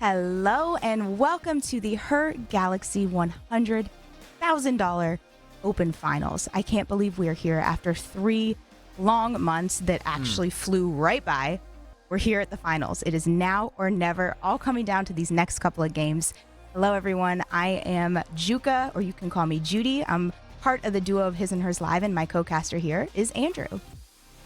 Hello and welcome to the HerGalaxy $100,000 Open Finals. I can't believe we are here after 3 long months that actually flew right by. We're here at the finals. It is now or never, all coming down to these next couple of games. Hello everyone, I am Juka, or you can call me Judy. I'm part of the duo of HisandHersLive, and my co-caster here is Andrew.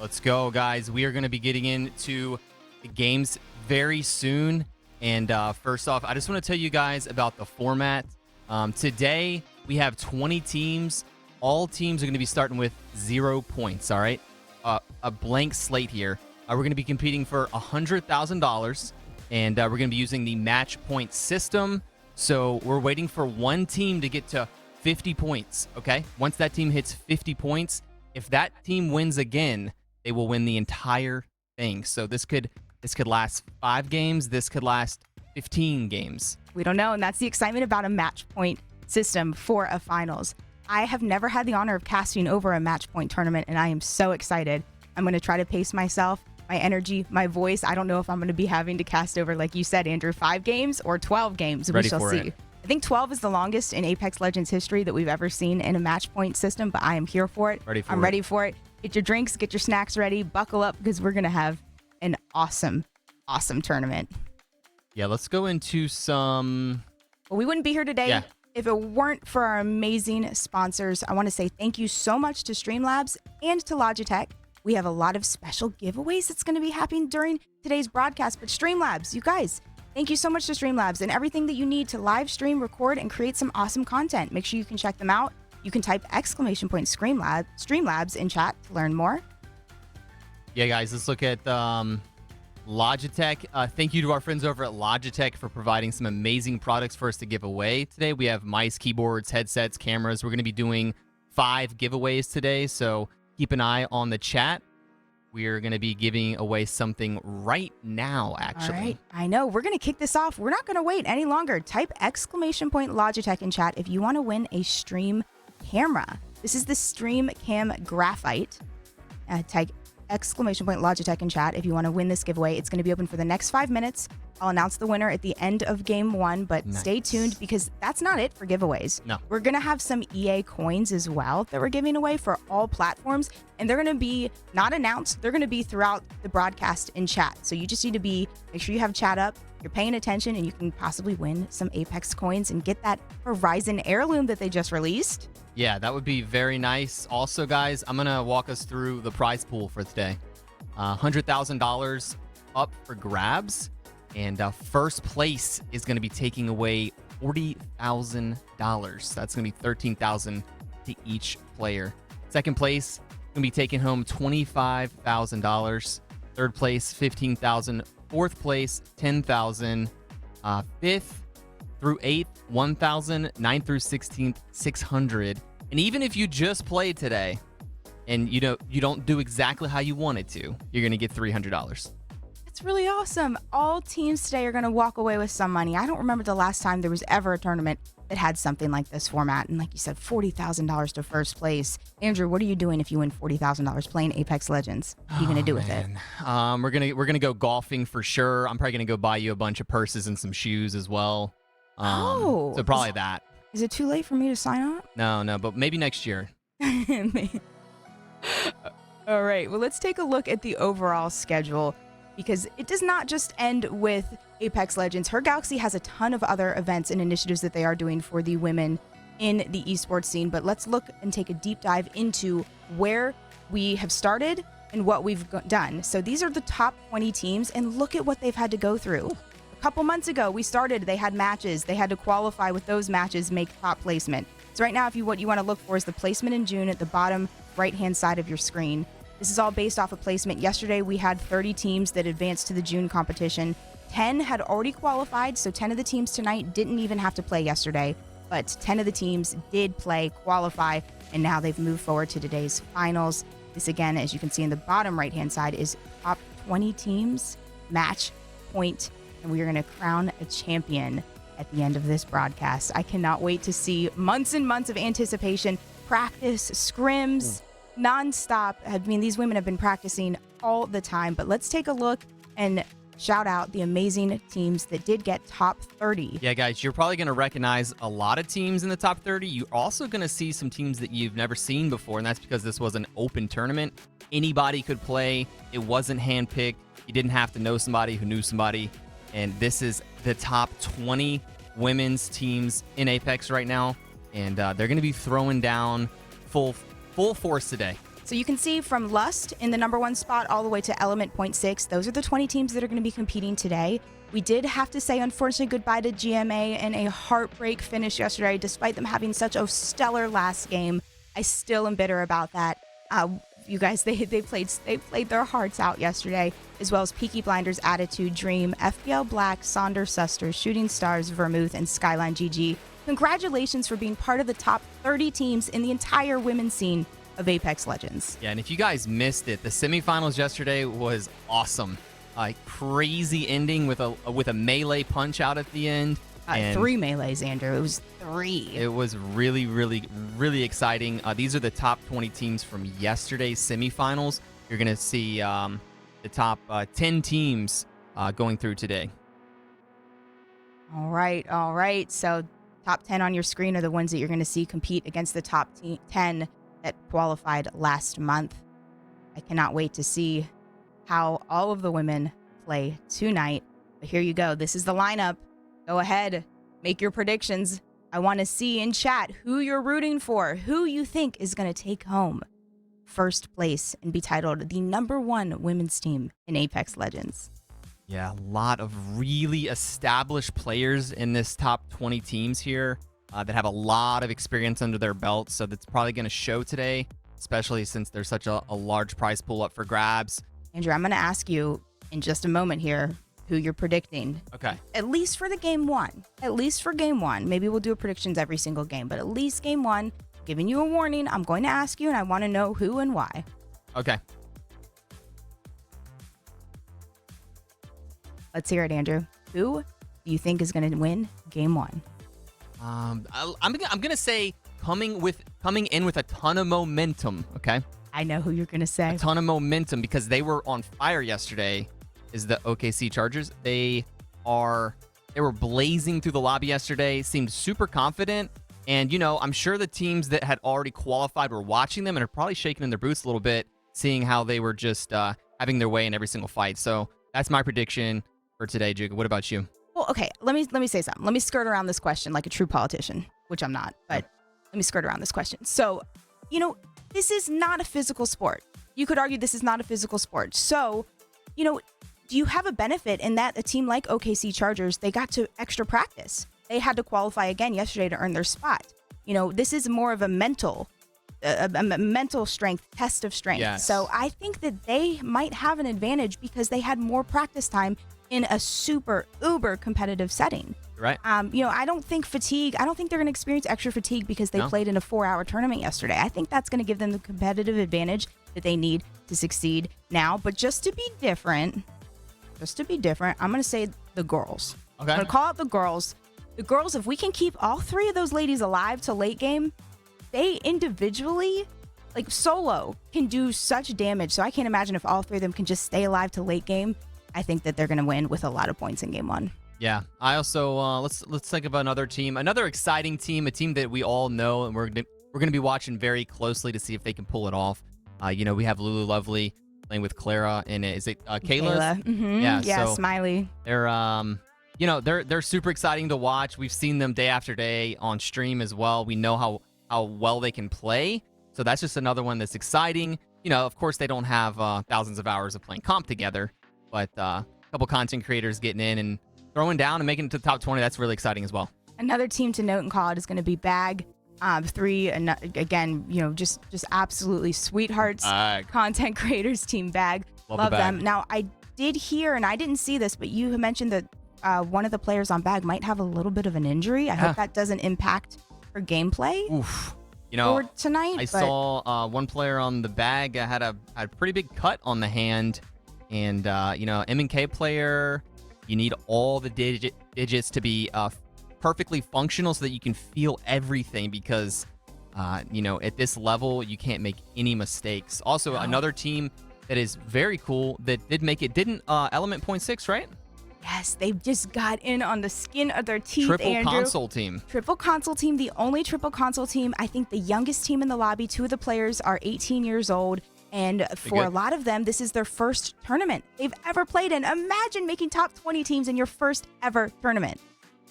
Let's go, guys. We are going to be getting into the games very soon. And first off, I just want to tell you guys about the format. Today, we have 20 teams. All teams are going to be starting with 0 points, all right? A blank slate here. We're going to be competing for $100,000, and we're going to be using the match point system. So we're waiting for one team to get to 50 points, okay? Once that team hits 50 points, if that team wins again, they will win the entire thing. So this could last 5 games. This could last 15 games. We don't know, and that's the excitement about a match point system for a finals. I have never had the honor of casting over a match point tournament, and I am so excited. I'm going to try to pace myself, my energy, my voice. I don't know if I'm going to be having to cast over, like you said, Andrew, 5 games or 12 games. We shall see. I think 12 is the longest in Apex Legends history that we've ever seen in a match point system, but I am here for it. I'm ready for it. Get your drinks, get your snacks ready, buckle up, because we're going to have an awesome tournament. Yeah, let's go into some... Well, we wouldn't be here today if it weren't for our amazing sponsors. I want to say thank you so much to Streamlabs and to Logitech. We have a lot of special giveaways that's going to be happening during today's broadcast. But Streamlabs, you guys, thank you so much to Streamlabs and everything that you need to live stream, record, and create some awesome content. Make sure you can check them out. You can type Streamlabs in chat to learn more. Yeah, guys, let's look at Logitech. Thank you to our friends over at Logitech for providing some amazing products for us to give away today. We have mice, keyboards, headsets, cameras. We're going to be doing 5 giveaways today, so keep an eye on the chat. We're going to be giving away something right now, actually. All right. I know. We're going to kick this off. We're not going to wait any longer. Type Logitech in chat if you want to win a stream camera. This is the Stream Cam Graphite. Type Logitech in chat if you want to win this giveaway. It's going to be open for the next 5 minutes. I'll announce the winner at the end of game 1, but stay tuned because that's not it for giveaways. No. We're going to have some EA coins as well that we're giving away for all platforms, and they're going to be not announced. They're going to be throughout the broadcast in chat. So you just need to make sure you have chat up, you're paying attention, and you can possibly win some Apex coins and get that Horizon heirloom that they just released. Yeah, that would be very nice. Also, guys, I'm going to walk us through the prize pool for today. $100,000 up for grabs. And first place is going to be taking away $40,000. That's going to be $13,000 to each player. Second place going to be taking home $25,000. Third place, $15,000. Fourth place, $10,000. Fifth through 8th, $1,000. 9th through 16th, $600. And even if you just played today and you don't do exactly how you wanted to, you're going to get $300. That's really awesome. All teams today are going to walk away with some money. I don't remember the last time there was ever a tournament that had something like this format. And like you said, $40,000 to first place. Andrew, what are you doing if you win $40,000 playing Apex Legends? What are you going to do with it? We're gonna go golfing for sure. I'm probably going to go buy you a bunch of purses and some shoes as well. So probably that. Is it too late for me to sign up? No, but maybe next year. All right, well, let's take a look at the overall schedule because it does not just end with Apex Legends. HerGalaxy has a ton of other events and initiatives that they are doing for the women in the esports scene, but let's look and take a deep dive into where we have started and what we've done. So these are the top 20 teams, and look at what they've had to go through. Couple months ago, we started, they had matches. They had to qualify with those matches, make top placement. So right now, what you want to look for is the placement in June at the bottom right-hand side of your screen. This is all based off of placement. Yesterday, we had 30 teams that advanced to the June competition. 10 had already qualified, so 10 of the teams tonight didn't even have to play yesterday, but 10 of the teams did play, qualify, and now they've moved forward to today's finals. This, again, as you can see in the bottom right-hand side, is top 20 teams, match point, and we are going to crown a champion at the end of this broadcast. I cannot wait to see months and months of anticipation, practice, scrims, nonstop. I mean, these women have been practicing all the time, but let's take a look and shout out the amazing teams that did get top 30. Yeah, guys, you're probably going to recognize a lot of teams in the top 30. You're also going to see some teams that you've never seen before, and that's because this was an open tournament. Anybody could play. It wasn't handpicked. You didn't have to know somebody who knew somebody. And this is the top 20 women's teams in Apex right now, and they're going to be throwing down full force today. So you can see from Lust in the number 1 spot all the way to Element Point 6. Those are the 20 teams that are going to be competing today. We did have to say, unfortunately, goodbye to GMA in a heartbreak finish yesterday. Despite them having such a stellar last game, I still am bitter about that. You guys, they played their hearts out yesterday, as well as Peaky Blinders, Attitude, Dream, FPL Black, Sonder, Suster, Shooting Stars, Vermouth, and Skyline GG. Congratulations for being part of the top 30 teams in the entire women's scene of Apex Legends. Yeah, and if you guys missed it, the semifinals yesterday was awesome. Crazy ending with a melee punch out at the end. 3 melees, Andrew. It was 3. It was really, really, really exciting. These are the top 20 teams from yesterday's semifinals. You're going to see the top 10 teams going through today. All right. So top 10 on your screen are the ones that you're going to see compete against the top 10 that qualified last month. I cannot wait to see how all of the women play tonight. But here you go. This is the lineup. Go ahead, make your predictions. I want to see in chat who you're rooting for, who you think is going to take home first place and be titled the number 1 women's team in Apex Legends. Yeah, a lot of really established players in this top 20 teams here that have a lot of experience under their belt. So that's probably going to show today, especially since there's such a large prize pool up for grabs. Andrew, I'm going to ask you in just a moment here who you're predicting. Okay. At least for the game 1. At least for game 1. Maybe we'll do predictions every single game, but at least game 1, giving you a warning. I'm going to ask you, and I want to know who and why. Okay. Let's hear it, Andrew. Who do you think is going to win game 1? I'm gonna say coming in with a ton of momentum. Okay. I know who you're gonna say. A ton of momentum because they were on fire yesterday. Is the OKC Chargers? They were blazing through the lobby yesterday. Seemed super confident, and I'm sure the teams that had already qualified were watching them and are probably shaking in their boots a little bit, seeing how they were just having their way in every single fight. So that's my prediction for today, Juga. What about you? Well, okay, let me say something. Let me skirt around this question like a true politician, which I'm not, but let me skirt around this question. So, this is not a physical sport. You could argue this is not a physical sport. So, do you have a benefit in that a team like OKC Chargers, they got to extra practice. They had to qualify again yesterday to earn their spot. This is more of a mental strength, test of strength. Yes. So I think that they might have an advantage because they had more practice time in a super uber competitive setting. Right. I don't think they're going to experience extra fatigue because they played in a 4-hour tournament yesterday. I think that's going to give them the competitive advantage that they need to succeed now. But just to be different, I'm going to say the girls. Okay. I'm going to call out the girls. The girls, if we can keep all 3 of those ladies alive to late game, they individually, like solo, can do such damage. So I can't imagine if all 3 of them can just stay alive to late game. I think that they're going to win with a lot of points in game 1. Yeah, I also let's think of another team, another exciting team, a team that we all know, and we're gonna be watching very closely to see if they can pull it off. We have Lulu Lovely playing with Clara, and is it Kayla? Mm-hmm. Yeah, so Smiley. They're super exciting to watch. We've seen them day after day on stream as well. We know how well they can play, so that's just another one that's exciting. Of course they don't have thousands of hours of playing comp together, but a couple content creators getting in and throwing down and making it to the top 20, that's really exciting as well. Another team to note and call out is going to be Bag. 3, and again, just absolutely sweethearts. Content creators, Team Bag. Love them. Now, I did hear, and I didn't see this, but you mentioned that one of the players on Bag might have a little bit of an injury. I hope that doesn't impact her gameplay. Oof. For tonight. I saw one player on the Bag had a pretty big cut on the hand, and M&K player, you need all the digits to be perfectly functional so that you can feel everything because, at this level, you can't make any mistakes. Also, another team that is very cool that did make it. Didn't Element Point 6, right? Yes, they just got in on the skin of their teeth, Triple Andrew. console team. Triple console team, the only triple console team. I think the youngest team in the lobby. 2 of the players are 18 years old. And for a lot of them, this is their first tournament they've ever played in. Imagine making top 20 teams in your first ever tournament.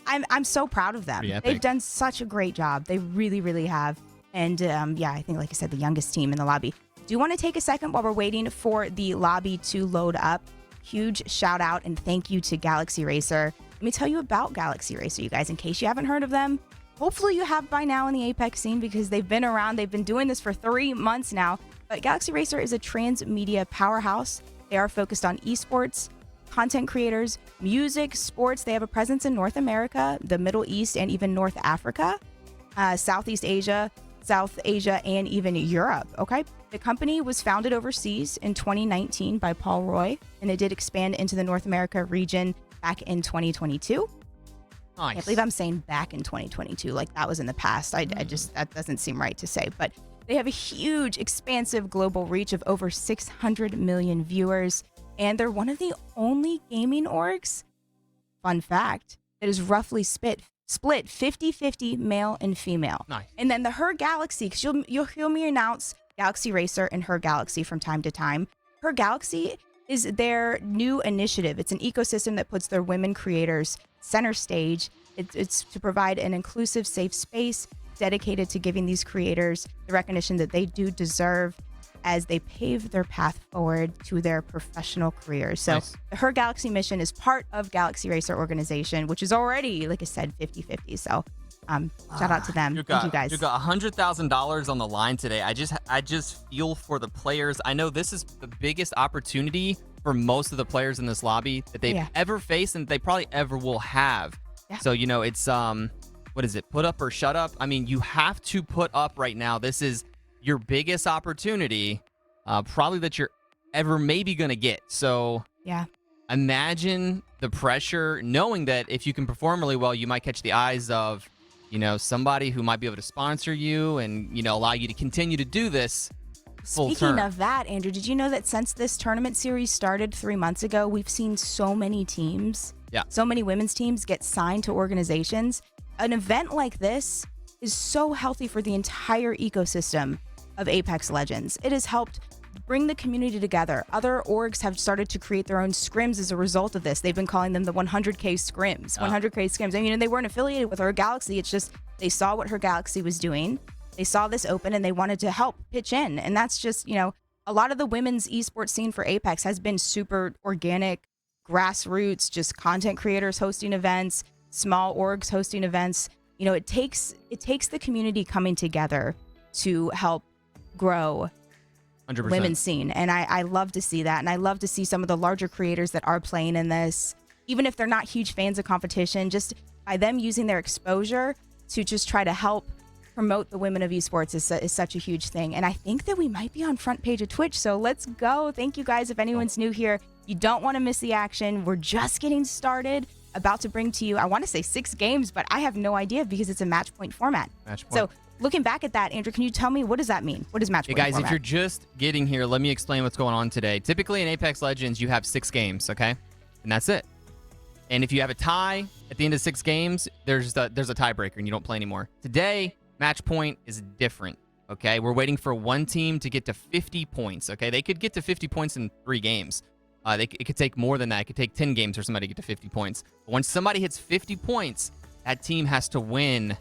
I'm so proud of them. They've done such a great job. They really, really have. And yeah, I think, like I said, the youngest team in the lobby. Do want to take a second while we're waiting for the lobby to load up. Huge shout out and thank you to Galaxy Racer. Let me tell you about Galaxy Racer, you guys, in case you haven't heard of them. Hopefully you have by now in the Apex scene because they've been around. They've been doing this for 3 months now. But Galaxy Racer is a transmedia powerhouse. They are focused on esports, content creators, music, sports. They have a presence in North America, the Middle East, and even North Africa, Southeast Asia, South Asia, and even Europe. Okay. The company was founded overseas in 2019 by Paul Roy, and it did expand into the North America region back in 2022. Nice. I can't believe I'm saying back in 2022, like that was in the past. I just, that doesn't seem right to say, but they have a huge, expansive global reach of over 600 million viewers, and they're one of the only gaming orgs, fun fact, that is roughly split 50-50 male and female. Nice. And then the HerGalaxy, because you'll hear me announce Galaxy Racer and HerGalaxy from time to time. HerGalaxy is their new initiative. It's an ecosystem that puts their women creators center stage. It's to provide an inclusive, safe space dedicated to giving these creators the recognition that they do deserve as they pave their path forward to their professional careers. So nice. The HerGalaxy mission is part of Galaxy Racer organization, which is already, like I said, 50-50. So shout out to them. Thank you guys. You got $100,000 on the line today. I just feel for the players. I know this is the biggest opportunity for most of the players in this lobby that they've ever faced and they probably ever will have. Yeah. So, you know, it's what is it? Put up or shut up? I mean, you have to put up right now. This is your biggest opportunity, probably that you're ever maybe going to get. So yeah, imagine the pressure knowing that if you can perform really well, you might catch the eyes of, you know, somebody who might be able to sponsor you and, you know, allow you to continue to do this full Speaking term. of that, Andrew, did you know that since this tournament series started 3 months ago, we've seen so many teams, so many women's teams get signed to organizations? An event like this is so healthy for the entire ecosystem of Apex Legends. It has helped bring the community together. Other orgs have started to create their own scrims as a result of this. They've been calling them the 100K scrims, 100K scrims. I mean, they weren't affiliated with HerGalaxy. It's just they saw what HerGalaxy was doing. They saw this open and they wanted to help pitch in. And that's just, you know, a lot of the women's esports scene for Apex has been super organic, grassroots, just content creators hosting events, small orgs hosting events. You know, it takes the community coming together to help grow 100%. Women's scene. And I love to see that. And I love to see some of the larger creators that are playing in this, even if they're not huge fans of competition, just by them using their exposure to just try to help promote the women of esports is such a huge thing. And I think that we might be on front page of Twitch. So let's go. Thank you guys. If anyone's new here, you don't want to miss the action. We're just getting started. About to bring to you, I want to say 6 games, but I have no idea because it's a match point format. Match point. So looking back at that, Andrew, can you tell me, what does that mean? What is match point guys, format? if you're just getting here, let me explain what's going on today. Typically in Apex Legends, you have 6 games, okay? And that's it. And if you have a tie at the end of 6 games, there's a tiebreaker and you don't play anymore. Today, match point is different, okay? We're waiting for one team to get to 50 points, okay? They could get to 50 points in 3 games. It could take more than that. It could take 10 games for somebody to get to 50 points. But once somebody hits 50 points, that team has to win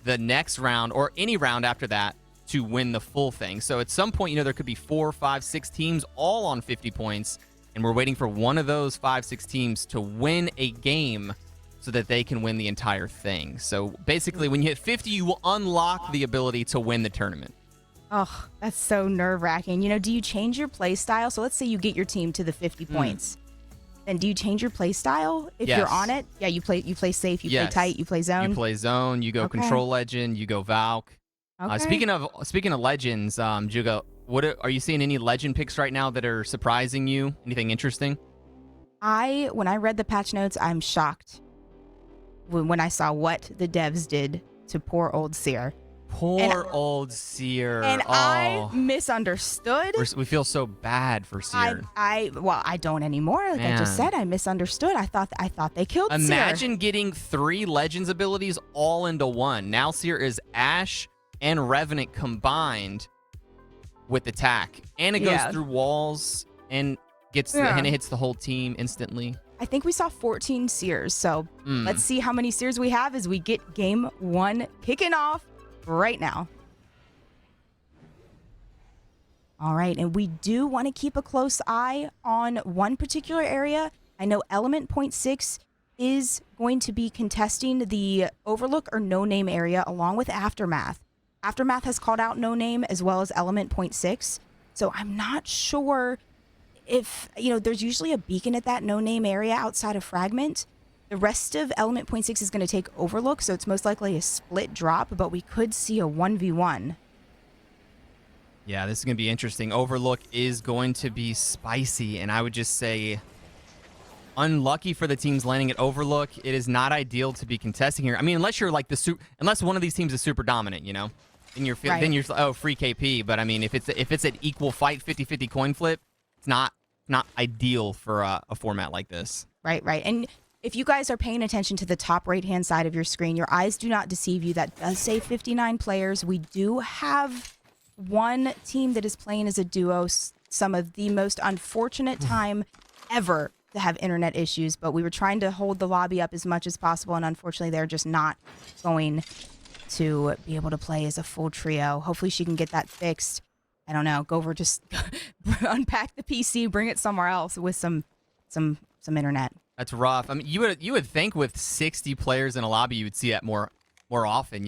the next round or any round after that to win the full thing. So at some point, you know, there could be 4, 5, 6 teams all on 50 points, and we're waiting for one of those 5, 6 teams to win a game so that they can win the entire thing. So basically, when you hit 50, you will unlock the ability to win the tournament. Oh, that's so nerve-wracking. You know, do you change your play style? So let's say you get your team to the 50 points. Then do you change your play style if you're on it? Yeah, you play safe, you play tight, you play zone. You play zone, you go control legend, you go Valk. Okay. Speaking of legends, Juga, are you seeing any legend picks right now that are surprising you? Anything interesting? When I read the patch notes, I'm shocked when I saw what the devs did to poor old Seer. Poor old Seer. And oh. I misunderstood. We feel so bad for Seer. Well, I don't anymore. Like I just said, I misunderstood. I thought they killed Seer. Imagine getting 3 Legends abilities all into one. Now Seer is Ashe and Revenant combined with attack, and it goes through walls and and it hits the whole team instantly. I think we saw 14 Seers, so let's see how many Seers we have as we get game 1 kicking off right now. All right, and we do want to keep a close eye on one particular area. I know Element Point 6 is going to be contesting the Overlook or No Name area along with Aftermath. Aftermath has called out No Name as well as Element Point 6, so I'm not sure if, there's usually a beacon at that No Name area outside of Fragment. The rest of Element Point 6 is going to take Overlook, so it's most likely a split drop, but we could see a 1v1. Yeah, this is going to be interesting. Overlook is going to be spicy, and I would just say unlucky for the teams landing at Overlook. It is not ideal to be contesting here. I mean, unless you're like unless one of these teams is super dominant, then then you're free KP. But I mean, if it's an equal fight, 50-50 coin flip, it's not ideal for a format like this. Right. And if you guys are paying attention to the top right-hand side of your screen, your eyes do not deceive you. That does say 59 players. We do have one team that is playing as a duo, some of the most unfortunate time ever to have internet issues, but we were trying to hold the lobby up as much as possible, and unfortunately they're just not going to be able to play as a full trio. Hopefully she can get that fixed. I don't know. Go over, just unpack the PC, bring it somewhere else with some internet. That's rough. I mean, you would think with 60 players in a lobby, you would see that more often.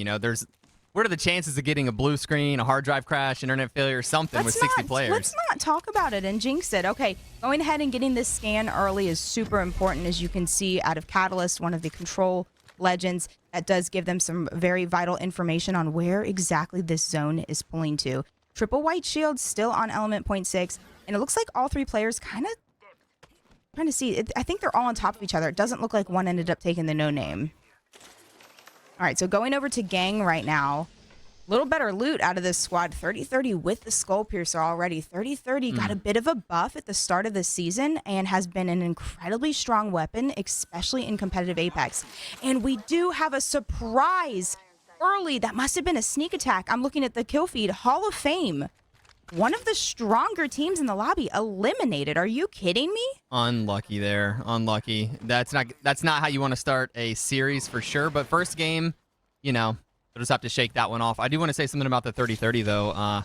What are the chances of getting a blue screen, a hard drive crash, internet failure, or something with 60 players? Let's not talk about it and jinx it. Okay, going ahead and getting this scan early is super important, as you can see out of Catalyst, one of the control legends. That does give them some very vital information on where exactly this zone is pulling to. Triple white shield still on Element Point 6, and it looks like all 3 players kind of trying to see. I think they're all on top of each other. It doesn't look like one ended up taking the No Name. All right, so going over to Gang right now. A little better loot out of this squad. 30-30 with the Skull Piercer already. 30-30 got a bit of a buff at the start of the season and has been an incredibly strong weapon, especially in competitive Apex. And we do have a surprise early. That must have been a sneak attack. I'm looking at the kill feed. Hall of Fame. One of the stronger teams in the lobby eliminated. Are you kidding me? Unlucky there. Unlucky. That's not how you want to start a series for sure. But first game, they'll just have to shake that one off. I do want to say something about the 30-30 though.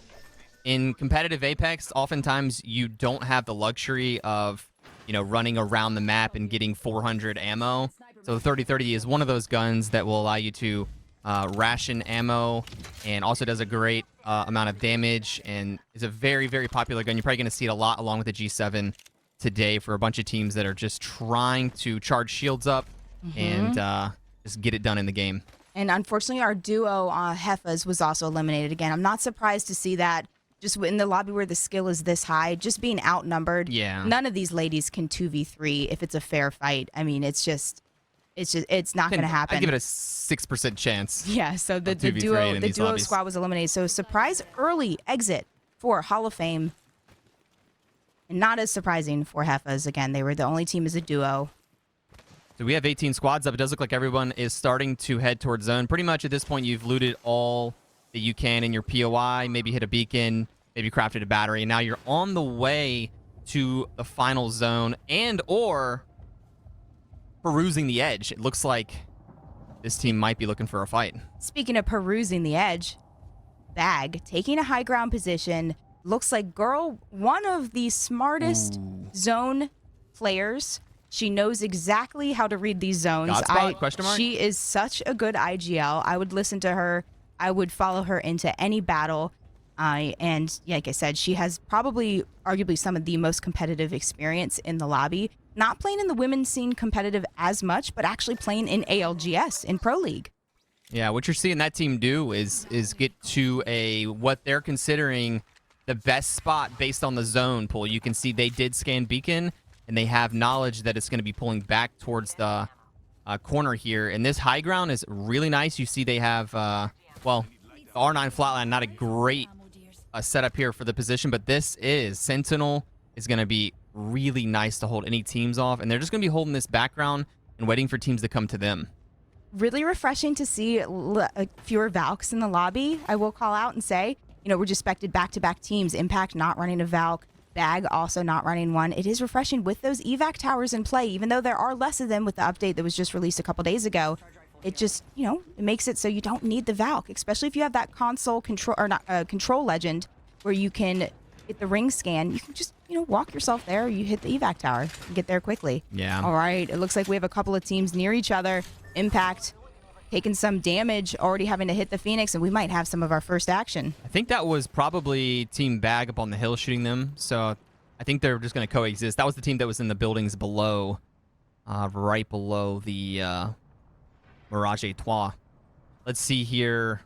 In competitive Apex, oftentimes you don't have the luxury of running around the map and getting 400 ammo. So the 30-30 is one of those guns that will allow you to ration ammo, and also does a great amount of damage, and is a very, very popular gun. You're probably going to see it a lot along with the G7 today for a bunch of teams that are just trying to charge shields up and just get it done in the game. And unfortunately, our duo, Hefas, was also eliminated again. I'm not surprised to see that. Just in the lobby where the skill is this high, just being outnumbered. Yeah. None of these ladies can 2v3 if it's a fair fight. I mean, it's not going to happen. I give it a 6% chance. Yeah, so the duo squad was eliminated. So surprise early exit for Hall of Fame. And not as surprising for Hefas. Again, they were the only team as a duo. So we have 18 squads up. It does look like everyone is starting to head towards zone. Pretty much at this point, you've looted all that you can in your POI, maybe hit a beacon, maybe crafted a battery, and now you're on the way to the final zone or perusing the edge. It looks like this team might be looking for a fight. Speaking of perusing the edge, Bag taking a high ground position. Looks like Girl, one of the smartest zone players. She knows exactly how to read these zones. Question mark? She is such a good IGL. I would listen to her. I would follow her into any battle. And like I said, she has probably, arguably, some of the most competitive experience in the lobby. Not playing in the women's scene competitive as much, but actually playing in ALGS, in Pro League. Yeah, what you're seeing that team do is get to what they're considering the best spot based on the zone pool. You can see they did scan beacon, and they have knowledge that it's going to be pulling back towards the corner here. And this high ground is really nice. You see they have, R9 flatline, not a great setup here for the position, but this is Sentinel is going to be really nice to hold any teams off, and they're just going to be holding this background and waiting for teams to come to them. Really refreshing to see fewer Valks in the lobby. I will call out and say, we're just expected back-to-back teams. Impact not running a Valk, Bag also not running one. It is refreshing with those evac towers in play, even though there are less of them with the update that was just released a couple days ago. It just, it makes it so you don't need the Valk, especially if you have that console control or not control legend where you can hit the ring scan. You can just, walk yourself there. You hit the evac tower and get there quickly. Yeah. All right. It looks like we have a couple of teams near each other. Impact taking some damage, already having to hit the Phoenix, and we might have some of our first action. I think that was probably Team Bag up on the hill shooting them, so I think they're just going to coexist. That was the team that was in the buildings below, right below the Mirage Etoile. Let's see here.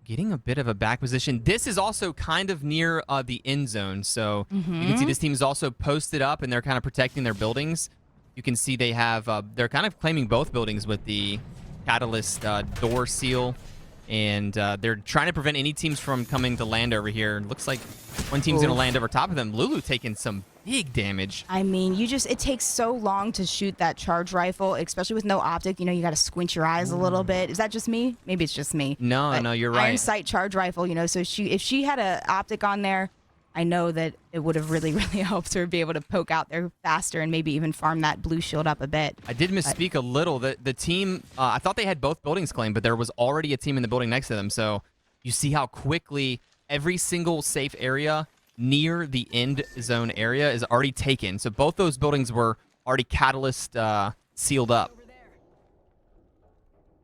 Getting a bit of a back position. This is also kind of near the end zone, so you can see this team is also posted up, and they're kind of protecting their buildings. You can see they have, they're kind of claiming both buildings with the Catalyst door seal, and they're trying to prevent any teams from coming to land over here. Looks like one team's going to land over top of them. Lulu taking some big damage. I mean, it takes so long to shoot that charge rifle, especially with no optic. You got to squint your eyes a little bit. Is that just me? Maybe it's just me. No, you're right. Iron sight charge rifle, so if she had an optic on there, I know that it would have really, really helped her be able to poke out there faster and maybe even farm that blue shield up a bit. I did misspeak a little. The team, I thought they had both buildings claimed, but there was already a team in the building next to them. So you see how quickly every single safe area near the end zone area is already taken. So both those buildings were already Catalyst sealed up.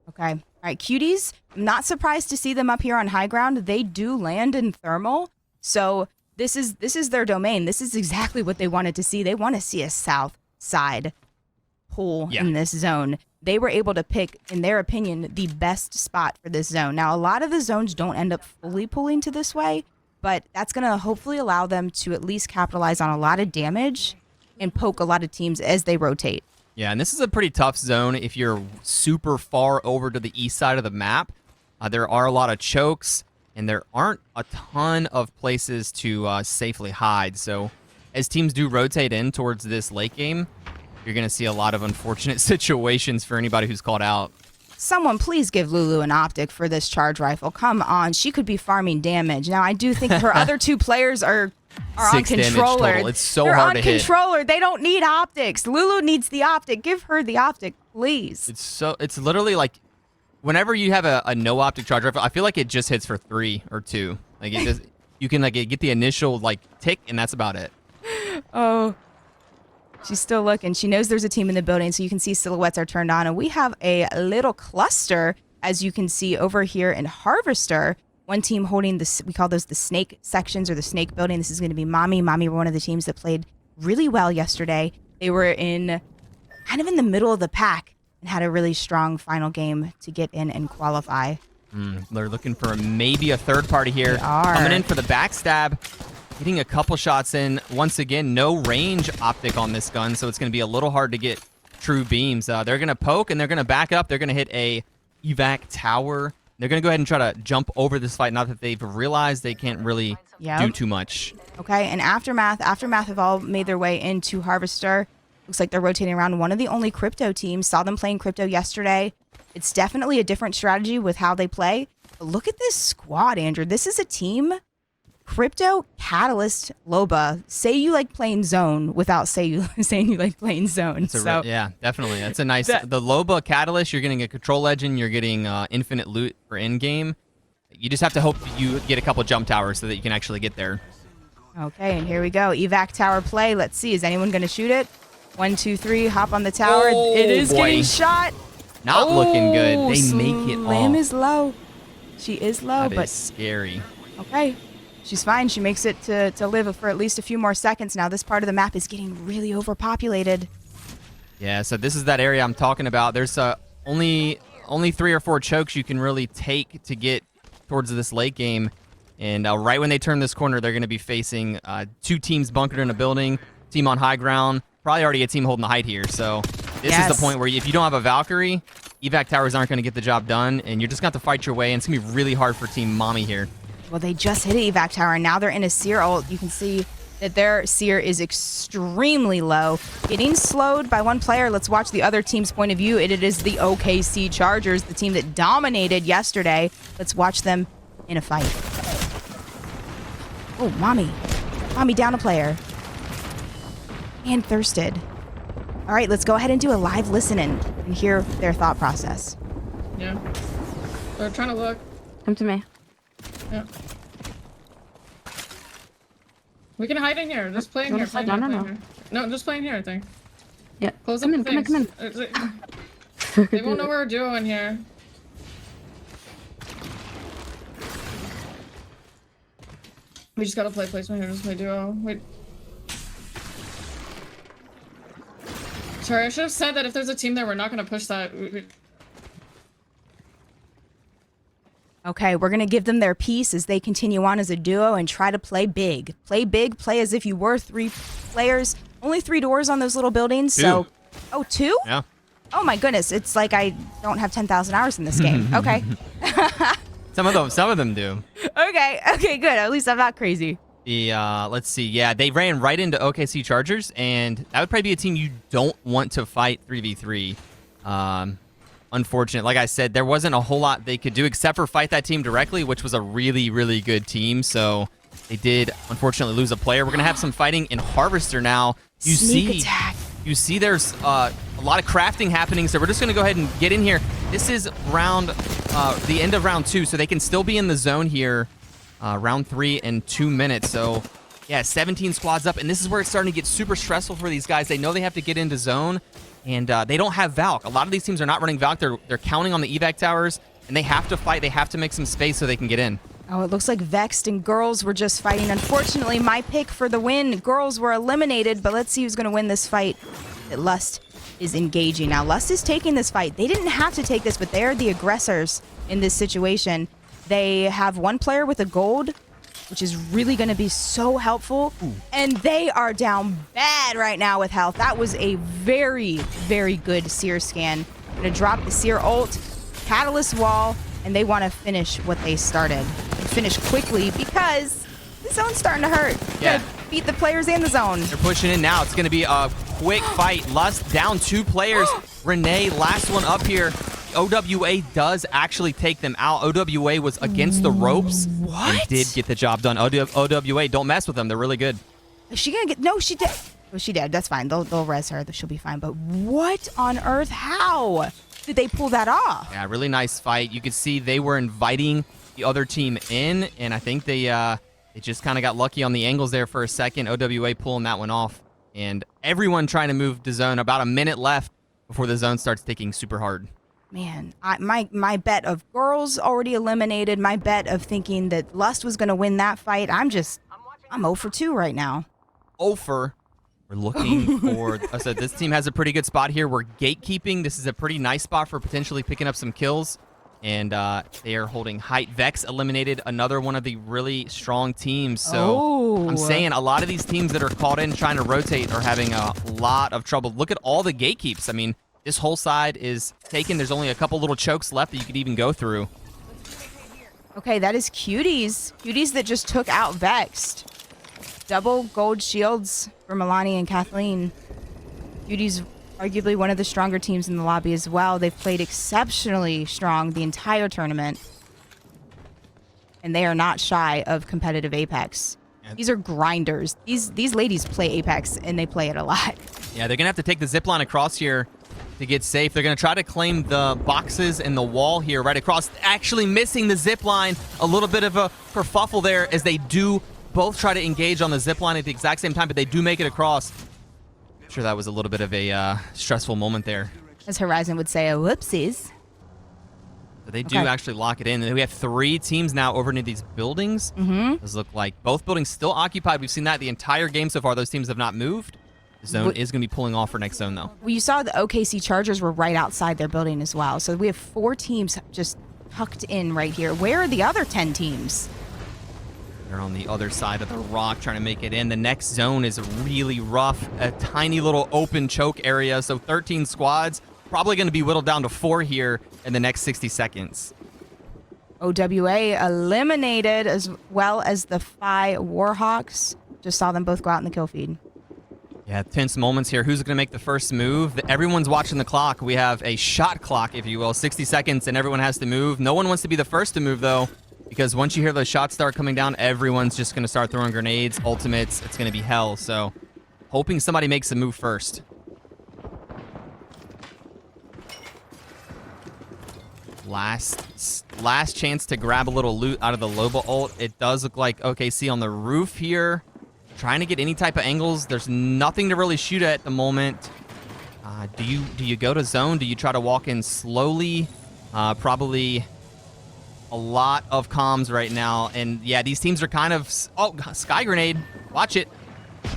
Okay. All right, cuties. I'm not surprised to see them up here on high ground. They do land in thermal. So this is their domain. This is exactly what they wanted to see. They want to see a south side pull in this zone. They were able to pick, in their opinion, the best spot for this zone. Now, a lot of the zones don't end up fully pulling to this way, but that's going to hopefully allow them to at least capitalize on a lot of damage and poke a lot of teams as they rotate. Yeah, and this is a pretty tough zone if you're super far over to the east side of the map. There are a lot of chokes, and there aren't a ton of places to safely hide. So as teams do rotate in towards this late game, you're going to see a lot of unfortunate situations for anybody who's called out. Someone please give Lulu an optic for this charge rifle. Come on, she could be farming damage. Now, I do think her other two players are on controller. Total. It's so They're hard on to hit. controller. They don't need optics. Lulu needs the optic. Give her the optic, please. It's literally like whenever you have a no optic charge rifle, I feel like it just hits for 3 or 2. Like it just, you can get the initial tick, and that's about it. Oh, she's still looking. She knows there's a team in the building, so you can see silhouettes are turned on, and we have a little cluster, as you can see over here in Harvester. One team holding this, we call those the snake sections or the snake building. This is going to be Mommy. Mommy were one of the teams that played really well yesterday. They were kind of in the middle of the pack and had a really strong final game to get in and qualify. They're looking for maybe a third party here. They are. Coming in for the backstab. Getting a couple shots in. Once again, no range optic on this gun, so it's going to be a little hard to get true beams. They're going to poke, and they're going to back up. They're going to hit a evac tower. They're going to go ahead and try to jump over this fight, not that they've realized they can't really do too much. Okay, and Aftermath have all made their way into Harvester. Looks like they're rotating around. One of the only crypto teams. Saw them playing crypto yesterday. It's definitely a different strategy with how they play. But look at this squad, Andrew. This is a team. Crypto, Catalyst, Loba. Say you like playing zone without saying you like playing zone. Yeah, definitely. That's a nice... the Loba Catalyst, you're getting a control legend. You're getting infinite loot for in-game. You just have to hope you get a couple jump towers so that you can actually get there. Okay, and here we go. Evac tower play. Let's see. Is anyone going to shoot it? 1, 2, 3. Hop on the tower. Oh, it is boy. getting shot. Not looking good. They make it Slam off. is low. She is low, That but is scary. okay. She's fine. She makes it to live for at least a few more seconds. Now this part of the map is getting really overpopulated. Yeah, so this is that area I'm talking about. There's only 3 or 4 chokes you can really take to get towards this late game. And right when they turn this corner, they're going to be facing 2 teams bunkered in a building, team on high ground, probably already a team holding the height here. So this is the point where if you don't have a Valkyrie, evac towers aren't going to get the job done, and you're just going to have to fight your way, and it's going to be really hard for Team Mommy here. Well, they just hit an evac tower, and now they're in a seer ult. You can see that their seer is extremely low, getting slowed by one player. Let's watch the other team's point of view. It is the OKC Chargers, the team that dominated yesterday. Let's watch them in a fight. Oh, Mommy. Mommy down a player. And thirsted. All right, let's go ahead and do a live listen-in and hear their thought process. Yeah. They're trying to look. Come to me. Yeah. We can hide in here. Just play in here. Play in here. No, just play in here, I think. Yeah. Close Come up in, the come in, things. come in. They won't know what we're doing here. We just gotta play placement here. Just play duo. Wait. Sorry, I should have said that if there's a team there, we're not gonna push that. Okay, we're going to give them their piece as they continue on as a duo and try to play big. Play big, play as if you were 3 players. Only 3 doors on those little buildings, so... Oh, 2? Yeah. Oh my goodness, it's like I don't have 10,000 hours in this game. Okay. Some of them do. Okay, good. At least I'm not crazy. Let's see. Yeah, they ran right into OKC Chargers, and that would probably be a team you don't want to fight 3v3. Unfortunate. Like I said, there wasn't a whole lot they could do except for fight that team directly, which was a really, really good team. So they did, unfortunately, lose a player. We're going to have some fighting in Harvester now. Sneak attack. You see there's a lot of crafting happening, so we're just going to go ahead and get in here. This is the end of round 2, so they can still be in the zone here. Round 3 in 2 minutes. So, yeah, 17 squads up, and this is where it's starting to get super stressful for these guys. They know they have to get into zone. And they don't have Valk. A lot of these teams are not running Valk. They're counting on the evac towers, and they have to fight. They have to make some space so they can get in. Oh, it looks like Vexed and Girls were just fighting. Unfortunately, my pick for the win. Girls were eliminated, but let's see who's going to win this fight. That Lust is engaging. Now, Lust is taking this fight. They didn't have to take this, but they are the aggressors in this situation. They have one player with a gold, which is really going to be so helpful. Ooh. And they are down bad right now with health. That was a very, very good Seer scan. Going to drop the Seer ult, Catalyst wall, and they want to finish what they started. And finish quickly because the zone's starting to hurt. Yeah. Beat the players in the zone. They're pushing in now. It's going to be a quick fight. Lust down 2 players. Renee, last one up here. OWA does actually take them out. OWA was against the ropes. What? And did get the job done. OWA, don't mess with them. They're really good. Is she going to get... No, she did. Oh, she did. That's fine. They'll res her. She'll be fine. But what on earth? How did they pull that off? Yeah, really nice fight. You could see they were inviting the other team in, and I think they just kind of got lucky on the angles there for a second. OWA pulling that one off. And everyone trying to move to zone. About a minute left before the zone starts ticking super hard. Man, my bet of Girls already eliminated. My bet of thinking that Lust was going to win that fight. I'm 0 for 2 right now. 0 for. We're looking for. So this team has a pretty good spot here. We're gatekeeping. This is a pretty nice spot for potentially picking up some kills. And they are holding height. Vex eliminated another one of the really strong teams. So I'm saying a lot of these teams that are caught in trying to rotate are having a lot of trouble. Look at all the gatekeeps. I mean, this whole side is taken. There's only a couple little chokes left that you could even go through. Okay, that is Cuties. Cuties that just took out Vexed. Double gold shields for Milani and Kathleen. Cuties arguably one of the stronger teams in the lobby as well. They've played exceptionally strong the entire tournament. And they are not shy of competitive Apex. These are grinders. These ladies play Apex, and they play it a lot. Yeah, they're going to have to take the zipline across here to get safe. They're going to try to claim the boxes and the wall here right across. Actually missing the zipline. A little bit of a kerfuffle there as they do both try to engage on the zipline at the exact same time, but they do make it across. I'm sure that was a little bit of a stressful moment there. As Horizon would say, a whoopsies. But they do actually lock it in. And we have 3 teams now over near these buildings. Those look like both buildings still occupied. We've seen that the entire game so far. Those teams have not moved. The zone is going to be pulling off for next zone, though. Well, you saw the OKC Chargers were right outside their building as well. So we have 4 teams just tucked in right here. Where are the other 10 teams? They're on the other side of the rock trying to make it in. The next zone is really rough. A tiny little open choke area. So 13 squads probably going to be whittled down to 4 here in the next 60 seconds. OWA eliminated as well as the Phi Warhawks. Just saw them both go out in the kill feed. Yeah, tense moments here. Who's going to make the first move? Everyone's watching the clock. We have a shot clock, if you will, 60 seconds, and everyone has to move. No one wants to be the first to move, though, because once you hear those shots start coming down, everyone's just going to start throwing grenades, ultimates. It's going to be hell. So hoping somebody makes a move first. Last chance to grab a little loot out of the Loba ult. It does look like OKC on the roof here. Trying to get any type of angles. There's nothing to really shoot at the moment. Do you go to zone? Do you try to walk in slowly? Probably a lot of comms right now. And yeah, these teams are kind of... Oh, sky grenade. Watch it. I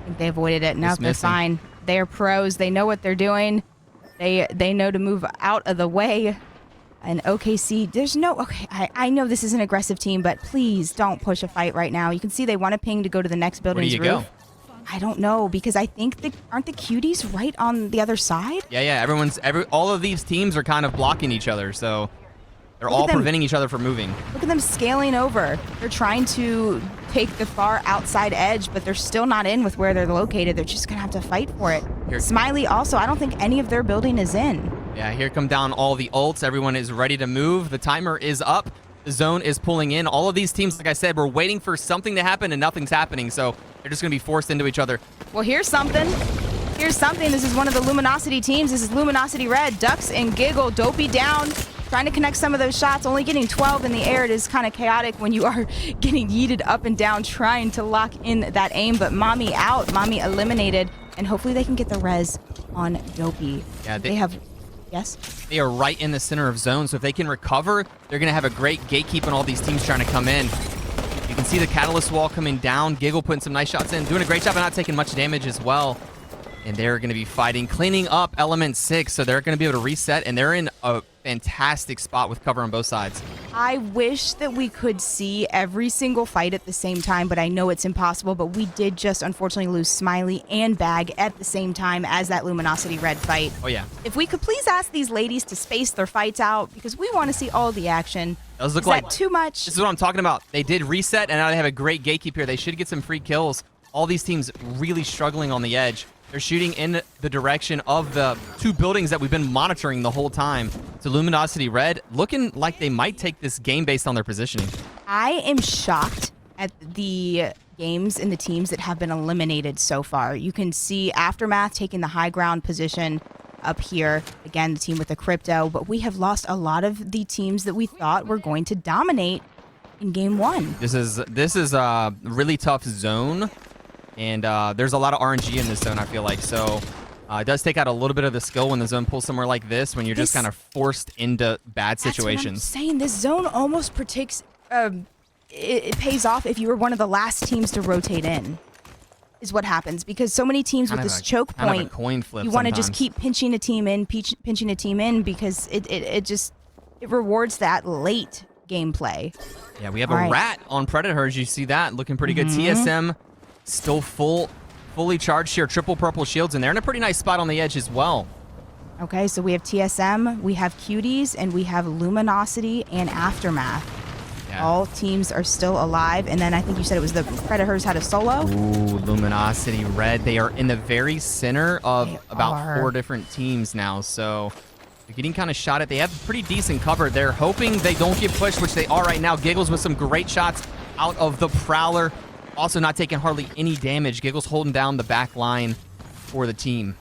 think they avoided it. No, they're fine. They're pros. They know what they're doing. They know to move out of the way. And OKC, there's no... Okay, I know this is an aggressive team, but please don't push a fight right now. You can see they want to ping to go to the next building's roof. Where do you go? I don't know, because I think aren't the cuties right on the other side? Yeah. All of these teams are kind of blocking each other, so they're all preventing each other from moving. Look at them scaling over. They're trying to take the far outside edge, but they're still not in with where they're located. They're just going to have to fight for it. Smiley also, I don't think any of their building is in. Yeah, here come down all the ults. Everyone is ready to move. The timer is up. The zone is pulling in. All of these teams, like I said, we're waiting for something to happen, and nothing's happening, so they're just going to be forced into each other. Well, here's something. Here's something. This is one of the Luminosity teams. This is Luminosity Red. Ducks and Giggle. Dopey down. Trying to connect some of those shots. Only getting 12 in the air. It is kind of chaotic when you are getting yeeted up and down trying to lock in that aim. But Mommy out. Mommy eliminated. And hopefully they can get the res on Dopey. Yeah, they have... Yes? They are right in the center of zone, so if they can recover, they're going to have a great gatekeep on all these teams trying to come in. You can see the Catalyst wall coming down. Giggle putting some nice shots in. Doing a great job of not taking much damage as well. And they're going to be fighting, cleaning up Element 6, so they're going to be able to reset, and they're in a fantastic spot with cover on both sides. I wish that we could see every single fight at the same time, but I know it's impossible. But we did just unfortunately lose Smiley and Bag at the same time as that Luminosity Red fight. Oh, yeah. If we could please ask these ladies to space their fights out, because we want to see all the action. Those look is like that too much? This is what I'm talking about. They did reset, and now they have a great gatekeep here. They should get some free kills. All these teams really struggling on the edge. They're shooting in the direction of the 2 buildings that we've been monitoring the whole time. So Luminosity Red looking like they might take this game based on their positioning. I am shocked at the games and the teams that have been eliminated so far. You can see Aftermath taking the high ground position up here. Again, the team with the crypto. But we have lost a lot of the teams that we thought were going to dominate in game 1. This is a really tough zone. And there's a lot of RNG in this zone, I feel like. So it does take out a little bit of the skill when the zone pulls somewhere like this, when you're just kind of forced into bad situations. That's what I'm saying. This zone almost protects... it pays off if you were one of the last teams to rotate in, is what happens. Because so many teams with this choke point, kind of a coin flip you want to just keep pinching a team in, pinching a team in, because it rewards that late gameplay. Yeah, we have a rat on Predators. You see that? Looking pretty good. TSM... Still fully charged here. Triple purple shields, and they're in a pretty nice spot on the edge as well. Okay, so we have TSM, we have Cuties, and we have Luminosity and Aftermath. Yeah. All teams are still alive, and then I think you said it was the Predators had a solo? Ooh, Luminosity Red. They are in the very center of about 4 different teams now, so they're getting kind of shot at. They have pretty decent cover. They're hoping they don't get pushed, which they are right now. Giggles with some great shots out of the Prowler. Also not taking hardly any damage. Giggles holding down the back line for the team.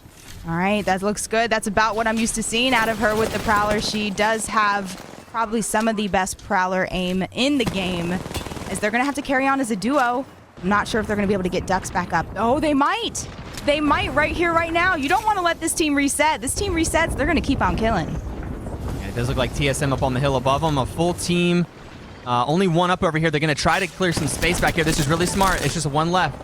All right, that looks good. That's about what I'm used to seeing out of her with the Prowler. She does have probably some of the best Prowler aim in the game, as they're going to have to carry on as a duo. I'm not sure if they're going to be able to get Ducks back up. Oh, they might. They might right here, right now. You don't want to let this team reset. This team resets, they're going to keep on killing. Yeah, it does look like TSM up on the hill above them. A full team. Only one up over here. They're going to try to clear some space back here. This is really smart. It's just one left.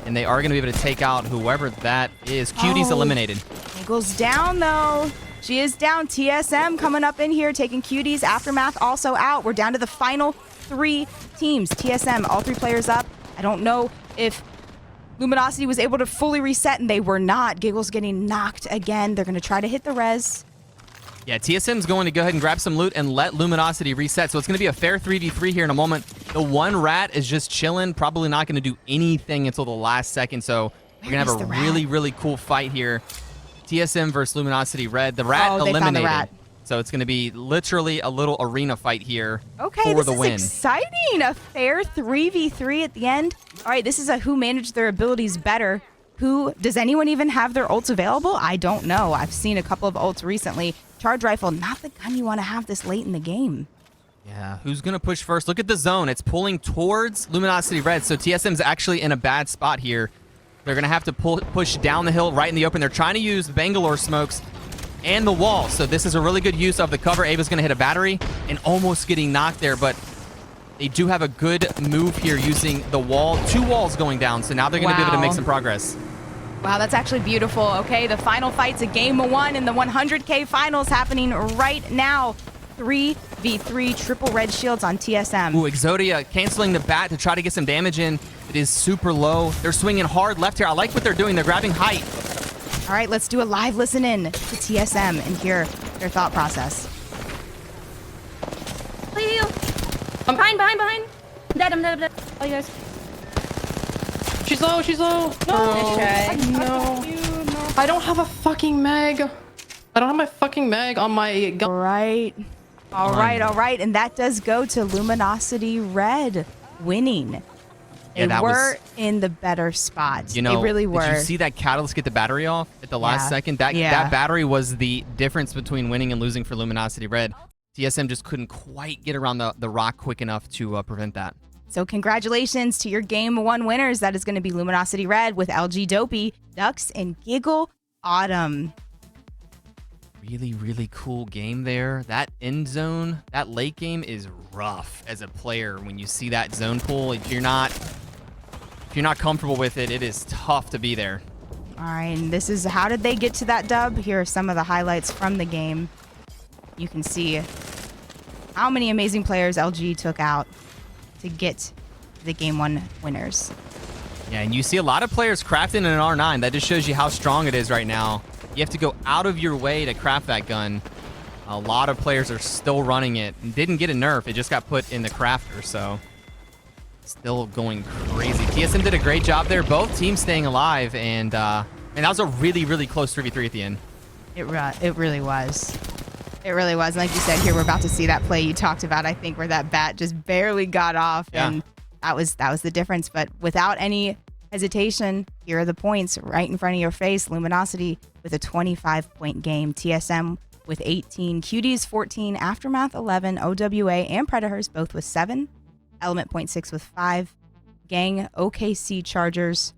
And they are going to be able to take out whoever that is. Cutie's eliminated. Eagles down, though. She is down. TSM coming up in here, taking Cuties. Aftermath also out. We're down to the final 3 teams. TSM, all 3 players up. I don't know if Luminosity was able to fully reset, and they were not. Giggles getting knocked again. They're going to try to hit the res. Yeah, TSM's going to go ahead and grab some loot and let Luminosity reset. So it's going to be a fair 3v3 here in a moment. The one rat is just chilling, probably not going to do anything until the last second. So we're going to have a really, really cool fight here. TSM versus Luminosity Red. The rat eliminated. Found the rat. So it's going to be literally a little arena fight here Okay, for this the is win. exciting. A fair 3v3 at the end. All right, this is a who managed their abilities better. Does anyone even have their ults available? I don't know. I've seen a couple of ults recently. Charge rifle, not the gun you want to have this late in the game. Yeah, who's going to push first? Look at the zone. It's pulling towards Luminosity Red. So TSM's actually in a bad spot here. They're going to have to push down the hill right in the open. They're trying to use Bangalore smokes and the wall. So this is a really good use of the cover. Ava's going to hit a battery and almost getting knocked there, but they do have a good move here using the wall. 2 walls going down, so now they're going to be able to make some progress. Wow, that's actually beautiful. Okay, the final fight's a game 1 in the 100K finals happening right now. 3v3 triple red shields on TSM. Ooh, Exodia canceling the bat to try to get some damage in. It is super low. They're swinging hard left here. I like what they're doing. They're grabbing height. All right, let's do a live listen in to TSM and hear their thought process. Please. I'm behind. I'm dead. Oh, you guys. She's low. No. No. I don't have a fucking mag. I don't have my fucking mag on my gun. All right. And that does go to Luminosity Red winning. They were in the better spot. You know, they really were. Did you see that Catalyst get the battery off at the last second? That battery was the difference between winning and losing for Luminosity Red. TSM just couldn't quite get around the rock quick enough to prevent that. So congratulations to your game 1 winners. That is going to be Luminosity Red with LG Dopey, Ducks, and Giggle Autumn. Really, really cool game there. That end zone, that late game is rough as a player. When you see that zone pull, if you're not comfortable with it, it is tough to be there. All right, and this is how did they get to that dub? Here are some of the highlights from the game. You can see how many amazing players LG took out to get the game 1 winners. Yeah, and you see a lot of players crafting an R9. That just shows you how strong it is right now. You have to go out of your way to craft that gun. A lot of players are still running it. And didn't get a nerf. It just got put in the crafter, so still going crazy. TSM did a great job there. Both teams staying alive, and that was a really, really close 3v3 at the end. It really was. It really was. And like you said, here we're about to see that play you talked about, I think, where that bat just barely got off. Yeah. And that was the difference. But without any hesitation, here are the points right in front of your face. Luminosity with a 25-point game. TSM with 18. QD's 14. Aftermath 11. OWA and Predators both with 7. Element Point 6 with 5. Gang, OKC Chargers,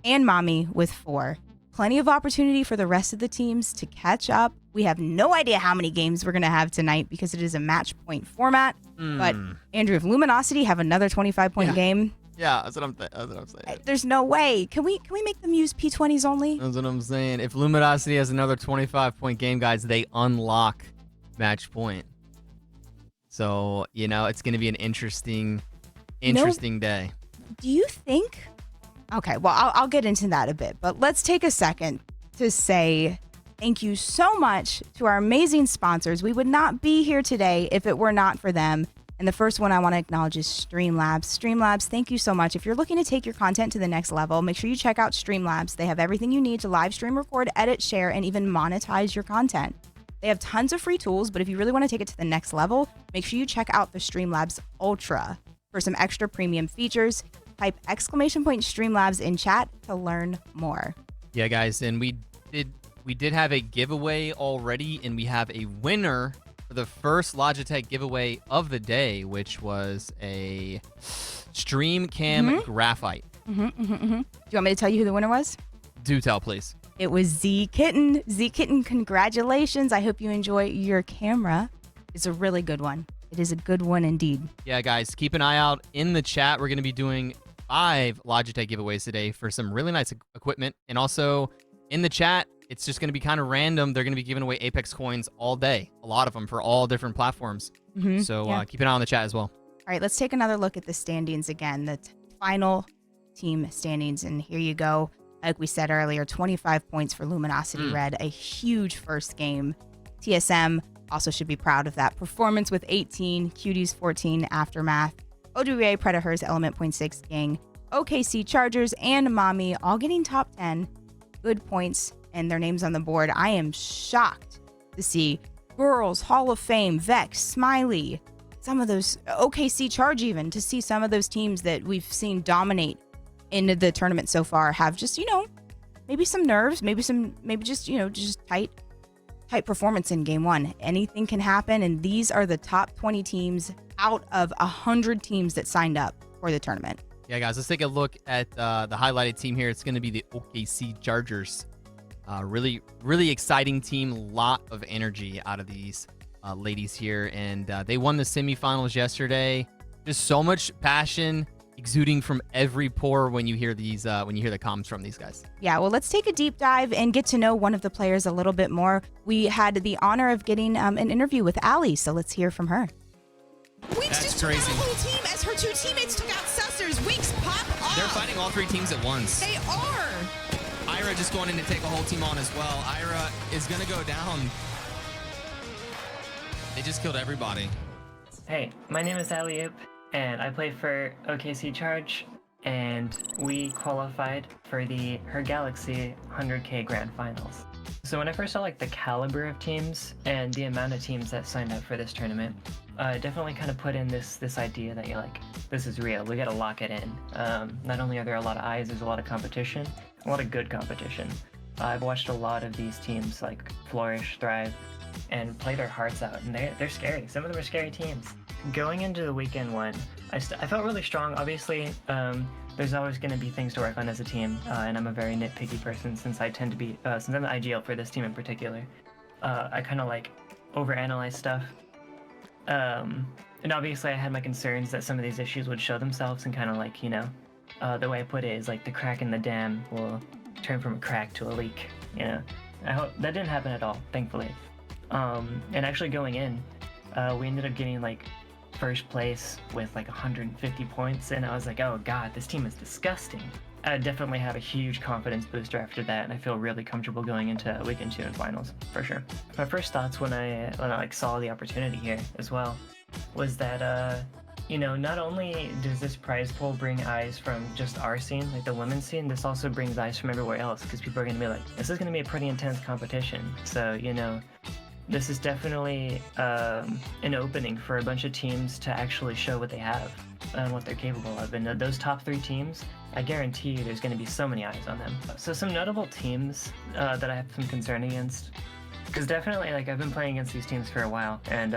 and Mommy with 4. Plenty of opportunity for the rest of the teams to catch up. We have no idea how many games we're going to have tonight because it is a match point format. But Andrew, if Luminosity have another 25-point game, yeah, that's what I'm saying. There's no way. Can we make them use P20s only? That's what I'm saying. If Luminosity has another 25-point game, guys, they unlock match point. So, it's going to be an interesting day. Do you think? Okay, well, I'll get into that a bit, but let's take a second to say thank you so much to our amazing sponsors. We would not be here today if it were not for them. And the first one I want to acknowledge is Streamlabs. Streamlabs, thank you so much. If you're looking to take your content to the next level, make sure you check out Streamlabs. They have everything you need to live stream, record, edit, share, and even monetize your content. They have tons of free tools, but if you really want to take it to the next level, make sure you check out the Streamlabs Ultra for some extra premium features. Type !Streamlabs in chat to learn more. Yeah, guys, and we did have a giveaway already, and we have a winner for the first Logitech giveaway of the day, which was a Stream Cam Graphite. Do you want me to tell you who the winner was? Do tell, please. It was Z Kitten. Z Kitten, congratulations. I hope you enjoy your camera. It's a really good one. It is a good one indeed. Yeah, guys, keep an eye out in the chat. We're going to be doing 5 Logitech giveaways today for some really nice equipment. And also in the chat, it's just going to be kind of random. They're going to be giving away Apex coins all day. A lot of them for all different platforms. So keep an eye on the chat as well. All right, let's take another look at the standings again. The final team standings. And here you go. Like we said earlier, 25 points for Luminosity Red. A huge first game. TSM also should be proud of that performance with 18, Cuties 14, Aftermath, OWA, Predators, Element Point 6, Gang, OKC Chargers, and Mommy all getting top 10. Good points and their names on the board. I am shocked to see Girls, Hall of Fame, Vex, Smiley, some of those, OKC Charge even, to see some of those teams that we've seen dominate in the tournament so far have just, maybe some nerves, maybe just, just tight performance in game one. Anything can happen, and these are the top 20 teams out of 100 teams that signed up for the tournament. Yeah, guys, let's take a look at the highlighted team here. It's going to be the OKC Chargers. Really, really exciting team. Lot of energy out of these ladies here, and they won the semifinals yesterday. Just so much passion exuding from every pore when you hear these, when you hear the comms from these guys. Yeah, well, let's take a deep dive and get to know one of the players a little bit more. We had the honor of getting an interview with Allie, so let's hear from her. Weeks just took out the whole team as her two teammates took out Susters. Weeks pop off. They're fighting all three teams at once. They are. Ira just going in to take a whole team on as well. Ira is going to go down. They just killed everybody. Hey, my name is Aliup, and I play for OKC Charge, and we qualified for the HerGalaxy 100K Grand Finals. So when I first saw the caliber of teams and the amount of teams that signed up for this tournament, I definitely kind of put in this idea that you're this is real, we gotta lock it in. Not only are there a lot of eyes, there's a lot of competition, a lot of good competition. I've watched a lot of these teams flourish, thrive, and play their hearts out, and they're scary. Some of them are scary teams. Going into the weekend one, I felt really strong. Obviously, there's always going to be things to work on as a team, and I'm a very nitpicky person since I tend to be, since I'm the IGL for this team in particular. I kind of overanalyze stuff. And obviously I had my concerns that some of these issues would show themselves, and kind of the way I put it is the crack in the dam will turn from a crack to a leak, I hope that didn't happen at all, thankfully. And actually going in, we ended up getting first place with 150 points, and I was oh god, this team is disgusting. I definitely had a huge confidence booster after that, and I feel really comfortable going into weekend 2 and finals, for sure. My first thoughts when I saw the opportunity here as well was that not only does this prize pool bring eyes from just our scene, the women's scene, this also brings eyes from everywhere else, because people are going to be this is going to be a pretty intense competition. So, this is definitely an opening for a bunch of teams to actually show what they have and what they're capable of. And those top 3 teams, I guarantee you there's going to be so many eyes on them. So some notable teams that I have some concern against, because definitely I've been playing against these teams for a while, and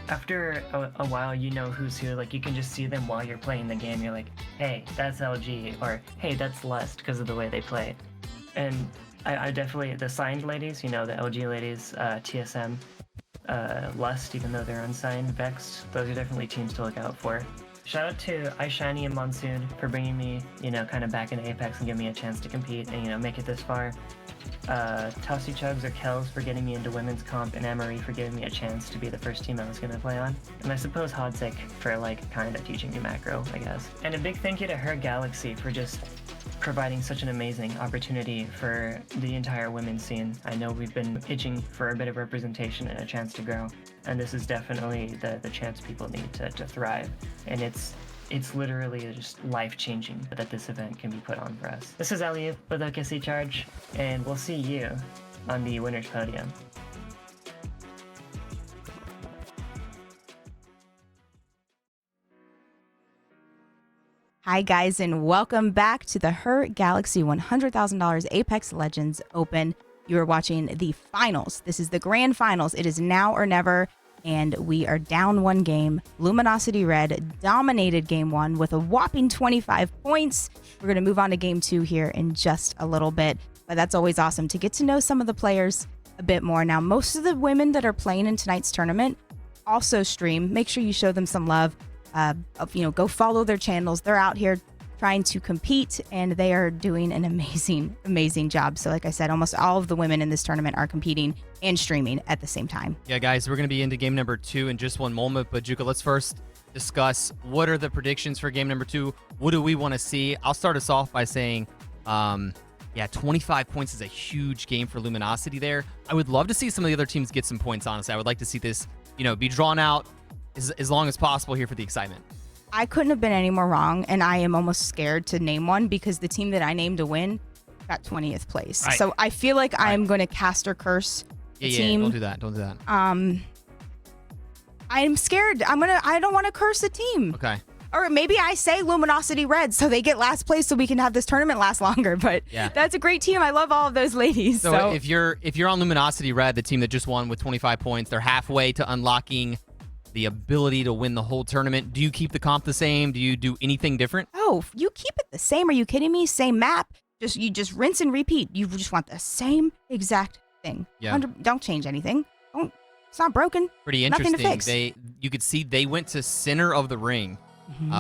after a while who's who. You can just see them while you're playing the game. You're hey, that's LG, or hey, that's Lust, because of the way they play. And I definitely, the signed ladies, the LG ladies, TSM, Lust, even though they're unsigned, Vexed, those are definitely teams to look out for. Shout out to iShiny and Monsoon for bringing me, kind of back into Apex and giving me a chance to compete and, make it this far. Tossy Chugs or Kells for getting me into women's comp, and Amory for giving me a chance to be the first team I was going to play on. And I suppose Hodzik for kind of teaching me macro, I guess. And a big thank you to HerGalaxy for just providing such an amazing opportunity for the entire women's scene. I know we've been itching for a bit of representation and a chance to grow, and this is definitely the chance people need to thrive. And it's literally just life-changing that this event can be put on for us. This is Aliup with OKC Charge, and we'll see you on the winner's podium. Hi guys, and welcome back to the HerGalaxy $100,000 Apex Legends Open. You are watching the finals. This is the grand finals. It is now or never, and we are down 1 game. Luminosity Red dominated game 1 with a whopping 25 points. We're going to move on to game 2 here in just a little bit, but that's always awesome to get to know some of the players a bit more. Now, most of the women that are playing in tonight's tournament also stream. Make sure you show them some love. Go follow their channels. They're out here trying to compete, and they are doing an amazing job. So like I said, almost all of the women in this tournament are competing and streaming at the same time. Yeah, guys, we're going to be into game number 2 in just one moment, but Juka, let's first discuss what are the predictions for game number 2. What do we want to see? I'll start us off by saying, Yeah, 25 points is a huge game for Luminosity there. I would love to see some of the other teams get some points, honestly. I would like to see this, be drawn out as long as possible here for the excitement. I couldn't have been any more wrong, and I am almost scared to name one because the team that I named to win got 20th place. Right. So I feel like I'm going to cast or curse the team. Don't do that. Don't do that. I'm scared. I don't want to curse the team. Okay. Or maybe I say Luminosity Red so they get last place so we can have this tournament last longer. But yeah, that's a great team. I love all of those ladies. So if you're on Luminosity Red, the team that just won with 25 points, they're halfway to unlocking the ability to win the whole tournament. Do you keep the comp the same? Do you do anything different? Oh, you keep it the same. Are you kidding me? Same map. You just rinse and repeat. You just want the same exact thing. Yeah. Don't change anything. It's not broken. Pretty interesting. Nothing to fix. You could see they went to center of the ring.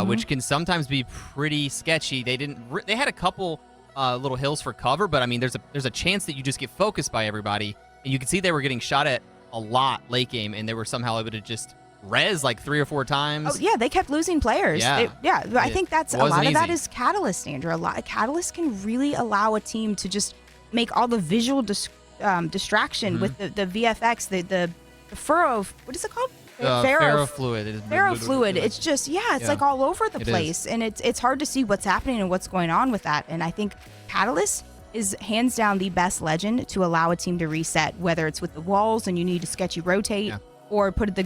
Which can sometimes be pretty sketchy. They had a couple little hills for cover, but I mean, there's a chance that you just get focused by everybody, and you can see they were getting shot at a lot late game, and they were somehow able to just res like 3 or 4 times. Oh yeah, they kept losing players. Yeah, I think that's a lot of that easy. is Catalyst, Andrew. Catalyst can really allow a team to just make all the visual distraction with the VFX, the furrow. What is it called? Ferrofluid. Ferrofluid. It's just it's like all over the place, and it's hard to see what's happening and what's going on with that. And I think Catalyst is hands down the best legend to allow a team to reset, whether it's with the walls and you need to sketchy rotate, or put the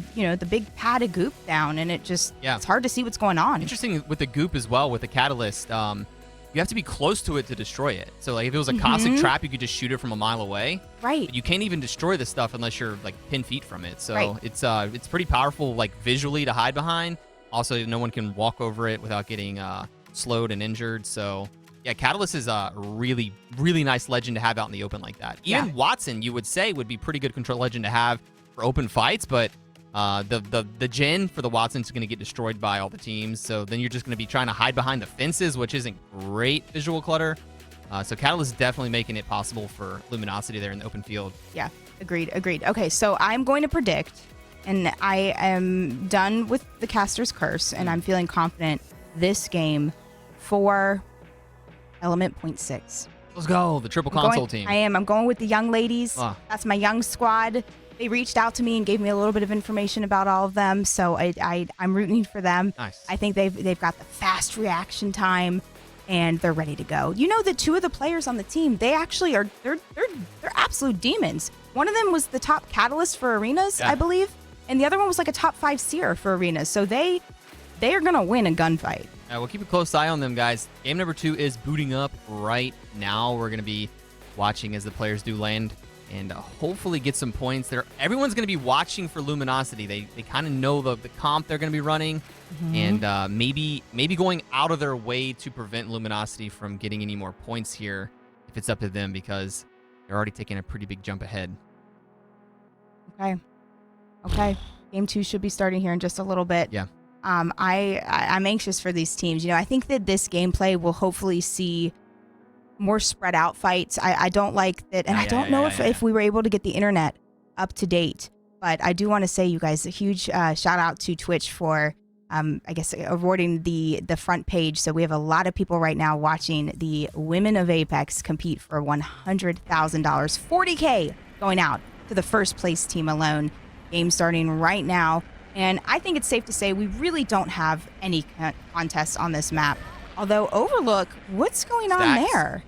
big pad of goop down, and it's hard to see what's going on. Interesting with the goop as well with the Catalyst. You have to be close to it to destroy it. So like if it was a caustic trap, you could just shoot it from a mile away. Right. But you can't even destroy the stuff unless you're like 10 feet from it. So it's pretty powerful like visually to hide behind. Also, no one can walk over it without getting slowed and injured. So yeah, Catalyst is a really, really nice legend to have out in the open like that. Even Watson, you would say, would be pretty good control legend to have for open fights, but the gen for the Watson's going to get destroyed by all the teams, so then you're just going to be trying to hide behind the fences, which isn't great visual clutter. So Catalyst is definitely making it possible for Luminosity there in the open field. Yeah, agreed. Okay, so I'm going to predict, and I am done with the Caster's Curse, and I'm feeling confident this game for Element 0.6. Let's go, the triple console team. I'm going with the young ladies. That's my young squad. They reached out to me and gave me a little bit of information about all of them, so I'm rooting for them. Nice. I think they've got the fast reaction time, and they're ready to go. You know that 2 of the players on the team, they actually are they're absolute demons. One of them was the top catalyst for arenas, I believe, and the other one was like a top 5 seer for arenas. So they are gonna win a gunfight. We'll keep a close eye on them, guys. Game number 2 is booting up right now. We're gonna be watching as the players do land and hopefully get some points there. Everyone's going to be watching for Luminosity. They kind of know the comp they're going to be running, and maybe going out of their way to prevent Luminosity from getting any more points here if it's up to them, because they're already taking a pretty big jump ahead. Okay. Game 2 should be starting here in just a little bit. Yeah. I'm anxious for these teams. I think that this gameplay will hopefully see more spread out fights. I don't like that, and I don't know if we were able to get the internet up to date, but I do want to say, you guys, a huge shout out to Twitch for I guess awarding the front page. So we have a lot of people right now watching the Women of Apex compete for $100,000, $40K going out to the first place team alone. Game starting right now, and I think it's safe to say we really don't have any contests on this map. Although Overlook, what's going on there?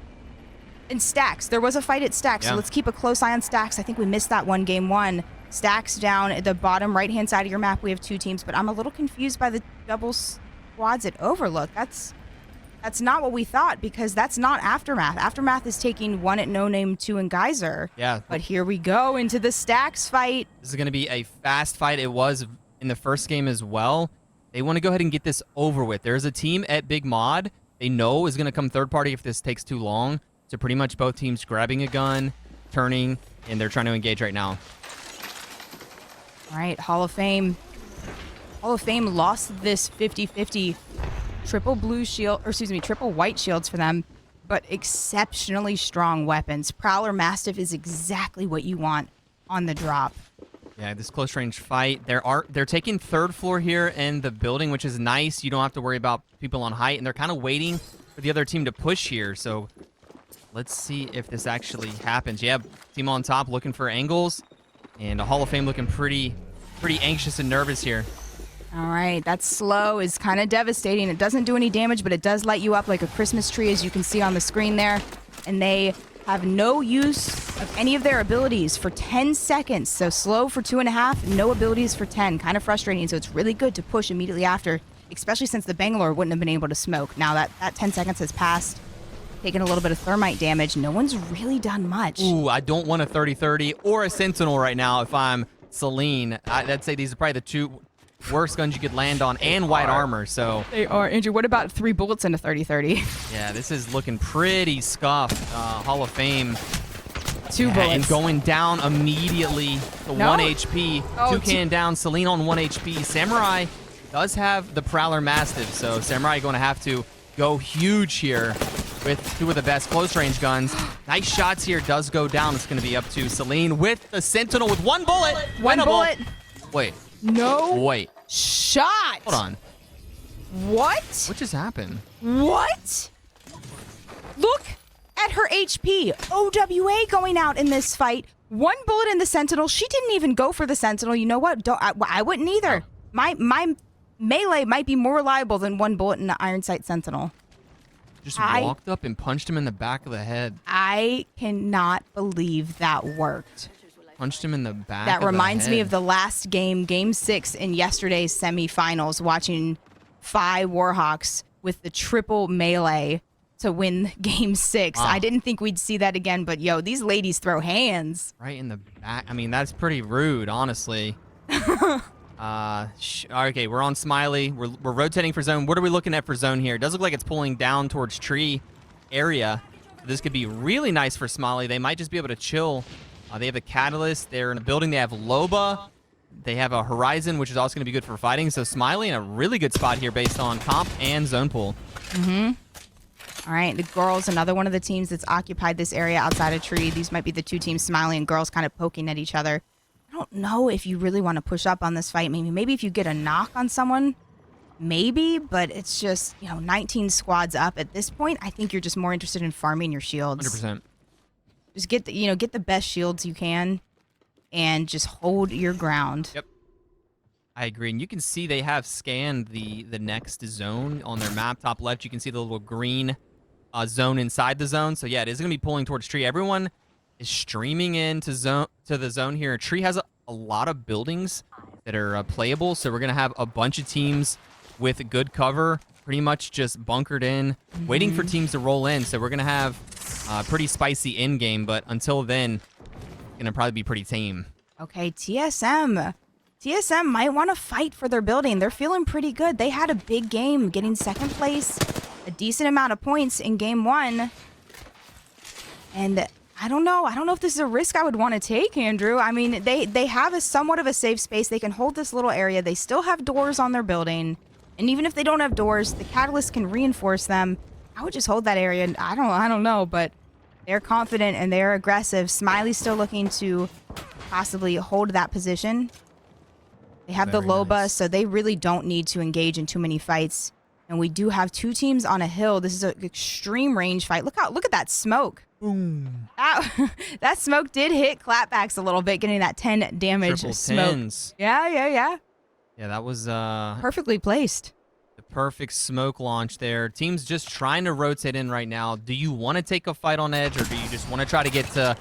And Stacks, there was a fight at Stacks, so let's keep a close eye on Stacks. I think we missed that one, game 1. Stacks down at the bottom right-hand side of your map. We have 2 teams, but I'm a little confused by the double squads at Overlook. That's not what we thought, because that's not Aftermath. Aftermath is taking 1 at No Name, 2 in Geyser. Yeah. But here we go into the Stacks fight. This is going to be a fast fight. It was in the first game as well. They want to go ahead and get this over with. There's a team at Big Mod they know is going to come third party if this takes too long. So pretty much both teams grabbing a gun, turning, and they're trying to engage right now. All right, Hall of Fame. Hall of Fame lost this 50-50 triple white shields for them, but exceptionally strong weapons. Prowler Mastiff is exactly what you want on the drop. Yeah, this close range fight. They're taking 3rd floor here in the building, which is nice. You don't have to worry about people on height, and they're kind of waiting for the other team to push here. So Let's see if this actually happens. Yeah, team on top looking for angles, and a Hall of Fame looking pretty anxious and nervous here. All right, that slow is kind of devastating. It doesn't do any damage, but it does light you up like a Christmas tree, as you can see on the screen there. And they have no use of any of their abilities for 10 seconds. So slow for 2.5, no abilities for 10. Kind of frustrating, so it's really good to push immediately after, especially since the Bangalore wouldn't have been able to smoke. Now that 10 seconds has passed, taking a little bit of thermite damage, no one's really done much. Ooh, I don't want a 30-30 or a Sentinel right now if I'm Celine. I'd say these are probably the two worst guns you could land on, and white armor, so. They are. Andrew, what about 3 bullets in a 30-30? Yeah, this is looking pretty scuffed. Hall of Fame. 2 Yeah, bullets. and going down immediately to 1 HP. Oh, Toucan down, Celine on 1 HP. Samurai does have the Prowler Mastiff, so Samurai going to have to go huge here with 2 of the best close range guns. Nice shots here, does go down. It's going to be up to Celine with the Sentinel with 1 bullet. 1 Winnable. bullet. Wait. No Wait. shot. Hold on. What? What just happened? What? Look at her HP. OWA going out in this fight. 1 bullet in the Sentinel. She didn't even go for the Sentinel. You know what? I wouldn't either. My melee might be more reliable than 1 bullet in the Iron Sight Sentinel. Just walked up and punched him in the back of the head. I cannot believe that worked. Punched him in the back That of the reminds me head. of the last game, Game 6 in yesterday's semifinals, watching Phi Warhawks with the triple melee to win Game 6. Wow. I didn't think we'd see that again, but yo, these ladies throw hands. Right in the back. I mean, that's pretty rude, honestly. Okay, we're on Smiley. We're rotating for zone. What are we looking at for zone here? It does look like it's pulling down towards tree area. This could be really nice for Smiley. They might just be able to chill. They have a Catalyst. They're in a building. They have Loba. They have a Horizon, which is also going to be good for fighting. So Smiley in a really good spot here based on comp and zone pool. All right, the girls, another one of the teams that's occupied this area outside of tree. These might be the 2 teams, Smiley and girls, kind of poking at each other. I don't know if you really want to push up on this fight. Maybe if you get a knock on someone, maybe, but it's just, 19 squads up at this point. I think you're just more interested in farming your shields. 100%. Just get the best shields you can and just hold your ground. Yep. I agree. And you can see they have scanned the next zone on their map. Top left, you can see the little green zone inside the zone. So yeah, it is going to be pulling towards tree. Everyone is streaming into the zone here. Tree has a lot of buildings that are playable. So we're going to have a bunch of teams with good cover, pretty much just bunkered in, waiting for teams to roll in. So we're going to have pretty spicy end game, but until then, going to probably be pretty tame. Okay, TSM. TSM might want to fight for their building. They're feeling pretty good. They had a big game, getting 2nd place, a decent amount of points in Game 1. And I don't know. I don't know if this is a risk I would want to take, Andrew. I mean, they have a somewhat of a safe space. They can hold this little area. They still have doors on their building. And even if they don't have doors, the Catalyst can reinforce them. I would just hold that area. I don't know, but they're confident and they're aggressive. Smiley's still looking to possibly hold that position. They have the Loba, nice. so they really don't need to engage in too many fights. And we do have 2 teams on a hill. This is an extreme range fight. Look at that smoke. Boom. That smoke did hit clapbacks a little bit, getting that 10 damage Triple smoke. 10s. Yeah. Yeah, that was Perfectly placed. the perfect smoke launch there. Team's just trying to rotate in right now. Do you want to take a fight on edge, or do you just want to try to get to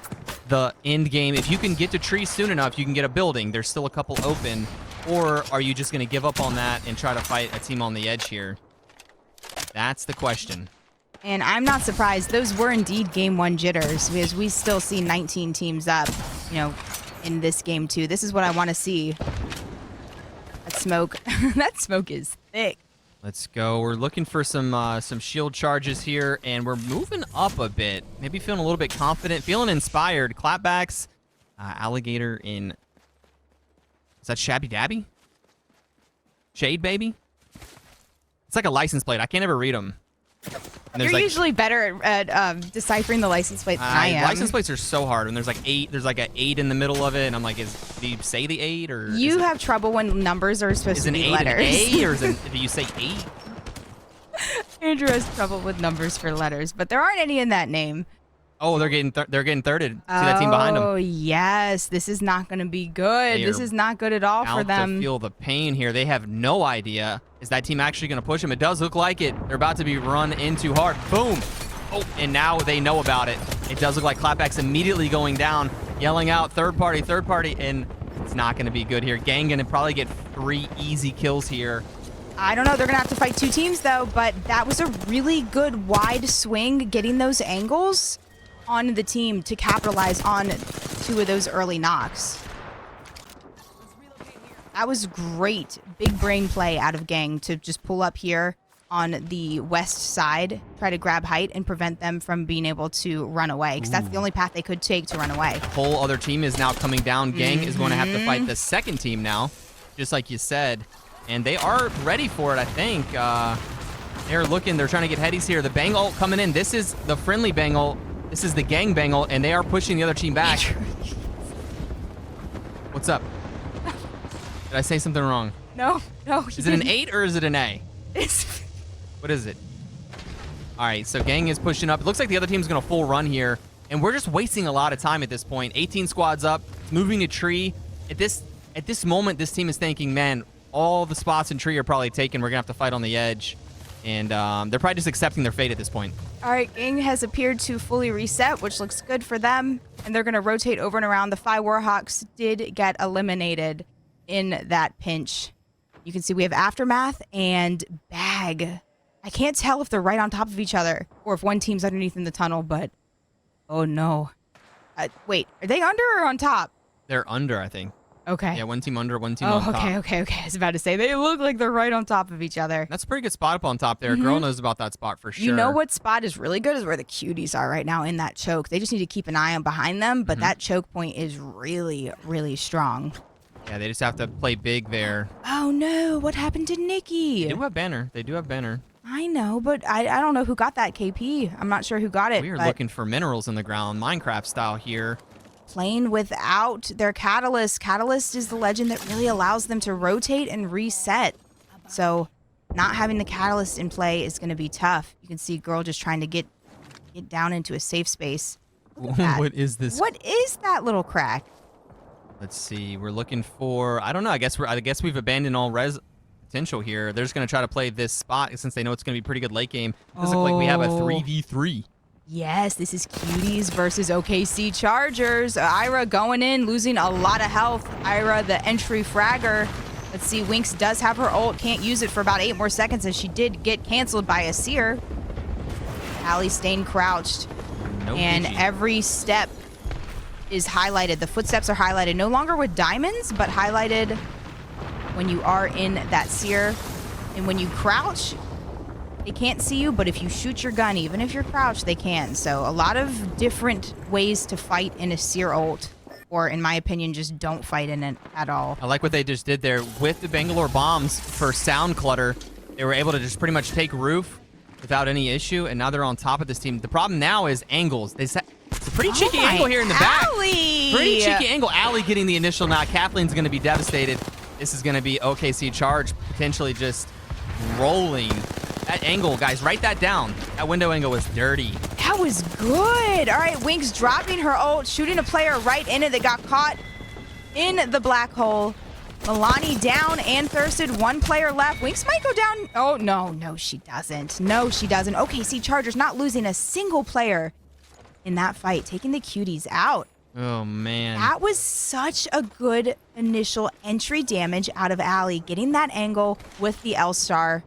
the end game? If you can get to tree soon enough, you can get a building. There's still a couple open. Or are you just going to give up on that and try to fight a team on the edge here? That's the question. And I'm not surprised. Those were indeed Game 1 jitters, because we still see 19 teams up, in this game too. This is what I want to see. That smoke. That smoke is thick. Let's go. We're looking for some shield charges here, and we're moving up a bit. Maybe feeling a little bit confident, feeling inspired. Clapbacks, alligator in. Is that Shabby Dabby? Shade Baby? It's like a license plate. I can't ever read them. And You're usually better at deciphering the license plate than I am. License plates are so hard, and there's like 8. There's like an 8 in the middle of it, and I'm like, do you say the 8 or? You have trouble when numbers are supposed Is to an be 8 letters. an A, or do you say 8? Andrew has trouble with numbers for letters, but there aren't any in that name. Oh, they're getting thirded. See that team behind them? Oh, yes. This is not going to be good. They This are is not good at all for Out them. to feel the pain here. They have no idea. Is that team actually going to push them? It does look like it. They're about to be run into hard. Boom. Oh, and now they know about it. It does look like Clapback's immediately going down, yelling out, third party, and it's not going to be good here. Gang going to probably get 3 easy kills here. I don't know. They're going to have to fight 2 teams, though, but that was a really good wide swing, getting those angles on the team to capitalize on 2 of those early knocks. That was great. Big brain play out of Gang to just pull up here on the west side, try to grab height and prevent them from being able to run away, because that's the only path they could take to run away. Whole other team is now coming down. Gang is going to have to fight the second team now, just like you said. And they are ready for it, I think. They're trying to get headies here. The bang ult coming in. This is the friendly bang ult. This is the gang bang ult, and they are pushing the other team back. What's up? Did I say something wrong? No. Is it an 8 or is it an A? It's What is it? All right, so Gang is pushing up. It looks like the other team's going to full run here, and we're just wasting a lot of time at this point. 18 squads up, moving to tree. At this moment, this team is thinking, man, all the spots in tree are probably taken. We're going to have to fight on the edge, and they're probably just accepting their fate at this point. All right, Gang has appeared to fully reset, which looks good for them, and they're going to rotate over and around. The 5 Warhawks did get eliminated in that pinch. You can see we have Aftermath and Bag. I can't tell if they're right on top of each other or if one team's underneath in the tunnel, but oh no. Wait, are they under or on top? They're under, I think. Okay. Yeah, one team under, one team on top. Okay. I was about to say, they look like they're right on top of each other. That's a pretty good spot up on top there. Girl knows about that spot for sure. You know what spot is really good is where the cuties are right now in that choke. They just need to keep an eye on behind them, but that choke point is really, really strong. Yeah, they just have to play big there. Oh no, what happened to Nikki? They do have banner. I know, but I don't know who got that KP. I'm not sure who got it. We are but looking for minerals in the ground, Minecraft style here. playing without their Catalyst. Catalyst is the legend that really allows them to rotate and reset. So not having the Catalyst in play is going to be tough. You can see Girl just trying to get down into a safe space. Look at that. What is this? What is that little crack? Let's see. We're looking for, I don't know. I guess we've abandoned all potential here. They're just going to try to play this spot since they know it's going to be pretty good late game. It does look like we have a 3v3. Yes, this is Cuties versus OKC Chargers. Ira going in, losing a lot of health. Ira, the entry fragger. Let's see, Winx does have her ult. Can't use it for about 8 more seconds as she did get canceled by a seer. Allie staying crouched. No and PG. every step is highlighted. The footsteps are highlighted. No longer with diamonds, but highlighted when you are in that seer. And when you crouch, they can't see you, but if you shoot your gun, even if you're crouched, they can. So a lot of different ways to fight in a seer ult. Or, in my opinion, just don't fight in it at all. I like what they just did there. With the Bangalore bombs for sound clutter, they were able to just pretty much take roof without any issue, and now they're on top of this team. The problem now is angles. It's a pretty cheeky angle here in the back. Allie! Pretty cheeky angle. Allie getting the initial knock. Kathleen's going to be devastated. This is going to be OKC Charge potentially just rolling. That angle, guys, write that down. That window angle was dirty. That was good. All right, Winx dropping her ult, shooting a player right in it that got caught in the black hole. Milani down and thirsted. 1 player left. Winx might go down. Oh, no, she doesn't. No, she doesn't. OKC Chargers not losing a single player in that fight, taking the Cuties out. Oh, man. That was such a good initial entry damage out of Allie, getting that angle with the L-Star.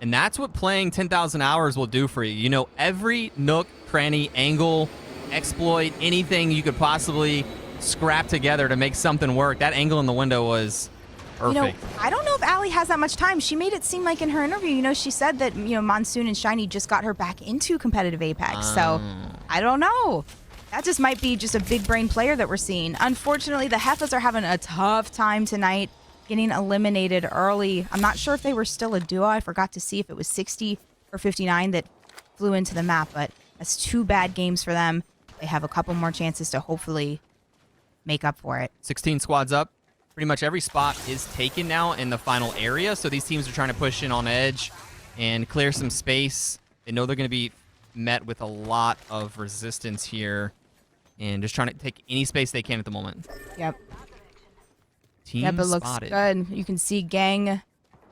And that's what playing 10,000 hours will do for you. You know, every nook, cranny, angle, exploit, anything you could possibly scrap together to make something work. That angle in the window was perfect. You know, I don't know if Allie has that much time. She made it seem like in her interview, you know, she said that, you know, Monsoon and Shiny just got her back into competitive Apex. So, I don't know. That just might be just a big brain player that we're seeing. Unfortunately, the Heifas are having a tough time tonight, getting eliminated early. I'm not sure if they were still a duo. I forgot to see if it was 60 or 59 that flew into the map, but that's 2 bad games for them. They have a couple more chances to hopefully make up for it. 16 squads up. Pretty much every spot is taken now in the final area, so these teams are trying to push in on edge and clear some space. They know they're going to be met with a lot of resistance here and just trying to take any space they can at the moment. Yep. Team Yep, it looks spotted. good. You can see Gang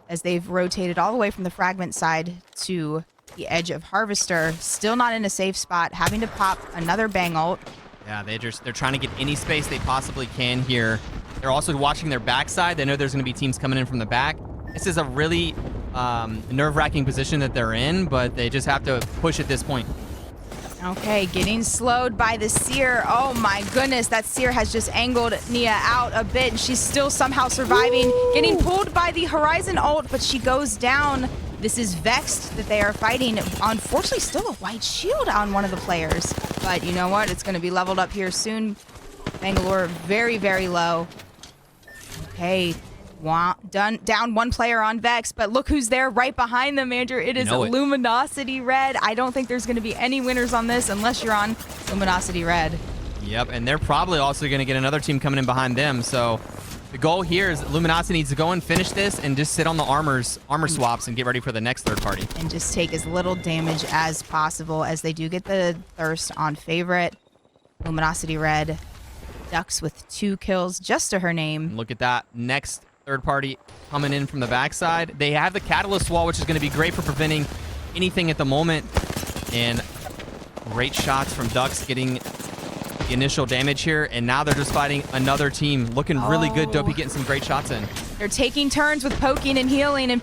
as they've rotated all the way from the fragment side to the edge of Harvester. Still not in a safe spot, having to pop another bang ult. Yeah, they're trying to get any space they possibly can here. They're also watching their backside. They know there's going to be teams coming in from the back. This is a really nerve-wracking position that they're in, but they just have to push at this point. Okay, getting slowed by the Seer. Oh my goodness, that Seer has just angled Nia out a bit, and she's still somehow surviving. Getting pulled by the Horizon ult, but she goes down. This is Vexed that they are fighting. Unfortunately, still a white shield on one of the players. But you know what? It's going to be leveled up here soon. Bangalore very, very low. Okay, down one player on Vex, but look who's there right behind them, Andrew. It is Luminosity Red. I don't think there's going to be any winners on this unless you're on Luminosity Red. Yep, and they're probably also going to get another team coming in behind them. So the goal here is Luminosity needs to go and finish this and just sit on the armor swaps and get ready for the next third party. And just take as little damage as possible as they do get the thirst on Favorite. Luminosity Red ducks with 2 kills just to her name. Look at that. Next third party coming in from the backside. They have the Catalyst wall, which is going to be great for preventing anything at the moment. And great shots from Ducks getting the initial damage here. And now they're just fighting another team. Looking really good. Dopey getting some great shots in. They're taking turns with poking and healing, and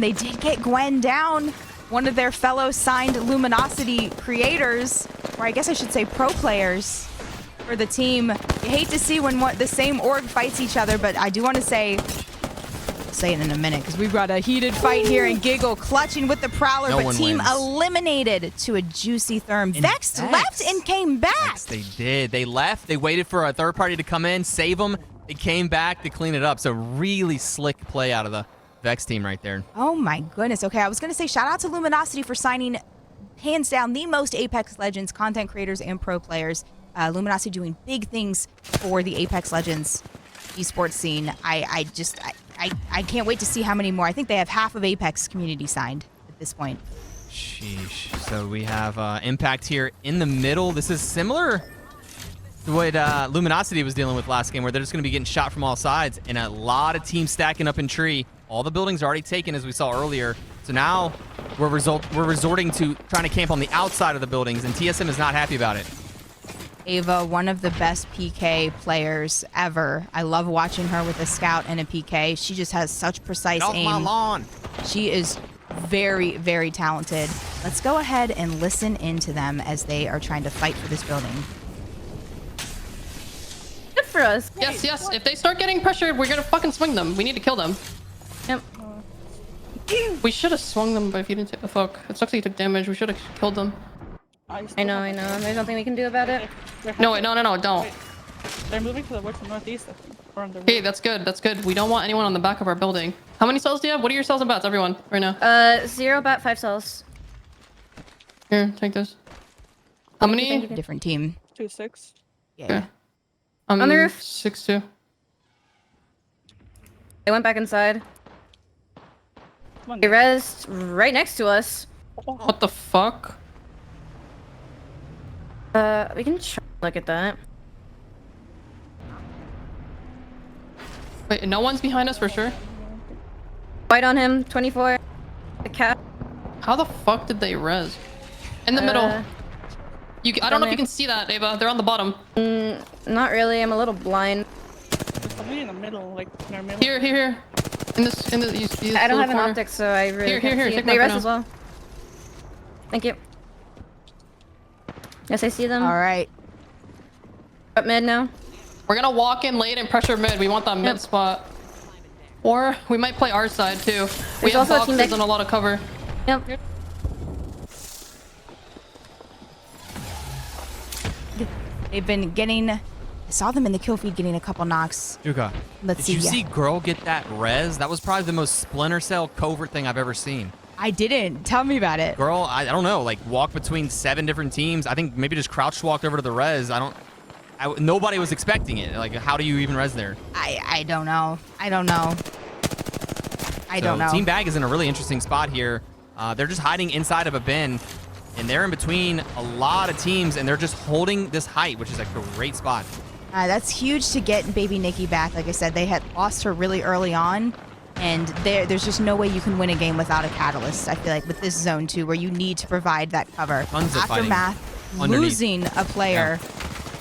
they did get Gwen down. One of their fellow signed Luminosity creators, or I guess I should say pro players for the team. You hate to see when the same org fights each other, but I do want to say, I'll say it in a minute, because we've got a heated fight here, and Giggle clutching with the Prowler, but team wins. Eliminated to a juicy therm. Vex left and came back. Yes, they did. They left. They waited for a third party to come in, save them. They came back to clean it up. So really slick play out of the Vex team right there. Oh my goodness. Okay, I was going to say shout out to Luminosity for signing, hands down, the most Apex Legends content creators and pro players. Luminosity doing big things for the Apex Legends esports scene. I can't wait to see how many more. I think they have half of Apex community signed at this point. Sheesh. So we have Impact here in the middle. This is similar to what Luminosity was dealing with last game, where they're just going to be getting shot from all sides, and a lot of teams stacking up in tree. All the buildings are already taken, as we saw earlier. So now we're resorting to trying to camp on the outside of the buildings, and TSM is not happy about it. Ava, one of the best PK players ever. I love watching her with a scout and a PK. She just has such precise Get off aim. my lawn. She is very, very talented. Let's go ahead and listen into them as they are trying to fight for this building. Good for us. Yes, yes. If they start getting pressured, we're gonna fucking swing them. We need to kill them. Yep. We should have swung them, but if you didn't take the fuck. It sucks that you took damage. We should have killed them. I know. There's nothing we can do about it. No, wait, no, don't. They're moving to the west and northeast, I think. Or on the Okay, that's good. That's good. We don't want anyone on the back of our building. How many cells do you have? What are your cells and bats, everyone, right now? 0 bat, 5 cells. Here, take this. How many? Different team. 2-6. Yeah. Okay. On the roof. 6-2. They went back inside. Come on, They guys. rezzed right next to us. What the fuck? We can try to look at that. Wait, no one's behind us for sure? White on him, 24. The cat. How the fuck did they res? In the middle. I don't know if you can see that, Ava. They're on the bottom. Not really. I'm a little blind. Somebody in the middle, like in our middle. Here. In this I don't have an corner. optic, so I really can't Here, see. take They my rest photo. as well. Thank you. Yes, I see them. All right. Up mid now. We're gonna walk in late and pressure mid. We want that mid spot. Or we might play our side too. We have also a team boxes that- and a lot of cover. Yep. They've been getting... I saw them in the kill feed getting a couple knocks. Duka, Let's did you see. see Girl get that res? That was probably the most Splinter Cell covert thing I've ever seen. I didn't. Tell me about it. Girl, I don't know, like walk between 7 different teams. I think maybe just crouch walked over to the res. Nobody was expecting it. Like, how do you even res there? I don't know. I don't know. I don't know. Team Bag is in a really interesting spot here. They're just hiding inside of a bin. and they're in between a lot of teams, and they're just holding this height, which is a great spot. That's huge to get baby Nikki back. Like I said, they had lost her really early on, and there's just no way you can win a game without a catalyst. I feel like with this zone too, where you need to provide that cover. Tons of fighting Aftermath, underneath. losing a player. Yeah.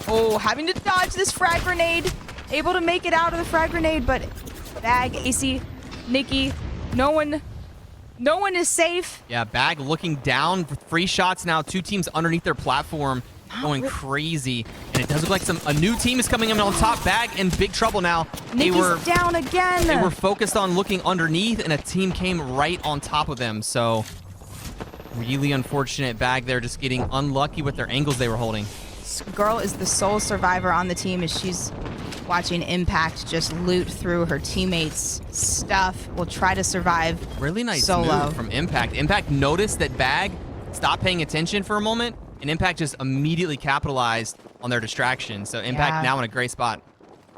Oh, having to dodge this frag grenade. Able to make it out of the frag grenade, but Bag, AC, Nikki, no one is safe. Yeah, Bag looking down for free shots now. 2 teams underneath their platform going crazy. And it does look like a new team is coming in on top. Bag in big trouble now. Nikki's down again. They were focused on looking underneath, and a team came right on top of them. So really unfortunate. Bag there just getting unlucky with their angles they were holding. This girl is the sole survivor on the team as she's watching Impact just loot through her teammates' stuff. Will try to survive Really nice solo. move from Impact. Impact noticed that Bag stopped paying attention for a moment, and Impact just immediately capitalized on their distraction. So Impact now in a great spot.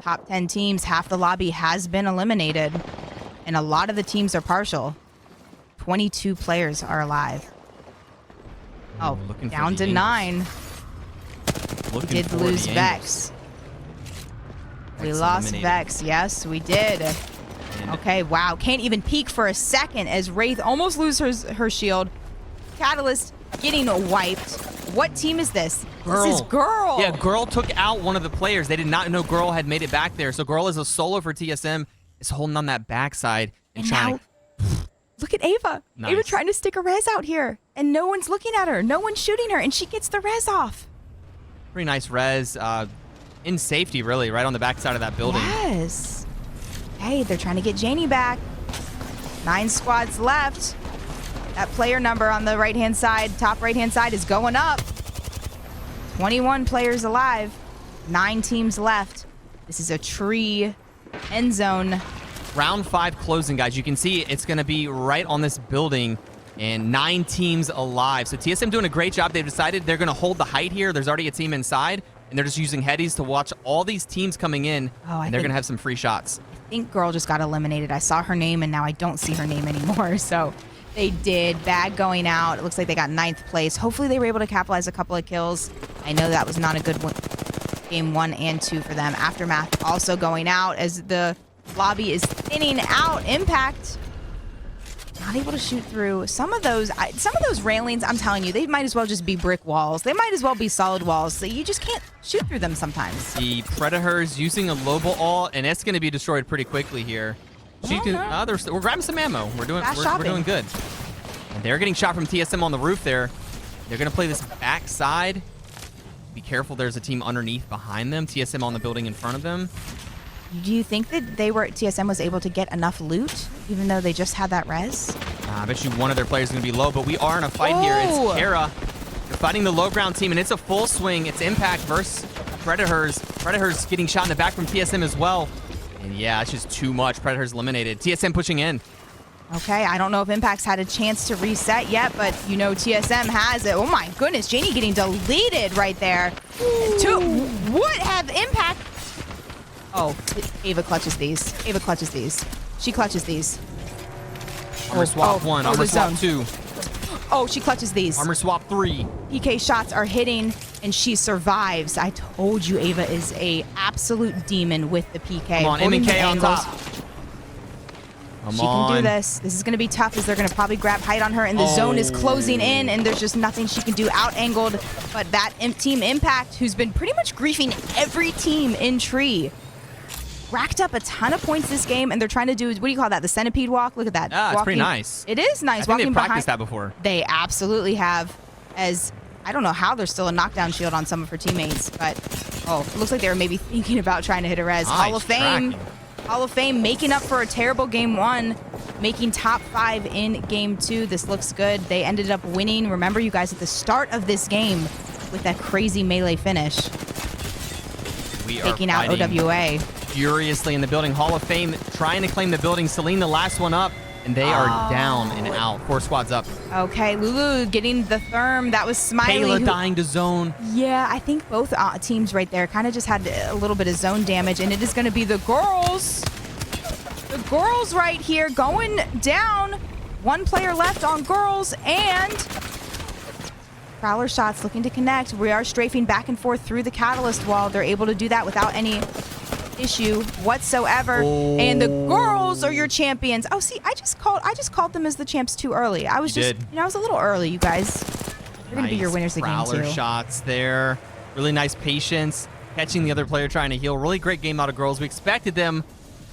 Top 10 teams, half the lobby has been eliminated, and a lot of the teams are partial. 22 players are alive. Oh, looking for down the to angles. 9. We Looking did for lose the Vex. We Vex lost eliminated. Vex. Yes, we did. And Okay, wow. Can't even peek for a second as Wraith almost loses her shield. Catalyst getting wiped. What team is this? Girl. This is Girl. Yeah, Girl took out one of the players. They did not know Girl had made it back there. So Girl is a solo for TSM. Is holding on that backside and trying now, look at Ava. Nice. Ava trying to stick a res out here, and no one's looking at her. No one's shooting her, and she gets the res off. pretty nice res. In safety, really, right on the backside of that building. Yes. Hey, they're trying to get Janie back. 9 squads left. That player number on the right-hand side, top right-hand side, is going up. 21 players alive. 9 teams left. This is a tree end zone. Round 5 closing, guys. You can see it's going to be right on this building, and 9 teams alive. So TSM doing a great job. They've decided they're going to hold the height here. There's already a team inside, and they're just using headies to watch all these teams coming in, and they're going to have some free shots. I think Girl just got eliminated. I saw her name, and now I don't see her name anymore. So they did. Bag going out. It looks like they got 9th place. Hopefully they were able to capitalize a couple of kills. I know that was not a good one. Game 1 and 2 for them. Aftermath also going out as the lobby is thinning out. Impact not able to shoot through some of those railings. I'm telling you, they might as well just be brick walls. They might as well be solid walls. So you just can't shoot through them sometimes. The Predators using a Lobo ult, and it's going to be destroyed pretty quickly here. We're grabbing some ammo. We're doing good. And they're getting shot from TSM on the roof there. They're going to play this backside. Be careful, there's a team underneath behind them. TSM on the building in front of them. Do you think that TSM was able to get enough loot, even though they just had that res? I bet you one of their players is going to be low, but we are in a fight here. It's Kara. They're fighting the low ground team, and it's a full swing. It's Impact versus Predators. Predators getting shot in the back from TSM as well. And yeah, it's just too much. Predators eliminated. TSM pushing in. Okay, I don't know if Impact's had a chance to reset yet, but you know TSM has it. Oh my goodness, Janie getting deleted right there. What have Impact? Oh, Ava clutches these. Ava clutches these. She clutches these. Armor swap 1, armor swap 2. Oh, she clutches these. Armor swap 3. PK shots are hitting, and she survives. I told you Ava is a absolute demon with the PK. Come on, M&K on top. She can do this. This is going to be tough as they're going to probably grab height on her, and the zone is closing in, and there's just nothing she can do. Out-angled, but that team Impact, who's been pretty much griefing every team in Tree, racked up a ton of points this game, and they're trying to do, what do you call that, the centipede walk? Look at that. Yeah, it's pretty nice. It is nice. I think they've practiced that before. They absolutely have, as I don't know how there's still a knockdown shield on some of her teammates, but it looks like they were maybe thinking about trying to hit a res. Nice Hall of Fame. tracking. Hall of Fame making up for a terrible game 1, making top 5 in game 2. This looks good. They ended up winning. Remember, you guys, at the start of this game with that crazy melee finish. We are taking out fighting OWA. furiously in the building. Hall of Fame trying to claim the building. Celine, the last one up, and they are down and out. 4 squads up. Okay, Lulu getting the therm. That was Smiley. Kayla dying to zone. Yeah, I think both teams right there kind of just had a little bit of zone damage, and it is going to be the girls. The girls right here going down. 1 player left on girls, and Prowler shots looking to connect. We are strafing back and forth through the catalyst wall. They're able to do that without any issue whatsoever. And the girls are your champions. Oh, see, I just called them as the champs too early. I was I was a little early, you guys. They're gonna be your winners of the game Prowler too. shots there. Really nice patience. Catching the other player trying to heal. Really great game out of girls. We expected them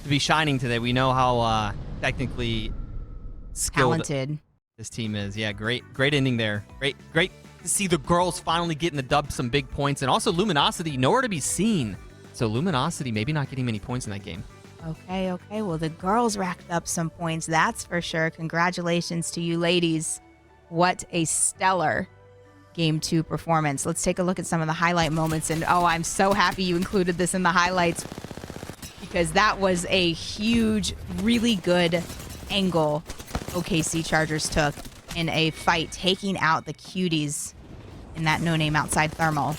to be shining today. We know how technically skilled Talented. this team is. Yeah, great ending there. Great to see the girls finally getting the dub, some big points, and also Luminosity nowhere to be seen. So Luminosity maybe not getting many points in that game. Okay. Well, the girls racked up some points, that's for sure. Congratulations to you ladies. What a stellar Game 2 performance. Let's take a look at some of the highlight moments. And oh, I'm so happy you included this in the highlights because that was a huge, really good angle OKC Chargers took in a fight, taking out the cuties in that no-name outside thermal.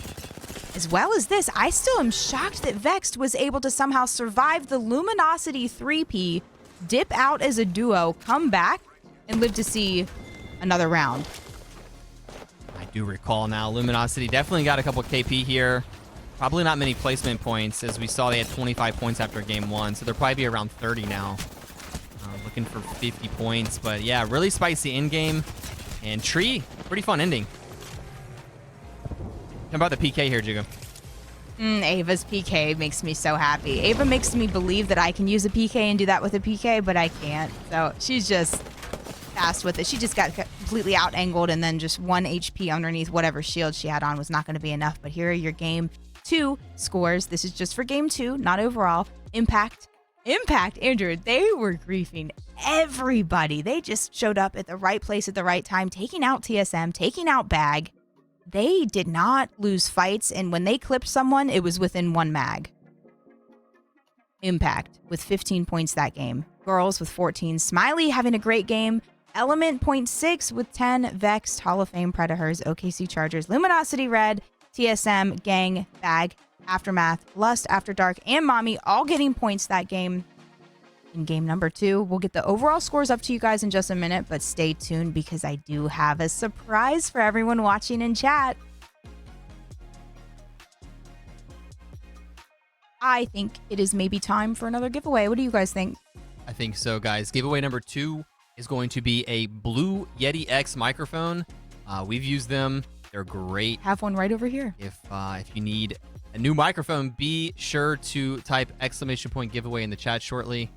As well as this, I still am shocked that Vexed was able to somehow survive the Luminosity 3P, dip out as a duo, come back, and live to see another round. I do recall now. Luminosity definitely got a couple KP here. Probably not many placement points, as we saw they had 25 points after game 1, so they'll probably be around 30 now. Looking for 50 points, but yeah, really spicy in-game. And Tree, pretty fun ending. How about the PK here, Jigo? Ava's PK makes me so happy. Ava makes me believe that I can use a PK and do that with a PK, but I can't. So she's just fast with it. She just got completely out-angled, and then just 1 HP underneath whatever shield she had on was not going to be enough. But here are your game 2 scores. This is just for game 2, not overall. Impact, Andrew, they were griefing everybody. They just showed up at the right place at the right time, taking out TSM, taking out Bag. They did not lose fights, and when they clipped someone, it was within 1 mag. Impact with 15 points that game. Girls with 14. Smiley having a great game. Element 0.6 with 10. Vexed, Hall of Fame Predators, OKC Chargers, Luminosity Red, TSM, Gang, Bag, Aftermath, Lust, After Dark, and Mommy all getting points that game. In game number 2, we'll get the overall scores up to you guys in just a minute, but stay tuned because I do have a surprise for everyone watching in chat. I think it is maybe time for another giveaway. What do you guys think? I think so, guys. Giveaway number 2 is going to be a Blue Yeti X microphone. We've used them. They're great. Have one right over here. If you need a new microphone, be sure to type !giveaway in the chat shortly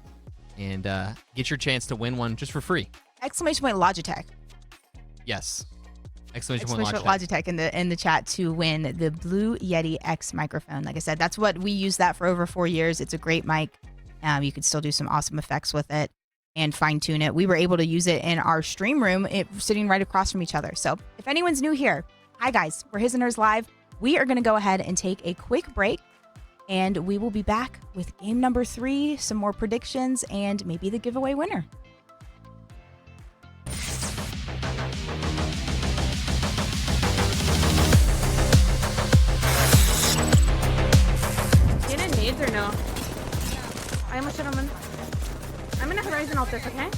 and get your chance to win one just for free. Exclamation point Logitech. Yes. Exclamation point Logitech in the chat to win the Blue Yeti X microphone. Like I said, that's what we use that for over 4 years. It's a great mic. You could still do some awesome effects with it and fine tune it. We were able to use it in our stream room, sitting right across from each other. So if anyone's new here, hi guys, we're HisandHersLive. We are going to go ahead and take a quick break, and we will be back with game number 3, some more predictions, and maybe the giveaway winner. Get in nades or no? I almost shot him. I'm gonna Horizon ult this, okay?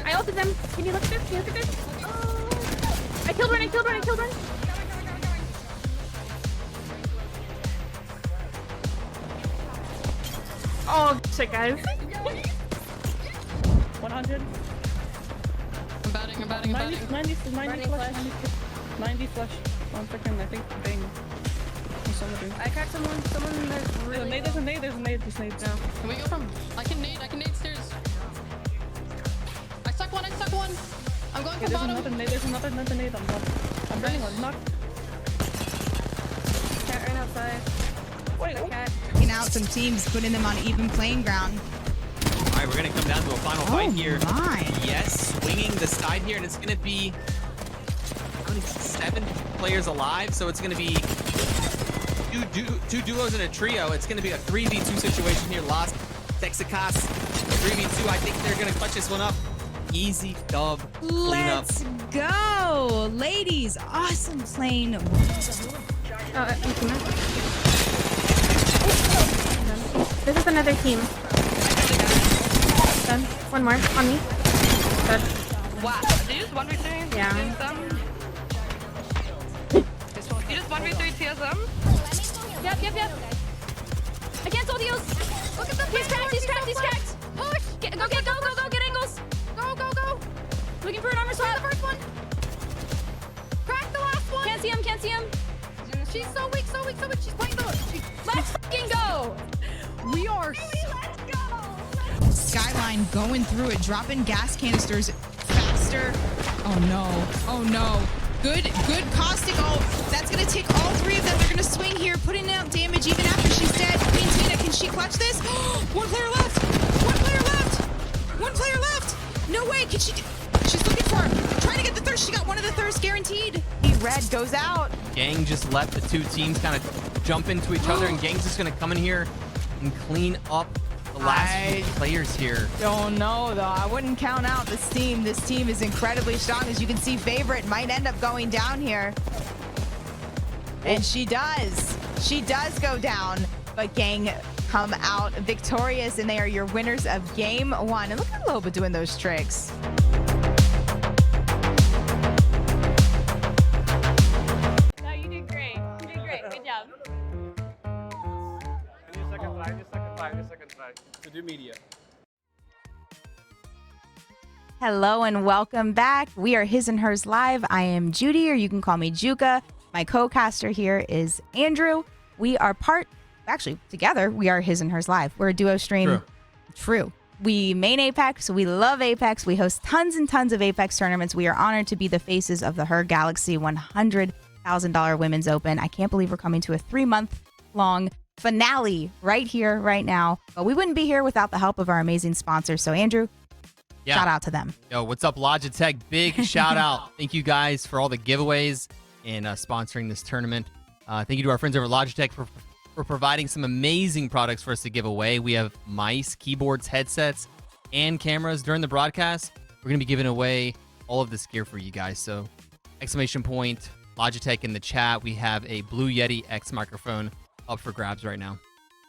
I ulted them. Can you look at this? Can you look at this? Oh. I killed one. Oh, shit, guys. 100. I'm batting. 90 flash. 1 second, I think. Bang. I cracked someone that's really There's a nade. There's nades. No. Can we go from... I can nade stairs. I stuck one. I'm going from bottom. There's another nade on bottom. I'm running one. Knock. cat right outside. Wait, Cat. Taking out some teams, putting them on even playing ground. All right, we're going to come down to a final fight here. My. Yes, swinging the side here, and it's going to be 7 players alive, so it's going to be two duos and a trio. It's going to be a 3v2 situation here. Lost, Texicas, 3v2. I think they're going to clutch this one up. Easy dub. Let's go, ladies. Awesome playing. This is another team. Done. One more on me. Good. Wow, they just 1v3? Yeah. 1v3 TSM. Yep. I can't hold heals. Look at the He's cracked. Push. Go, get angles. Go. Looking for an armor swap. The first one. Crack the last one. Can't see him. She's so weak. She's playing the... Let's fucking go. We are... Skyline going through it, dropping gas canisters faster. Oh no. Good caustic ult. That's gonna take all three of them. They're gonna swing here, putting out damage even after she's dead. Queen Tina, can she clutch this? One player left. No way. Can she? She's looking for him. Trying to get the thirst. She got one of the thirsts guaranteed. Red goes out. Gang just let the two teams kind of jump into each other, and Gang's just going to come in here and clean up the last few players here. Don't know, though. I wouldn't count out this team. This team is incredibly strong. As you can see, Favorite might end up going down here. And she does. She does go down. But Gang come out victorious, and they are your winners of Game 1. And look at Loba doing those tricks. No, you did great. Good job. Second try. To do media. Hello and welcome back. We are His and Hers Live. I am Judy, or you can call me Juka. My co-caster here is Andrew. We are together, we are His and Hers Live. We're a duo stream. True. We main Apex. We love Apex. We host tons and tons of Apex tournaments. We are honored to be the faces of the HerGalaxy $100,000 Women's Open. I can't believe we're coming to a 3-month-long finale right here, right now. But we wouldn't be here without the help of our amazing sponsors. So, Andrew, shout out to them. Yo, what's up, Logitech? Big shout out. Thank you guys for all the giveaways and sponsoring this tournament. Thank you to our friends over at Logitech for providing some amazing products for us to give away. We have mice, keyboards, headsets, and cameras during the broadcast. We're going to be giving away all of this gear for you guys. So, exclamation point, Logitech in the chat. We have a Blue Yeti X microphone up for grabs right now.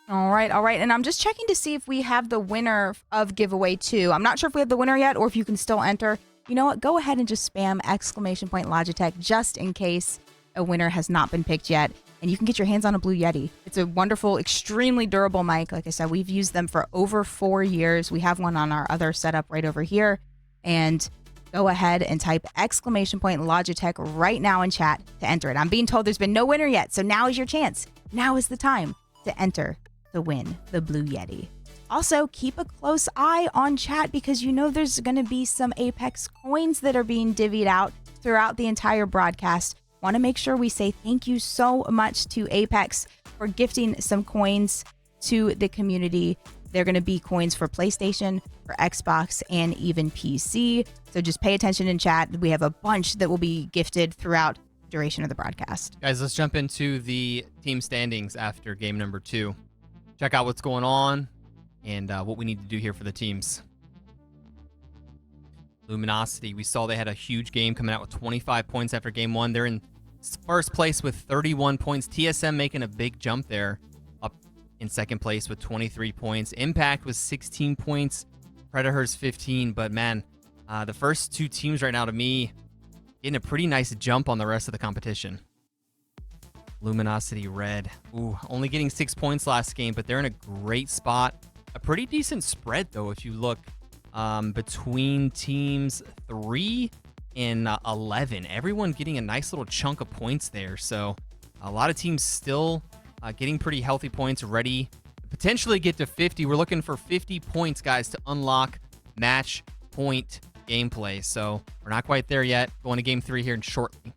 All right. And I'm just checking to see if we have the winner of giveaway 2. I'm not sure if we have the winner yet or if you can still enter. You know what? Go ahead and just spam exclamation point Logitech just in case a winner has not been picked yet. And you can get your hands on a Blue Yeti. It's a wonderful, extremely durable mic. Like I said, we've used them for over 4 years. We have one on our other setup right over here. And go ahead and type exclamation point Logitech right now in chat to enter it. I'm being told there's been no winner yet, so now is your chance. Now is the time to enter to win the Blue Yeti. Also, keep a close eye on chat because you know there's going to be some Apex coins that are being divvied out throughout the entire broadcast. Want to make sure we say thank you so much to Apex for gifting some coins to the community. They're going to be coins for PlayStation, for Xbox, and even PC. So just pay attention in chat. We have a bunch that will be gifted throughout the duration of the broadcast. Guys, let's jump into the team standings after game number 2. Check out what's going on and what we need to do here for the teams. Luminosity, we saw they had a huge game coming out with 25 points after game 1. They're in first place with 31 points. TSM making a big jump there, up in second place with 23 points. Impact was 16 points. Predators 15. But man, the first 2 teams right now, to me, getting a pretty nice jump on the rest of the competition. Luminosity Red. Ooh, only getting 6 points last game, but they're in a great spot. A pretty decent spread, though, if you look between teams 3 and 11. Everyone getting a nice little chunk of points there. So a lot of teams still getting pretty healthy points, ready to potentially get to 50. We're looking for 50 points, guys, to unlock match point gameplay. So we're not quite there yet. Going to game 3 here shortly.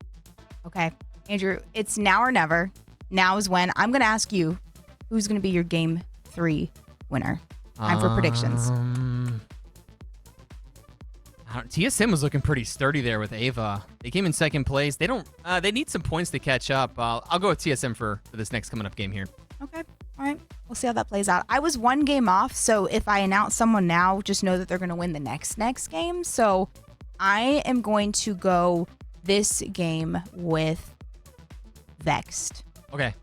Okay, Andrew, it's now or never. Now is when. I'm going to ask you, who's going to be your game 3 winner? Time for predictions. TSM was looking pretty sturdy there with Ava. They came in second place. They don't. They need some points to catch up. I'll go with TSM for this next coming up game here. Okay. All right. We'll see how that plays out. I was 1 game off, so if I announce someone now, just know that they're going to win the next game. So I am going to go this game with Vexed. Okay.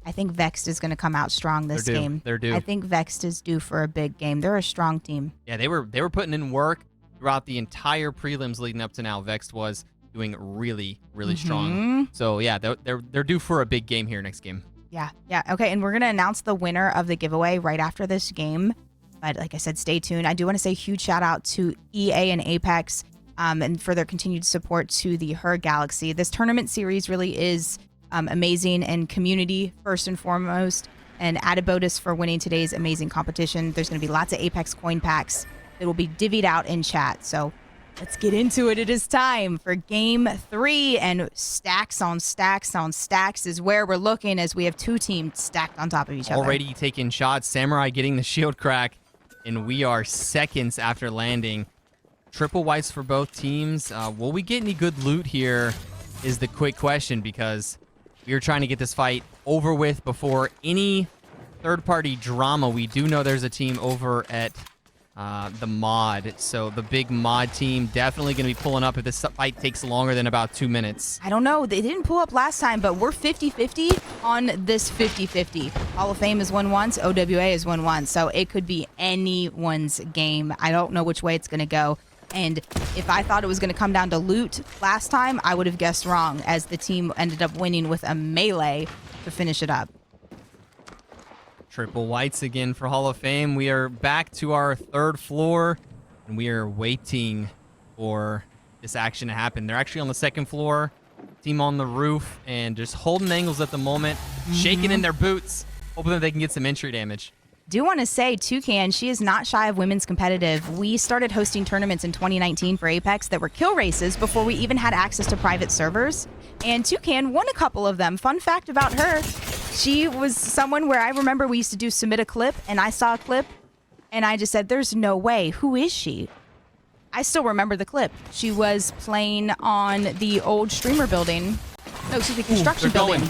I think Vexed is going to come out strong this game. They're due. I think Vexed is due for a big game. They're a strong team. Yeah, they were putting in work throughout the entire prelims leading up to now. Vexed was. doing really, really strong. So yeah, they're due for a big game here next game. Yeah. Okay, and we're gonna announce the winner of the giveaway right after this game. But like I said, stay tuned. I do want to say a huge shout out to EA and Apex and for their continued support to the HerGalaxy. This tournament series really is amazing and community first and foremost. And added bonus for winning today's amazing competition. There's going to be lots of Apex coin packs that will be divvied out in chat. So let's get into it. It is time for game 3, and stacks on stacks on stacks is where we're looking as we have two teams stacked on top of each other. Already taking shots. Samurai getting the shield crack, and we are seconds after landing. Triple whites for both teams. Will we get any good loot here is the quick question, because we are trying to get this fight over with before any third-party drama. We do know there's a team over at the mod, so the big mod team definitely going to be pulling up if this fight takes longer than about 2 minutes. I don't know. They didn't pull up last time, but we're 50-50 on this 50-50. Hall of Fame is won once, OWA is won once, so it could be anyone's game. I don't know which way it's going to go. And if I thought it was going to come down to loot last time, I would have guessed wrong, as the team ended up winning with a melee to finish it up. Triple whites again for Hall of Fame. We are back to our 3rd floor, and we are waiting for this action to happen. They're actually on the 2nd floor, team on the roof, and just holding angles at the moment, shaking in their boots, hoping that they can get some entry damage. Do want to say, Toucan, she is not shy of women's competitive. We started hosting tournaments in 2019 for Apex that were kill races before we even had access to private servers. And Toucan won a couple of them. Fun fact about her, she was someone where I remember we used to do submit a clip, and I saw a clip, and I just said, there's no way. Who is she? I still remember the clip. She was playing on the old streamer building. No, excuse me, construction building.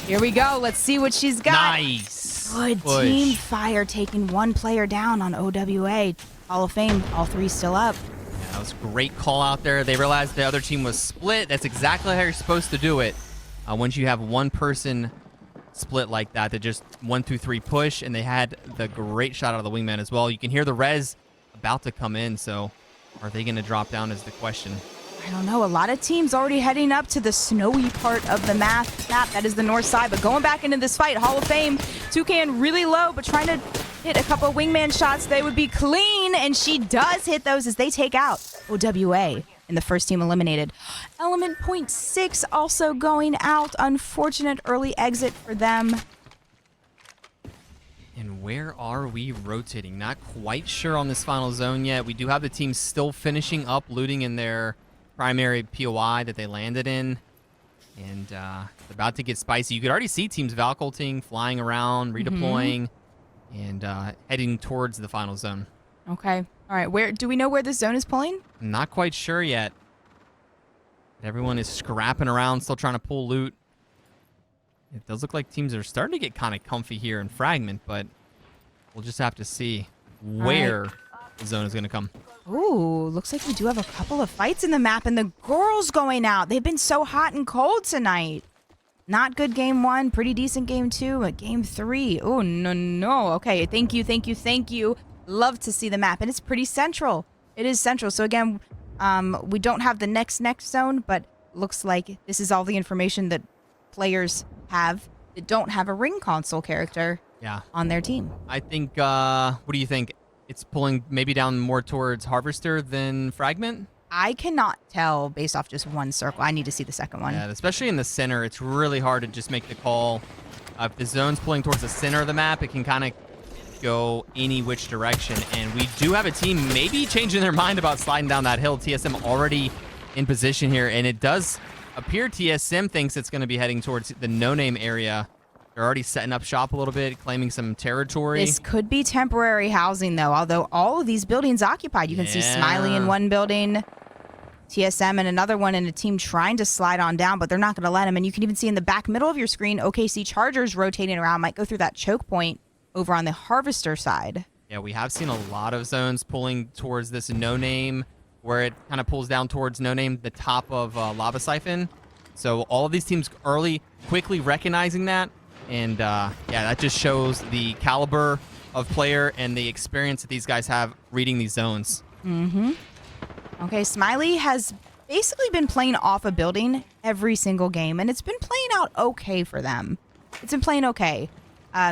Here we go. Let's see what she's got. Nice. Good team fire, taking one player down on OWA. Hall of Fame, all 3 still up. Yeah, that was a great call out there. They realized the other team was split. That's exactly how you're supposed to do it. Once you have one person split like that, they just 1, 2, 3 push, and they had the great shot out of the wingman as well. You can hear the res about to come in, so are they going to drop down is the question. I don't know. A lot of teams already heading up to the snowy part of the map. That is the north side. But going back into this fight, Hall of Fame, Toucan really low, but trying to hit a couple of wingman shots. They would be clean, and she does hit those as they take out OWA. And the first team eliminated. Element .6 also going out. Unfortunate early exit for them. And where are we rotating? Not quite sure on this final zone yet. We do have the team still finishing up looting in their primary POI that they landed in. And it's about to get spicy. You could already see teams Valcolting, flying around, redeploying, and heading towards the final zone. Okay. All right. Where do we know where this zone is pulling? Not quite sure yet. Everyone is scrapping around, still trying to pull loot. It does look like teams are starting to get kind of comfy here in Fragment, but we'll just have to see where the zone is going to come. Ooh, looks like we do have a couple of fights in the map, and the girls going out. They've been so hot and cold tonight. Not good game 1, pretty decent game 2, but game 3. Oh, no. Okay, thank you. Love to see the map, and it's pretty central. It is central. So again, we don't have the next zone, but looks like this is all the information that players have that don't have a ring console character on their team. I think, what do you think? It's pulling maybe down more towards Harvester than Fragment? I cannot tell based off just one circle. I need to see the second one. Yeah, especially in the center, it's really hard to just make the call. If the zone's pulling towards the center of the map, it can kind of go any which direction. And we do have a team maybe changing their mind about sliding down that hill. TSM already in position here, and it does appear TSM thinks it's going to be heading towards the no-name area. They're already setting up shop a little bit, claiming some territory. This could be temporary housing, though, although all of these buildings occupied. You can see Smiley in one building, TSM in another one, and a team trying to slide on down, but they're not going to let them. And you can even see in the back middle of your screen, OKC Chargers rotating around, might go through that choke point over on the Harvester side. Yeah, we have seen a lot of zones pulling towards this no-name, where it kind of pulls down towards no-name, the top of Lava Siphon. So all of these teams early, quickly recognizing that. And yeah, that just shows the caliber of player and the experience that these guys have reading these zones. Okay, Smiley has basically been playing off a building every single game, and it's been playing out okay for them. It's been playing okay.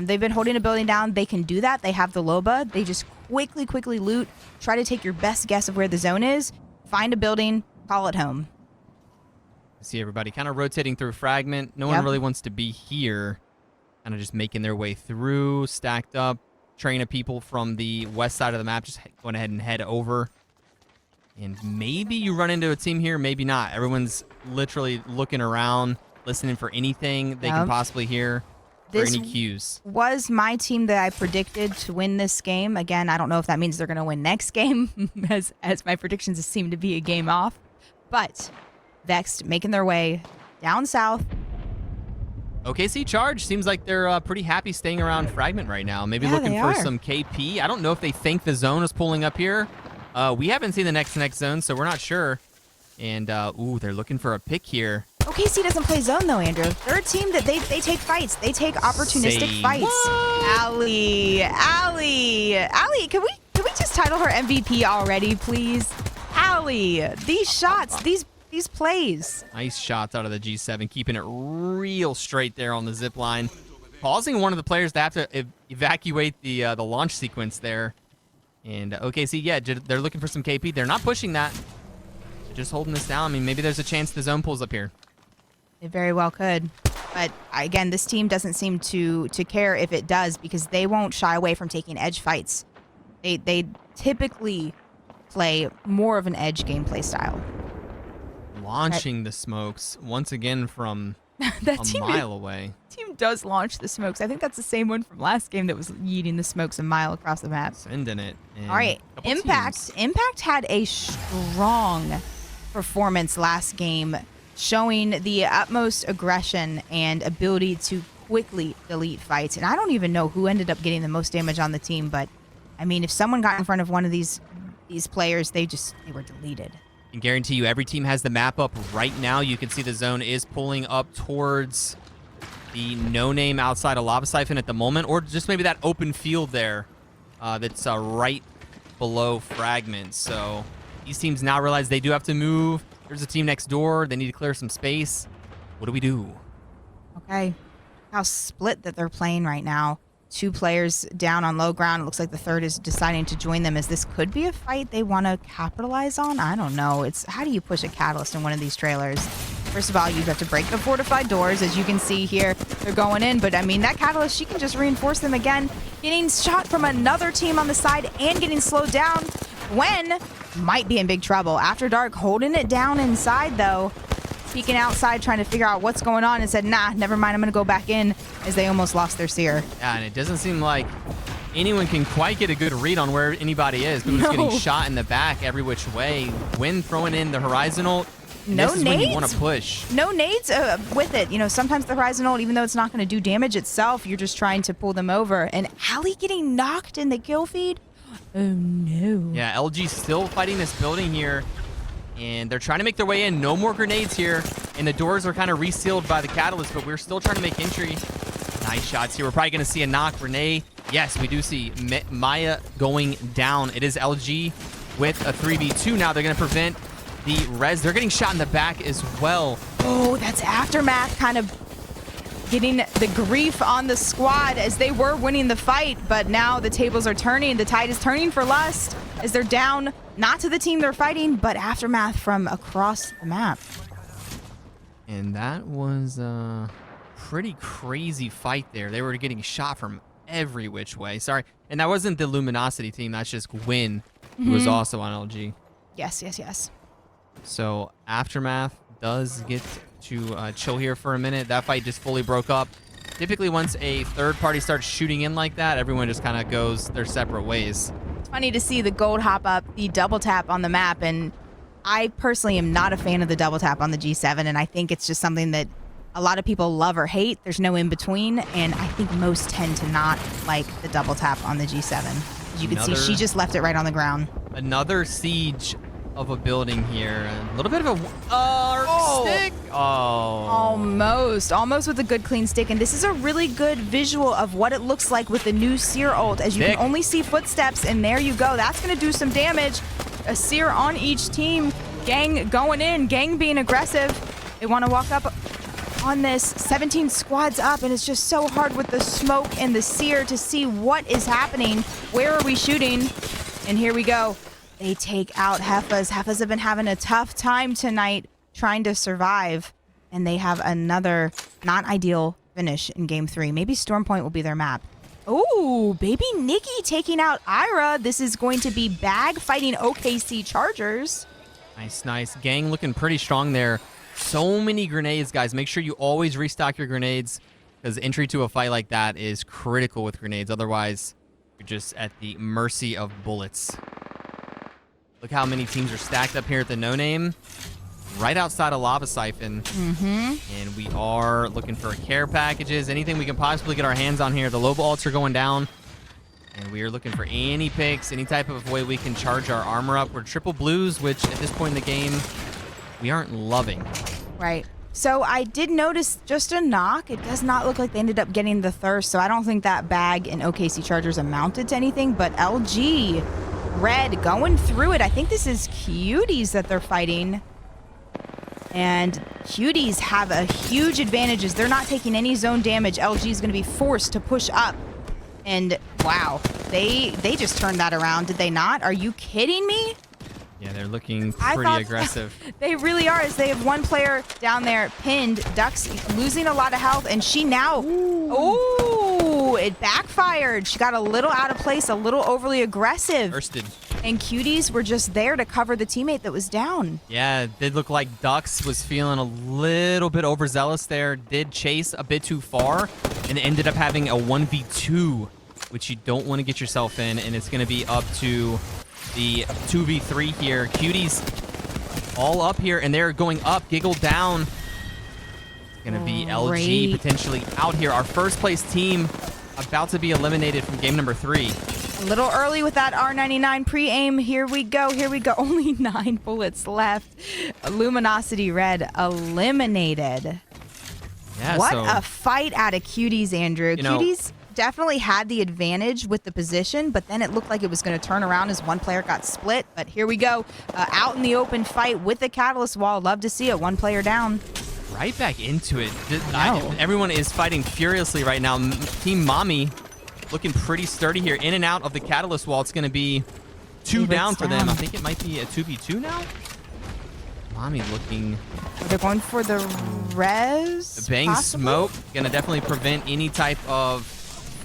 They've been holding a building down. They can do that. They have the Loba. They just quickly loot, try to take your best guess of where the zone is, find a building, call it home. See everybody kind of rotating through fragment. No one really wants to be here. Kind of just making their way through, stacked up. Train of people from the west side of the map just going ahead and head over. And maybe you run into a team here, maybe not. Everyone's literally looking around, listening for anything they can possibly hear. Or any cues. Was my team that I predicted to win this game. Again, I don't know if that means they're going to win next game, as my predictions seem to be a game off. But Vexed making their way down south. OKC Charge seems like they're pretty happy staying around Fragment right now. Maybe looking for some KP. I don't know if they think the zone is pulling up here. We haven't seen the next zone, so we're not sure. And, ooh, they're looking for a pick here. OKC doesn't play zone, though, Andrew. They're a team that they take fights. They take opportunistic fights. Allie, can we just title her MVP already, please? Allie, these shots, these plays. Nice shots out of the G7, keeping it real straight there on the zip line. Pausing one of the players to have to evacuate the launch sequence there. And OKC, yeah, they're looking for some KP. They're not pushing that. They're just holding this down. I mean, maybe there's a chance the zone pulls up here. It very well could. But again, this team doesn't seem to care if it does, because they won't shy away from taking edge fights. They typically play more of an edge gameplay style. Launching the smokes once again from a mile away. Team does launch the smokes. I think that's the same one from last game that was yeeting the smokes a mile across the map. Sending it. All right, Impact had a strong performance last game, showing the utmost aggression and ability to quickly delete fights. And I don't even know who ended up getting the most damage on the team, but I mean, if someone got in front of one of these players, they were deleted. I can guarantee you every team has the map up right now. You can see the zone is pulling up towards the no-name outside of Lava Siphon at the moment, or just maybe that open field there that's right below Fragment. So these teams now realize they do have to move. There's a team next door. They need to clear some space. What do we do? Okay. How split that they're playing right now. 2 players down on low ground. It looks like the third is deciding to join them, as this could be a fight they want to capitalize on. I don't know. It's how do you push a catalyst in one of these trailers? First of all, you have to break the fortified doors. As you can see here, they're going in. But, I mean, that catalyst, she can just reinforce them again. Getting shot from another team on the side and getting slowed down. Gwen might be in big trouble. After Dark holding it down inside, though. Peeking outside, trying to figure out what's going on, and said, nah, never mind, I'm going to go back in, as they almost lost their seer. Yeah, and it doesn't seem like anyone can quite get a good read on where anybody is. People just getting shot in the back every which way. Gwen throwing in the Horizon ult. No this is nades. when you want to push. No nades with it. You know, sometimes the Horizon ult, even though it's not going to do damage itself, you're just trying to pull them over. And Allie getting knocked in the kill feed? Oh, no. Yeah, LG still fighting this building here. And they're trying to make their way in. No more grenades here. And the doors are kind of resealed by the catalyst, but we're still trying to make entry. Nice shots here. We're probably going to see a knock. Renee. Yes, we do see Maya going down. It is LG with a 3v2 now. They're going to prevent the res. They're getting shot in the back as well. Oh, that's Aftermath kind of getting the grief on the squad, as they were winning the fight, but now the tables are turning. The tide is turning for Lust, as they're down, not to the team they're fighting, but Aftermath from across the map. And that was a pretty crazy fight there. They were getting shot from every which way. Sorry. And that wasn't the Luminosity team. That's just Gwyn, who was also on LG. Yes. So Aftermath does get to chill here for a minute. That fight just fully broke up. Typically, once a third party starts shooting in like that, everyone just kind of goes their separate ways. It's funny to see the gold hop up, the double tap on the map, and I personally am not a fan of the double tap on the G7, and I think it's just something that a lot of people love or hate. There's no in between, and I think most tend to not like the double tap on the G7. As you can see, she just left it right on the ground. Another siege of a building here. A little bit of a stick. Almost with a good clean stick. And this is a really good visual of what it looks like with the new Seer ult, as you can only see footsteps, and there you go. That's going to do some damage. A Seer on each team. Gang going in. Gang being aggressive. They want to walk up on this. 17 squads up, and it's just so hard with the smoke and the sear to see what is happening. Where are we shooting? And here we go. They take out Hefas. Hefas have been having a tough time tonight trying to survive, and they have another not ideal finish in game 3. Maybe Storm Point will be their map. Oh, baby Nikki taking out Ira. This is going to be Bag fighting OKC Chargers. Nice, nice. Gang looking pretty strong there. So many grenades, guys. Make sure you always restock your grenades, because entry to a fight like that is critical with grenades. Otherwise, you're just at the mercy of bullets. Look how many teams are stacked up here at the No Name, right outside of Lava Siphon. And we are looking for care packages, anything we can possibly get our hands on here. The low alts are going down, and we are looking for any picks, any type of way we can charge our armor up. We're triple blues, which at this point in the game, we aren't loving. Right. So I did notice just a knock. It does not look like they ended up getting the thirst, so I don't think that Bag and OKC Chargers amounted to anything, but LG Red going through it. I think this is Cuties that they're fighting. And Cuties have a huge advantage as they're not taking any zone damage. LG is going to be forced to push up. And wow, they just turned that around, did they not? Are you kidding me? Yeah, they're looking pretty aggressive. They really are, as they have one player down there pinned. Duck's losing a lot of health, and she now... Ooh, it backfired. She got a little out of place, a little overly aggressive. Bursted. And Cuties were just there to cover the teammate that was down. Yeah, it did look like Ducks was feeling a little bit overzealous there. Did chase a bit too far and ended up having a 1v2, which you don't want to get yourself in. And it's going to be up to the 2v3 here. Cuties all up here, and they're going up. Giggle down. It's going to be LG potentially out here. Our first place team about to be eliminated from game number 3. A little early with that R99 pre-aim. Here we go. Here we go. Only 9 bullets left. Luminosity Red eliminated. Yeah, what a fight out of Cuties, Andrew. Cuties definitely had the advantage with the position, but then it looked like it was going to turn around as one player got split. But here we go. Out in the open fight with the Catalyst Wall. Love to see it. One player down. Right back into it. Everyone is fighting furiously right now. Team Mommy looking pretty sturdy here. In and out of the Catalyst Wall. It's going to be 2 down for them. I think it might be a 2v2 now. Mommy looking... They're going for the res. The bang smoke. Going to definitely prevent any type of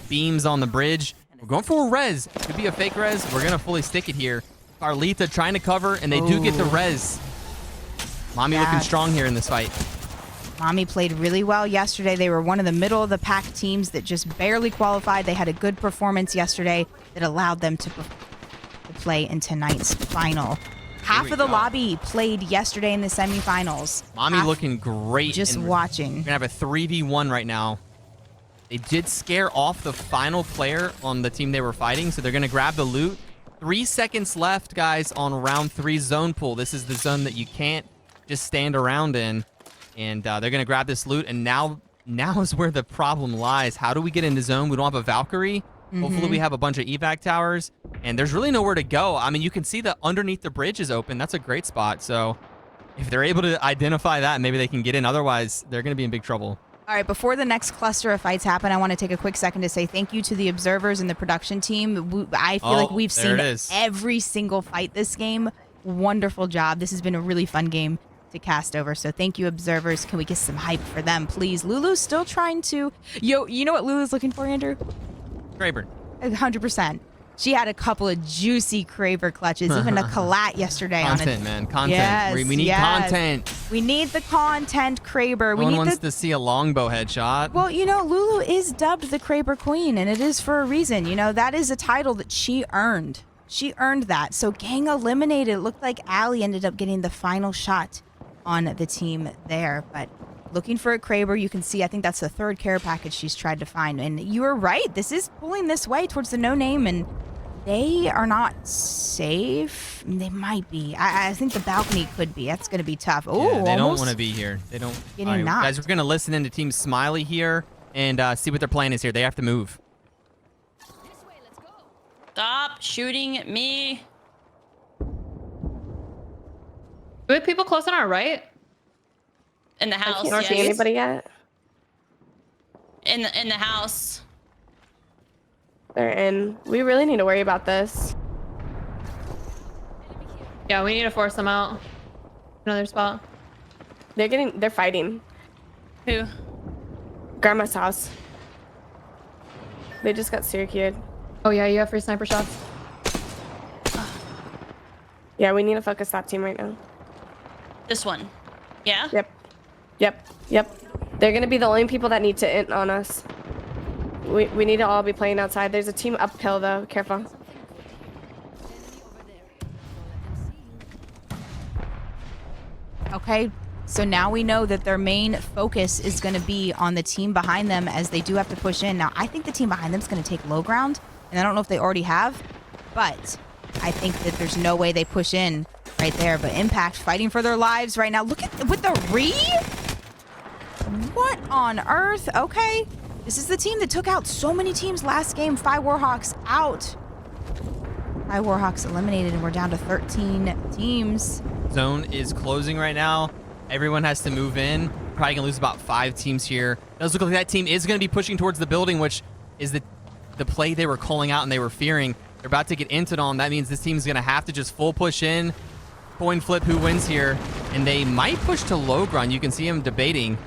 beams on the bridge. We're going for a res. Could be a fake res. We're going to fully stick it here. Carlita trying to cover, and they do get the res. Mommy looking strong here in this fight. Mommy played really well yesterday. They were one of the middle of the pack teams that just barely qualified. They had a good performance yesterday that allowed them to play in tonight's final. Half of the lobby played yesterday in the semifinals. Mommy looking great. Just watching. We're going to have a 3v1 right now. They did scare off the final player on the team they were fighting, so they're going to grab the loot. 3 seconds left, guys, on round 3 zone pool. This is the zone that you can't just stand around in. And they're going to grab this loot, and now is where the problem lies. How do we get into zone? We don't have a Valkyrie. Hopefully we have a bunch of evac towers, and there's really nowhere to go. I mean, you can see that underneath the bridge is open. That's a great spot. So if they're able to identify that, maybe they can get in. Otherwise, they're going to be in big trouble. All right, before the next cluster of fights happen, I want to take a quick second to say thank you to the observers and the production team. I feel like we've seen every single fight this game. Wonderful job. This has been a really fun game to cast over. So thank you, observers. Can we get some hype for them, please? Lulu's still trying to... you know what Lulu's looking for, Andrew? Kraber. 100%. She had a couple of juicy Kraber clutches, even a collat yesterday. Content, man. Content. Yes, we need content. We need the content, Kraber. No one wants to see a longbow headshot. Well, you know, Lulu is dubbed the Kraber Queen, and it is for a reason. You know, that is a title that she earned. She earned that. So gang eliminated. It looked like Allie ended up getting the final shot on the team there, but looking for a Kraber. You can see, I think that's the 3rd care package she's tried to find. And you were right. This is pulling this way towards the No Name, and they are not safe. They might be. I think the balcony could be. That's going to be tough. Oh, yeah, they don't want to be here. They don't. Getting knocked. Guys, we're going to listen into Team Smiley here and see what their plan is here. They have to move. This way, let's go. Stop shooting at me. we have people close on our right? In the I house. can't see yes. anybody yet. In the house. They're in. We really need to worry about this. Yeah, we need to force them out. Another spot. They're fighting. Who? Grandma's house. They just got Syracued. Oh yeah, you have free sniper shots. Yeah, we need to focus that team right now. This one. Yeah? Yep. They're gonna be the only people that need to int on us. We need to all be playing outside. There's a team uphill though. Careful. Okay, so now we know that their main focus is going to be on the team behind them as they do have to push in. Now, I think the team behind them is going to take low ground, and I don't know if they already have, but I think that there's no way they push in right there. But Impact fighting for their lives right now. Look at with the re. What on earth? Okay, this is the team that took out so many teams last game. 5 Warhawks out. 5 Warhawks eliminated, and we're down to 13 teams. Zone is closing right now. Everyone has to move in. Probably gonna lose about 5 teams here. It does look like that team is gonna be pushing towards the building, which is the play they were calling out and they were fearing. They're about to get inted on. That means this team's gonna have to just full push in, coin flip who wins here, and they might push to low ground. You can see them debating,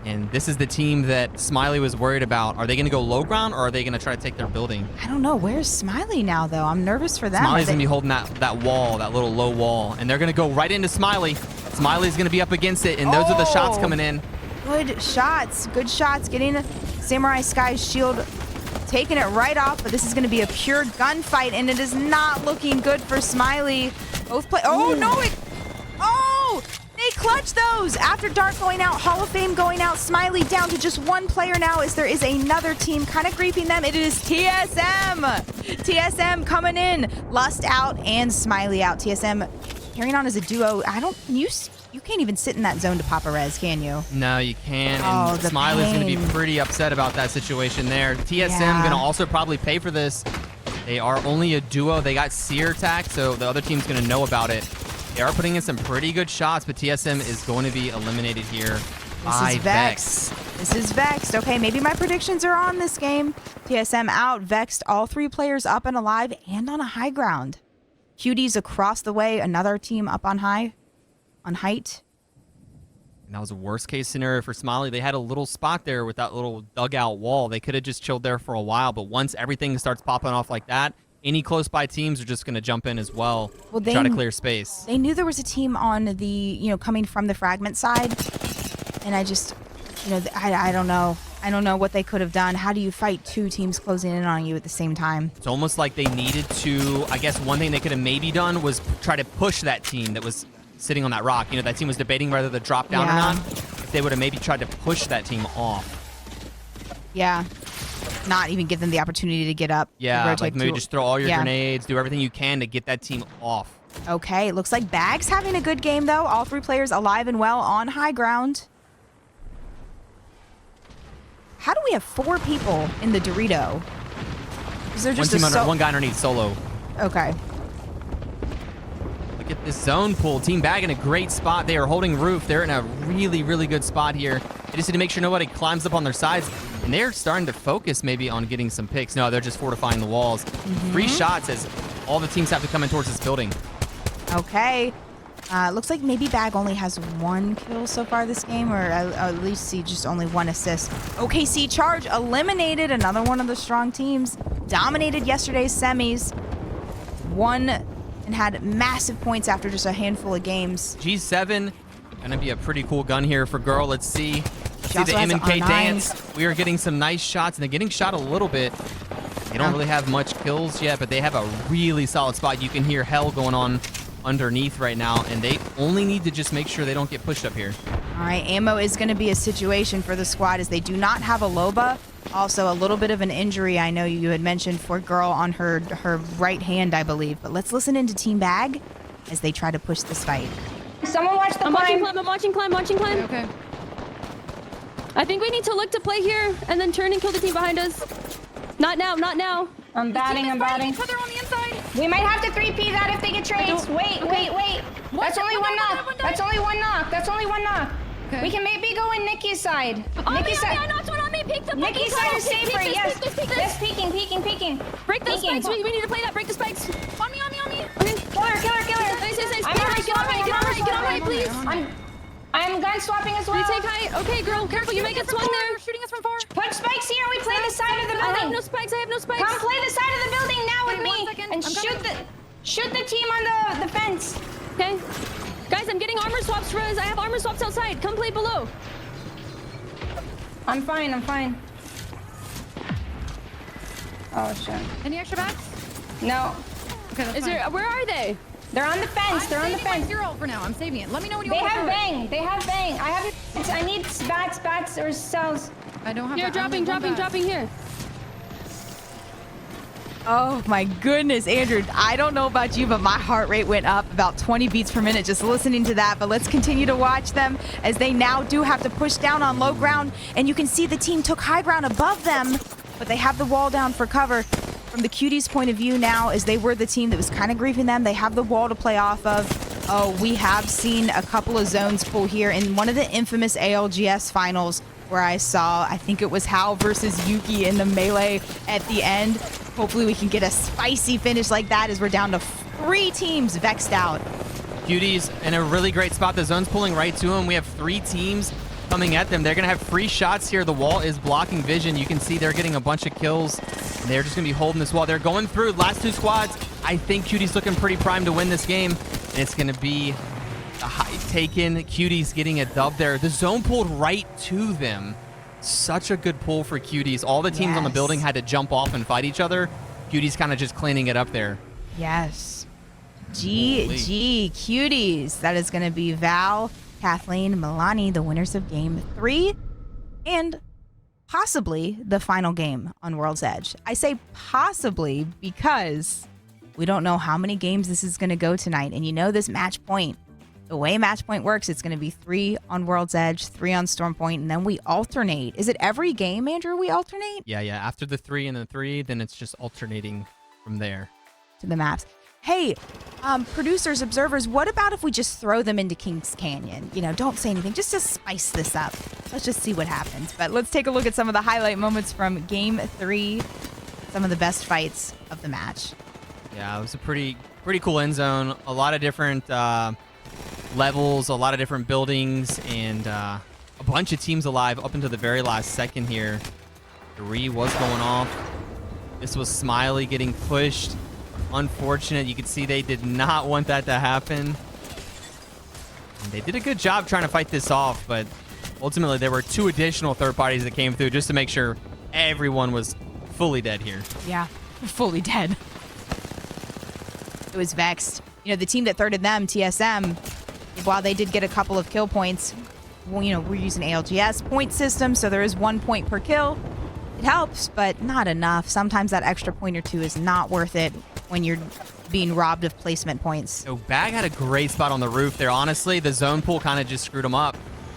and this is the team that Smiley was worried about. Are they gonna go low ground or are they gonna try to take their building? I don't know. Where's Smiley now, though? I'm nervous for them. Smiley's gonna be holding that wall, that little low wall, and they're gonna go right into Smiley. Smiley's gonna be up against it, and those are the shots coming in. Good shots. Good shots. Getting Samurai Sky's shield, taking it right off, but this is gonna be a pure gunfight, and it is not looking good for Smiley. Both play. Oh no! Oh! They clutch those. After Dark going out, Hall of Fame going out, Smiley down to just 1 player now as there is another team kind of griefing them. It is TSM. TSM coming in. Lust out and Smiley out. TSM carrying on as a duo. You can't even sit in that zone to pop a res, can you? No, you can't. Oh, And the Smiley's going to be pain. pretty upset about that situation there. TSM Yeah. going to also probably pay for this. They are only a duo. They got seer attack, so the other team's going to know about it. They are putting in some pretty good shots, but TSM is going to be eliminated here by Vex. This is Vexed. Okay, maybe my predictions are on this game. TSM out, Vexed, all 3 players up and alive and on a high ground. Cuties across the way, another team up on height. And that was a worst case scenario for Smiley. They had a little spot there with that little dugout wall. They could have just chilled there for a while, but once everything starts popping off like that, any close by teams are just going to jump in as well, to try to clear space. They knew there was a team on the, coming from the fragment side. And I just, I don't know. I don't know what they could have done. How do you fight 2 teams closing in on you at the same time? It's almost like they needed to, I guess one thing they could have maybe done was try to push that team that was sitting on that rock. That team was debating whether to drop down or not. If they would have maybe tried to push that team off. Yeah. Not even give them the opportunity to get up. Yeah, like maybe just throw all your grenades, do everything you can to get that team off. Okay, it looks like Bag's having a good game, though. All 3 players alive and well on high ground. How do we have 4 people in the Dorito? Is there just one guy underneath solo. Okay. Look at this zone pull. Team Bag in a great spot. They are holding roof. They're in a really, really good spot here. They just need to make sure nobody climbs up on their sides. And they're starting to focus maybe on getting some picks. No, they're just fortifying the walls. 3 shots as all the teams have to come in towards this building. Okay. Looks like maybe Bag only has 1 kill so far this game, or at least see just only 1 assist. OKC Charge eliminated another one of the strong teams. Dominated yesterday's semis. Won and had massive points after just a handful of games. G7, gonna be a pretty cool gun here for Girl. Let's see. See the also has M&K R9s. dance. We are getting some nice shots, and they're getting shot a little bit. They don't really have much kills yet, but they have a really solid spot. You can hear hell going on underneath right now, and they only need to just make sure they don't get pushed up here. All right, ammo is going to be a situation for the squad as they do not have a Loba. Also, a little bit of an injury I know you had mentioned for Girl on her right hand, I believe. But let's listen into Team Bag as they try to push this fight. Someone watch the climb. I'm watching climb. Okay. I think we need to look to play here and then turn and kill the team behind us. Not now. I'm batting. Each other on the inside. We might have to 3P that if they get trades. Wait. That's only one knock. That's only one knock. That's only one knock. Okay. We can maybe go in Nikki's side. Nikki's side. I knocked one on me. Peek the Nikki's side is safer. Yes. Peek this. Yes, peeking. Break those Peeking. spikes. We need to play that. Break the spikes. On me. Okay. Kill her. Nice. I'm Get on right, please. I'm gun swapping as well. Retake height. Okay, girl, careful. You may get swung there. Shooting us from far. Put spikes here. We play the side of the I have building. no spikes. Come play the side of the building now with Okay, me 1 second. and I'm shoot the team on the fence. Okay. Guys, I'm getting armor swaps, Rose. I have armor swaps outside. Come play below. I'm fine. Oh shit. Any extra bats? No. Okay, that's Is there? Where are they? They're on the fence. They're on the fence. Zero for now. I'm saving it. Let me know when you They want to have throw bang. They have bang. I need bats or cells. it. I don't have Here, that. I only dropping have one bat. here. Oh my goodness, Andrew. I don't know about you, but my heart rate went up about 20 beats per minute just listening to that. But let's continue to watch them as they now do have to push down on low ground. And you can see the team took high ground above them, but they have the wall down for cover. From the Cuties' point of view now, as they were the team that was kind of griefing them, they have the wall to play off of. Oh, we have seen a couple of zones pull here in one of the infamous ALGS finals where I saw, I think it was Hal versus Yuki in the melee at the end. Hopefully we can get a spicy finish like that as we're down to 3 teams vexed out. Cuties in a really great spot. The zone's pulling right to them. We have 3 teams coming at them. They're going to have free shots here. The wall is blocking vision. You can see they're getting a bunch of kills. And they're just going to be holding this wall. They're going through. Last 2 squads. I think Cuties looking pretty primed to win this game. And it's going to be a high taken. Cuties getting a dub there. The zone pulled right to them. Such a good pull for Cuties. All the teams on the building had to jump off and fight each other. Cuties kind of just cleaning it up there. Yes. GG Cuties. That is going to be Val, Kathleen, Milani, the winners of game 3, and possibly the final game on World's Edge. I say possibly because we don't know how many games this is going to go tonight. And you know this match point. The way match point works, it's going to be 3 on World's Edge, 3 on Storm Point, and then we alternate. Is it every game, Andrew, we alternate? Yeah. After the 3 and the 3, then it's just alternating from there to the maps. Hey, producers, observers, what about if we just throw them into Kings Canyon? You know, don't say anything, just to spice this up. Let's just see what happens. But let's take a look at some of the highlight moments from game 3, some of the best fights of the match. Yeah, it was a pretty cool end zone. A lot of different levels, a lot of different buildings, and a bunch of teams alive up until the very last second here. 3 was going off. This was Smiley getting pushed. Unfortunate. You can see they did not want that to happen. And they did a good job trying to fight this off, but ultimately there were 2 additional third parties that came through just to make sure everyone was fully dead here. Yeah, fully dead. It was vexed. You know, the team that thirded them, TSM, while they did get a couple of kill points, well, you know, we're using ALGS point system, so there is 1 point per kill. It helps, but not enough. Sometimes that extra point or 2 is not worth it when you're being robbed of placement points. So Bag had a great spot on the roof there. Honestly, the zone pull kind of just screwed him up.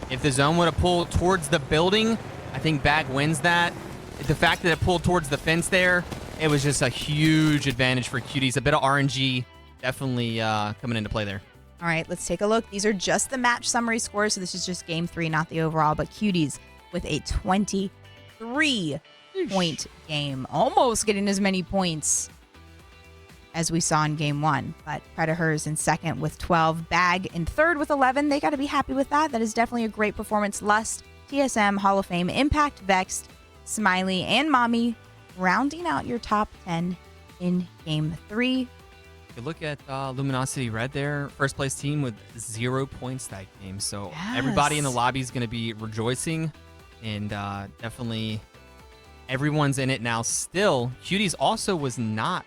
If the zone would have pulled towards the building, I think Bag wins that. The fact that it pulled towards the fence there, it was just a huge advantage for Cuties. A bit of RNG definitely coming into play there. All right, let's take a look. These are just the match summary scores, so this is just game 3, not the overall, but Cuties with a 23-point game. Almost getting as many points as we saw in game 1, but Predators in second with 12, Bag in third with 11. They got to be happy with that. That is definitely a great performance. Lust, TSM, Hall of Fame, Impact, Vexed, Smiley, and Mommy rounding out your top 10 in game 3. You look at Luminosity Red there, first place team with 0 points that game. So everybody in the lobby is going to be rejoicing, and definitely everyone's in it now still. Cuties also was not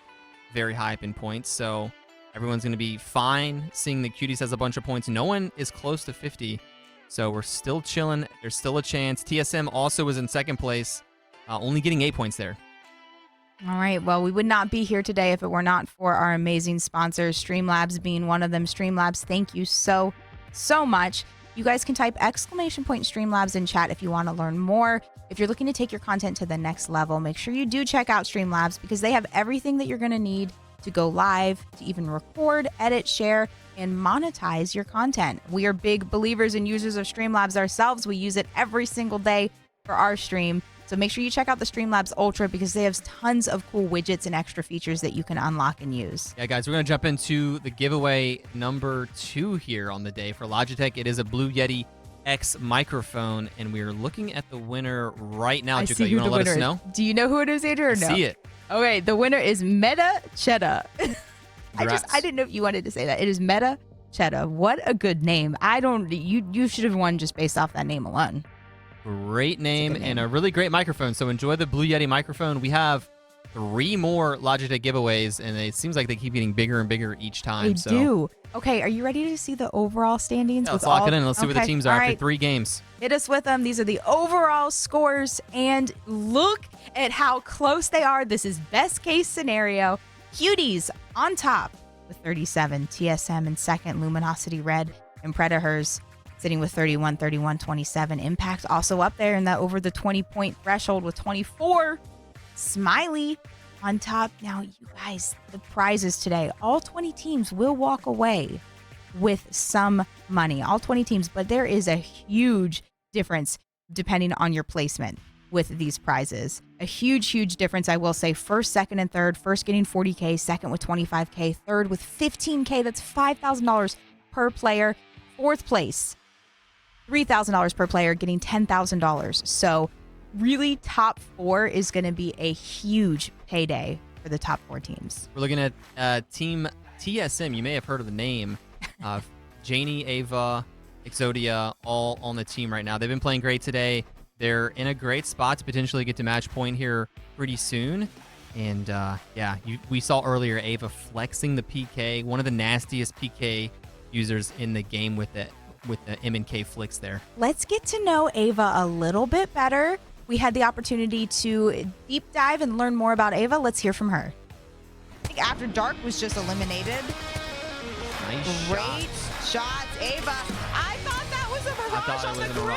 very high up in points, so everyone's going to be fine seeing the Cuties has a bunch of points. No one is close to 50, so we're still chilling. There's still a chance. TSM also was in second place, only getting 8 points there. All right, well, we would not be here today if it were not for our amazing sponsors, Streamlabs being one of them. Streamlabs, thank you so much. You guys can type !Streamlabs in chat if you want to learn more. If you're looking to take your content to the next level, make sure you do check out Streamlabs because they have everything that you're going to need to go live, to even record, edit, share, and monetize your content. We are big believers and users of Streamlabs ourselves. We use it every single day for our stream. So make sure you check out the Streamlabs Ultra because they have tons of cool widgets and extra features that you can unlock and use. Yeah, guys, we're going to jump into the giveaway number 2 here on the day for Logitech. It is a Blue Yeti X microphone, and we're looking at the winner right now. Juka, you want to let us know? Do you know who it is, Andrew, or no? See it. Okay, the winner is Meta Chetta. Congrats. I didn't know if you wanted to say that. It is Meta Chetta. What a good name. You should have won just based off that name alone. Great name and a really great microphone. So enjoy the Blue Yeti microphone. We have 3 more Logitech giveaways, and it seems like they keep getting bigger and bigger each time. They do. Okay, are you ready to see the overall standings? Yeah, let's lock it in. Let's see what the teams are after 3 games. Hit us with them. These are the overall scores, and look at how close they are. This is best case scenario. Cuties on top with 37. TSM in second. Luminosity Red and Predators sitting with 31, 31, 27. Impact also up there in that over the 20-point threshold with 24. Smiley on top. Now, you guys, the prizes today, all 20 teams will walk away with some money. All 20 teams, but there is a huge difference depending on your placement with these prizes. A huge difference, I will say. First, second, and third. First getting 40K, second with 25K, third with 15K. That's $5,000 per player. Fourth place, $3,000 per player, getting $10,000. So really top 4 is going to be a huge payday for the top 4 teams. We're looking at Team TSM. You may have heard of the name. Janie, Ava, Exodia, all on the team right now. They've been playing great today. They're in a great spot to potentially get to match point here pretty soon. And we saw earlier Ava flexing the PK, one of the nastiest PK users in the game with the M&K flicks there. Let's get to know Ava a little bit better. We had the opportunity to deep dive and learn more about Ava. Let's hear from her. I think After Dark was just eliminated. Nice Great shots, Ava. I thought that was a mirage on the grill.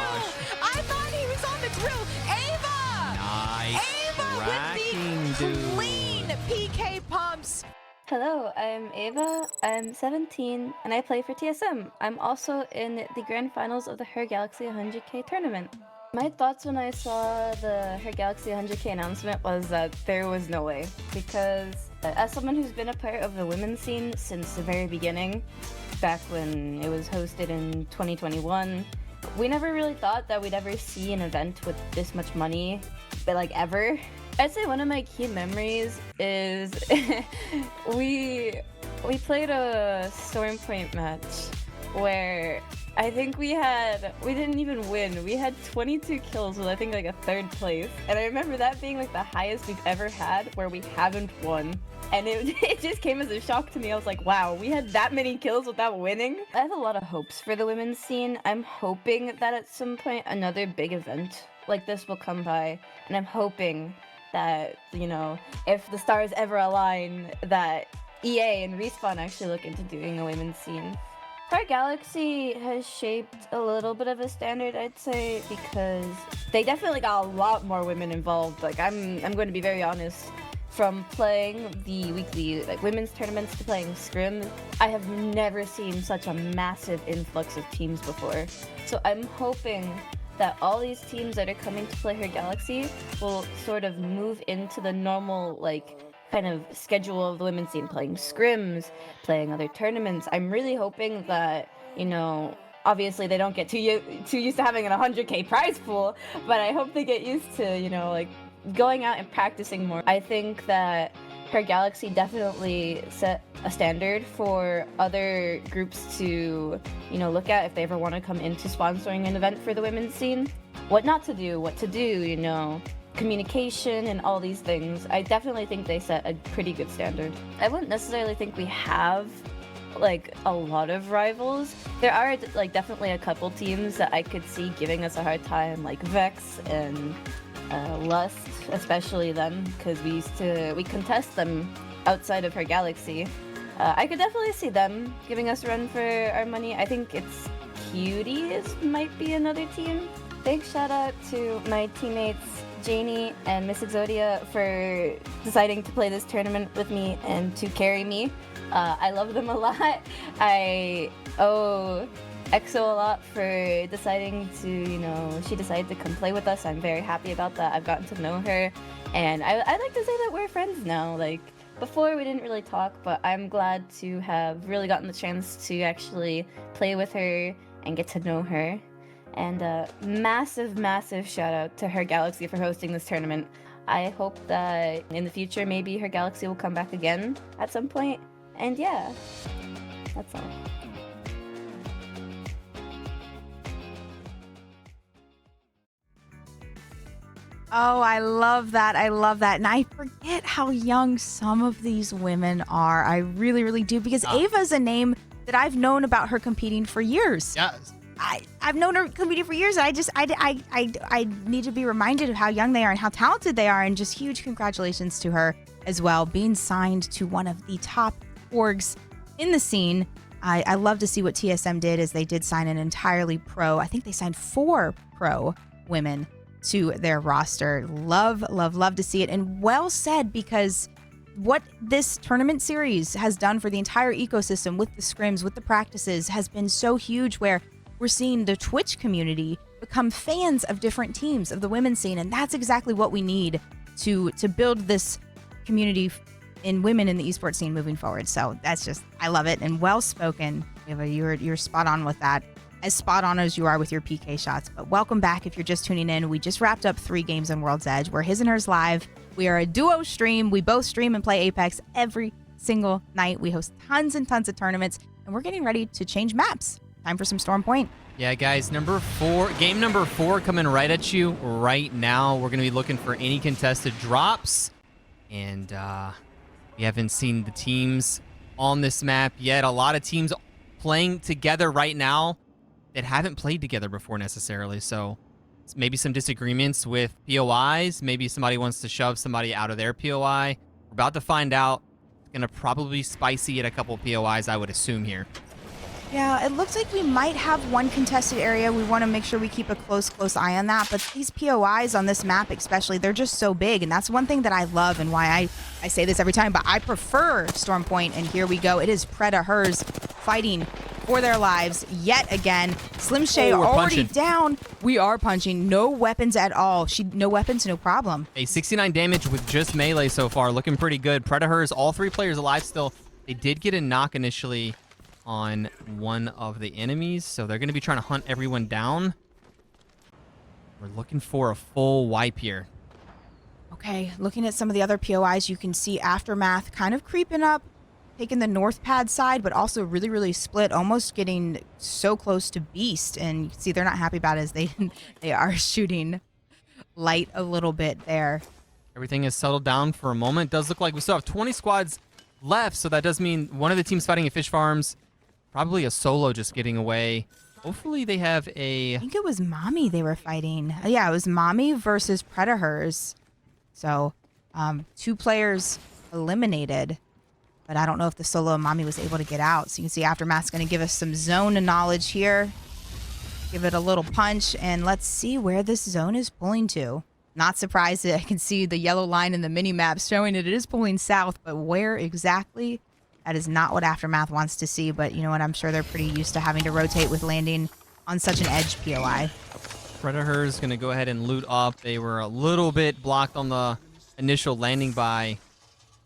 I thought he was on the grill. Ava! Nice. Ava with the clean PK pumps. Hello, I'm Ava. I'm 17 and I play for TSM. I'm also in the grand finals of the HerGalaxy 100K tournament. My thoughts when I saw the HerGalaxy 100K announcement was that there was no way, because as someone who's been a part of the women's scene since the very beginning, back when it was hosted in 2021, we never really thought that we'd ever see an event with this much money, but like ever. I'd say one of my key memories is we played a Storm Point match where I think we didn't even win. We had 22 kills with I think like a 3rd place. And I remember that being like the highest we've ever had where we haven't won. And it just came as a shock to me. I was like, wow, we had that many kills without winning? I have a lot of hopes for the women's scene. I'm hoping that at some point another big event like this will come by. And I'm hoping that, you know, if the stars ever align, that EA and Respawn actually look into doing a women's scene. HerGalaxy has shaped a little bit of a standard, I'd say, because they definitely got a lot more women involved. Like, I'm going to be very honest. From playing the weekly women's tournaments to playing scrims, I have never seen such a massive influx of teams before. So I'm hoping that all these teams that are coming to play HerGalaxy will sort of move into the normal, kind of schedule of the women's scene, playing scrims, playing other tournaments. I'm really hoping that, you know, obviously they don't get too used to having an 100K prize pool, but I hope they get used to, you know, going out and practicing more. I think that HerGalaxy definitely set a standard for other groups to, you know, look at if they ever want to come into sponsoring an event for the women's scene. What not to do, what to do, you know, communication and all these things. I definitely think they set a pretty good standard. I wouldn't necessarily think we have a lot of rivals. There are definitely a couple teams that I could see giving us a hard time, like Vex and Lust, especially them, because we contest them outside of HerGalaxy. I could definitely see them giving us a run for our money. I think it's Cuties might be another team. Big shout out to my teammates Janie and Miss Exodia for deciding to play this tournament with me and to carry me. I love them a lot. I owe EXO a lot for deciding to, you know, she decided to come play with us. I'm very happy about that. I've gotten to know her, and I'd like to say that we're friends now. Like, before we didn't really talk, but I'm glad to have really gotten the chance to actually play with her and get to know her. And massive, massive shout out to HerGalaxy for hosting this tournament. I hope that in the future, maybe HerGalaxy will come back again at some point. And yeah, that's all. Oh, I love that. I love that. And I forget how young some of these women are. I really, really do. Because Ava's a name that I've known about her competing for years. Yes. I've known her competing for years. And I need to be reminded of how young they are and how talented they are. And just huge congratulations to her as well. Being signed to one of the top orgs in the scene. I love to see what TSM did, as they did sign an entirely pro. I think they signed 4 pro women to their roster. Love, love, love to see it. And well said, because what this tournament series has done for the entire ecosystem with the scrims, with the practices, has been so huge, where we're seeing the Twitch community become fans of different teams of the women's scene. And that's exactly what we need to build this community in women in the esports scene moving forward. So that's just, I love it. And well spoken, Eva. You're spot on with that. As spot on as you are with your PK shots. But welcome back if you're just tuning in. We just wrapped up 3 games on World's Edge. We're HisandHersLive. We are a duo stream. We both stream and play Apex every single night. We host tons and tons of tournaments, and we're getting ready to change maps. Time for some Storm Point. Yeah, guys, game number 4 coming right at you right now. We're going to be looking for any contested drops, and we haven't seen the teams on this map yet. A lot of teams playing together right now that haven't played together before necessarily. So maybe some disagreements with POIs. Maybe somebody wants to shove somebody out of their POI. We're about to find out. It's going to probably be spicy at a couple POIs, I would assume here. Yeah, it looks like we might have one contested area. We want to make sure we keep a close eye on that. But these POIs on this map especially, they're just so big. And that's one thing that I love, and why I say this every time, but I prefer Storm Point. And here we go. It is Predators fighting for their lives yet again. Slim Shay already punching down. We are punching. No weapons at all. No weapons, no problem. A 69 damage with just melee so far. Looking pretty good. Predators, all 3 players alive still. They did get a knock initially on one of the enemies, so they're going to be trying to hunt everyone down. We're looking for a full wipe here. Okay, looking at some of the other POIs, you can see Aftermath kind of creeping up, taking the north pad side, but also really, really split, almost getting so close to Beast. And you can see they're not happy about it, as they are shooting light a little bit there. Everything has settled down for a moment. It does look like we still have 20 squads left, so that does mean one of the teams fighting at Fish Farms, probably a solo just getting away. Hopefully they have I think it was Mommy they were fighting. Yeah, it was Mommy versus Predators. So 2 players eliminated, but I don't know if the solo Mommy was able to get out. So you can see Aftermath's going to give us some zone knowledge here. Give it a little punch, and let's see where this zone is pulling to. Not surprised that I can see the yellow line in the mini-map showing that it is pulling south, but where exactly? That is not what Aftermath wants to see, but you know what? I'm sure they're pretty used to having to rotate with landing on such an edge POI. Predators going to go ahead and loot up. They were a little bit blocked on the initial landing by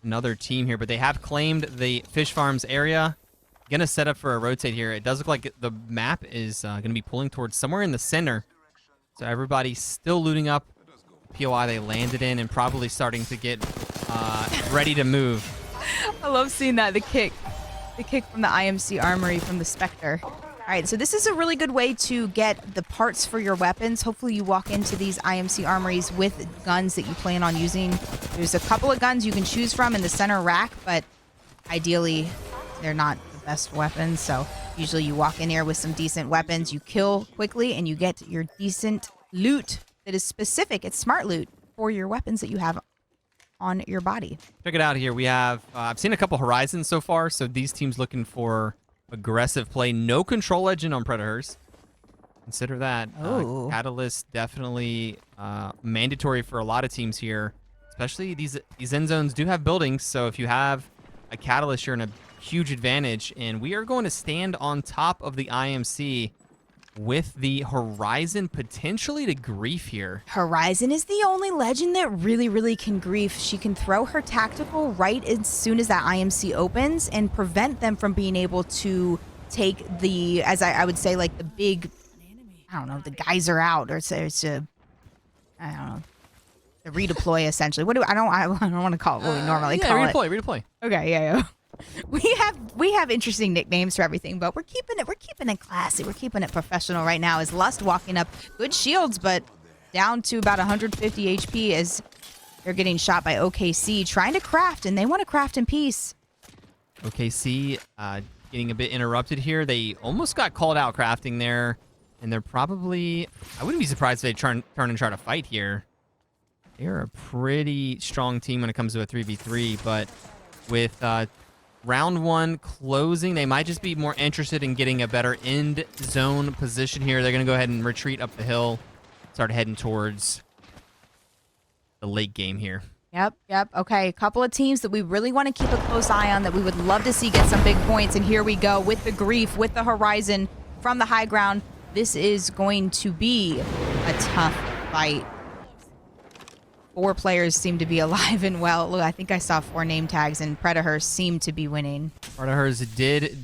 another team here, but they have claimed the Fish Farms area. Going to set up for a rotate here. It does look like the map is going to be pulling towards somewhere in the center. So everybody's still looting up the POI they landed in and probably starting to get ready to move. I love seeing that, the kick from the IMC Armory from the Spectre. All right, so this is a really good way to get the parts for your weapons. Hopefully you walk into these IMC Armories with guns that you plan on using. There's a couple of guns you can choose from in the center rack, but ideally they're not the best weapons. So usually you walk in here with some decent weapons, you kill quickly, and you get your decent loot that is specific. It's smart loot for your weapons that you have on your body. Check it out here. We have, I've seen a couple Horizons so far, so these teams looking for aggressive play. No control engine on Predators. Consider that. Catalyst definitely mandatory for a lot of teams here, especially these end zones do have buildings, so if you have a Catalyst, you're in a huge advantage, and we are going to stand on top of the IMC with the Horizon potentially to grief here. Horizon is the only legend that really can grief. She can throw her tactical right as soon as that IMC opens and prevent them from being able to take the, as I would say, like the big, I don't know, the geyser out, or it's a I don't know, the redeploy essentially. What do I don't want to call it what we normally call it. Redeploy. Okay, yeah. We have interesting nicknames for everything, but we're keeping it classy. We're keeping it professional right now. As Lust walking up, good shields, but down to about 150 HP as they're getting shot by OKC, trying to craft, and they want to craft in peace. OKC getting a bit interrupted here. They almost got called out crafting there, and they're probably, I wouldn't be surprised if they turn and try to fight here. They're a pretty strong team when it comes to a 3v3, but with round one closing, they might just be more interested in getting a better end zone position here. They're going to go ahead and retreat up the hill, start heading towards the late game here. Yep. Okay, a couple of teams that we really want to keep a close eye on, that we would love to see get some big points. And here we go with the grief, with the Horizon from the high ground. This is going to be a tough fight. 4 players seem to be alive and well. Look, I think I saw 4 name tags, and Predators seem to be winning. Predators did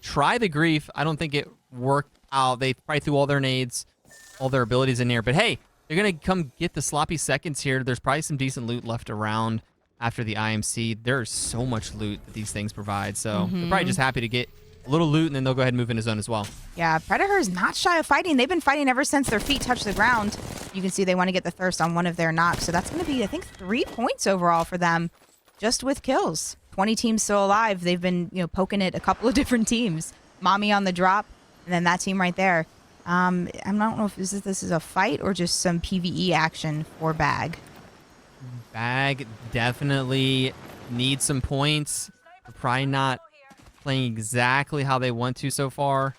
try the grief. I don't think it worked out. They probably threw all their nades, all their abilities in there. But hey, they're going to come get the sloppy seconds here. There's probably some decent loot left around after the IMC. There's so much loot that these things provide. So they're probably just happy to get a little loot, and then they'll go ahead and move into zone as well. Yeah, Predators not shy of fighting. They've been fighting ever since their feet touched the ground. You can see they want to get the thirst on one of their knocks. So that's going to be, I think, 3 points overall for them just with kills. 20 teams still alive. They've been, poking at a couple of different teams. Mommy on the drop, and then that team right there. I don't know if this is a fight or just some PvE action for Bag. Bag definitely needs some points. They're probably not playing exactly how they want to so far,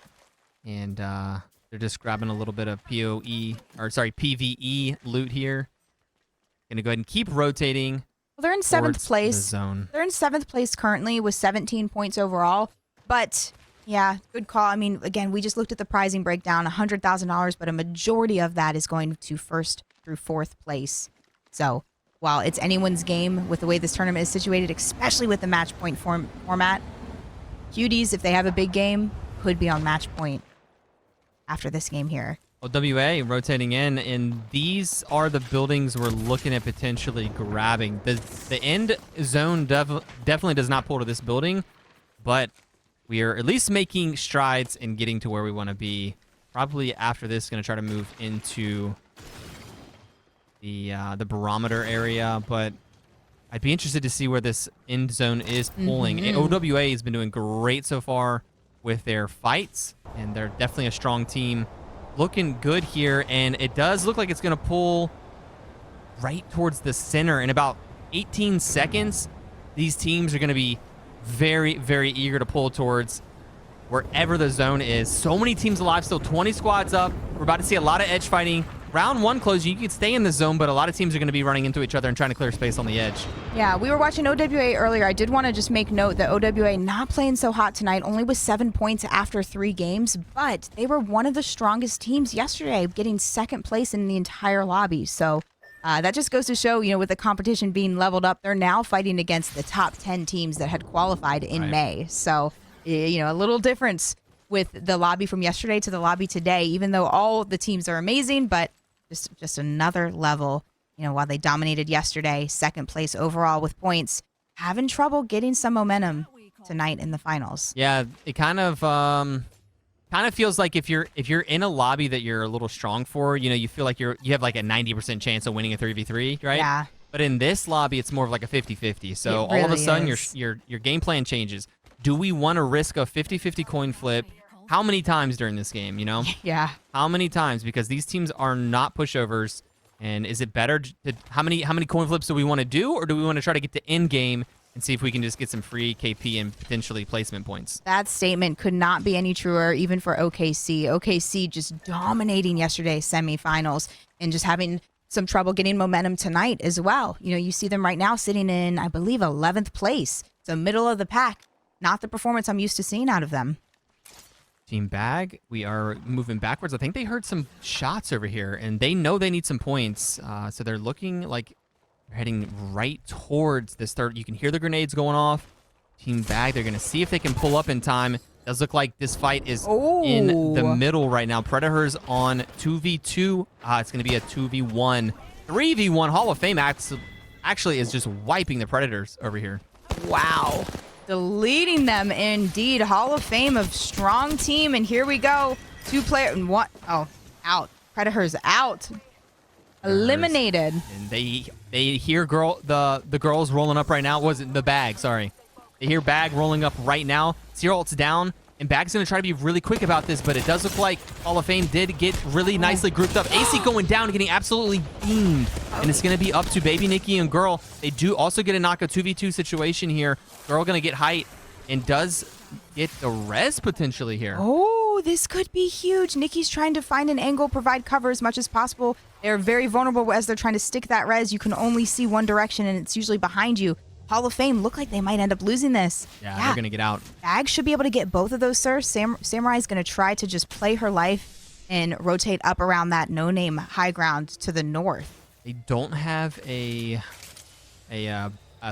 and they're just grabbing a little bit of PvE loot here. Gonna go ahead and keep rotating. Well, they're in 7th place. The zone. They're in 7th place currently with 17 points overall. But yeah, good call. I mean, again, we just looked at the prizing breakdown, $100,000, but a majority of that is going to 1st through 4th place. So while it's anyone's game with the way this tournament is situated, especially with the match point format, Cuties, if they have a big game, could be on match point after this game here. OWA rotating in, and these are the buildings we're looking at potentially grabbing. The end zone definitely does not pull to this building, but we are at least making strides in getting to where we want to be. Probably after this, going to try to move into the barometer area, but I'd be interested to see where this end zone is pulling. And OWA has been doing great so far with their fights, and they're definitely a strong team. Looking good here, and it does look like it's going to pull right towards the center. In about 18 seconds, these teams are going to be very eager to pull towards wherever the zone is. So many teams alive, still 20 squads up. We're about to see a lot of edge fighting. Round 1 closing, you can stay in the zone, but a lot of teams are going to be running into each other and trying to clear space on the edge. Yeah, we were watching OWA earlier. I did want to just make note that OWA not playing so hot tonight, only with 7 points after 3 games, but they were one of the strongest teams yesterday, getting 2nd place in the entire lobby. So that just goes to show, with the competition being leveled up, they're now fighting against the top 10 teams that had qualified in May. So, a little difference with the lobby from yesterday to the lobby today, even though all the teams are amazing, but just another level. While they dominated yesterday, 2nd place overall with points, having trouble getting some momentum tonight in the finals. Yeah, it kind of feels like if you're in a lobby that you're a little strong for, you feel like you have like a 90% chance of winning a 3v3, right? Yeah. But in this lobby, it's more of like a 50-50. So all of a sudden, your game plan changes. Do we want to risk a 50-50 coin flip? How many times during this game, Yeah. How many times? Because these teams are not pushovers. And is it better to, how many coin flips do we want to do, or do we want to try to get to end game and see if we can just get some free KP and potentially placement points? That statement could not be any truer, even for OKC. OKC just dominating yesterday's semifinals and just having some trouble getting momentum tonight as well. You see them right now sitting in, I believe, 11th place. So middle of the pack. not the performance I'm used to seeing out of them. Team Bag, we are moving backwards. I think they heard some shots over here, and they know they need some points. So they're looking like they're heading right towards this third. You can hear the grenades going off. Team Bag, they're going to see if they can pull up in time. Does look like this fight is in the middle right now. Predators on 2v2. It's going to be a 2v1. 3v1. Hall of Fame actually is just wiping the Predators over here. Wow. Deleting them indeed. Hall of Fame of strong team. And here we go. 2 player and what? Oh, out. Predators out. Eliminated. And they hear the girls rolling up right now. Was it the Bag? Sorry. They hear Bag rolling up right now. Zero ult's down. And Bag's going to try to be really quick about this, but it does look like Hall of Fame did get really nicely grouped up. AC going down, getting absolutely beamed. And it's going to be up to Baby Nikki and Girl. They do also get a knockout 2v2 situation here. Girl going to get height and does get the res potentially here. Oh, this could be huge. Nikki's trying to find an angle, provide cover as much as possible. They're very vulnerable as they're trying to stick that res. You can only see one direction, and it's usually behind you. Hall of Fame look like they might end up losing this. Yeah, they're going to get out. Bag should be able to get both of those, sir. Samurai's going to try to just play her life and rotate up around that no-name high ground to the north. They don't have a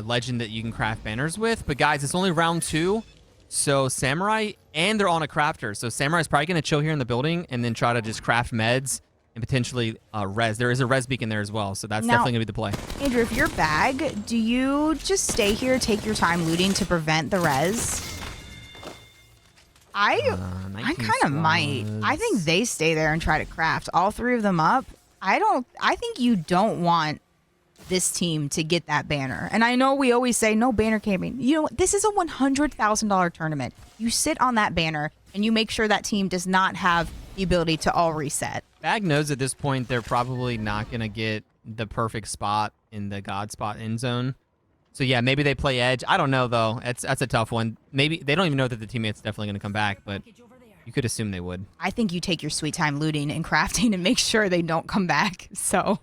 legend that you can craft banners with, but guys, it's only round 2. So Samurai, and they're on a crafter. So Samurai's probably going to chill here in the building and then try to just craft meds and potentially res. There is a res beacon there as well, so that's definitely going to be the play. Andrew, if you're Bag, do you just stay here, take your time looting to prevent the res? I kind of might. I think they stay there and try to craft all 3 of them up. I think you don't want this team to get that banner. And I know we always say no banner camping. You know, this is a $100,000 tournament. You sit on that banner and you make sure that team does not have the ability to all reset. Bag knows at this point they're probably not going to get the perfect spot in the God spot end zone. So yeah, maybe they play edge. I don't know though. That's a tough one. Maybe they don't even know that the teammate's definitely going to come back, but you could assume they would. I think you take your sweet time looting and crafting and make sure they don't come back. So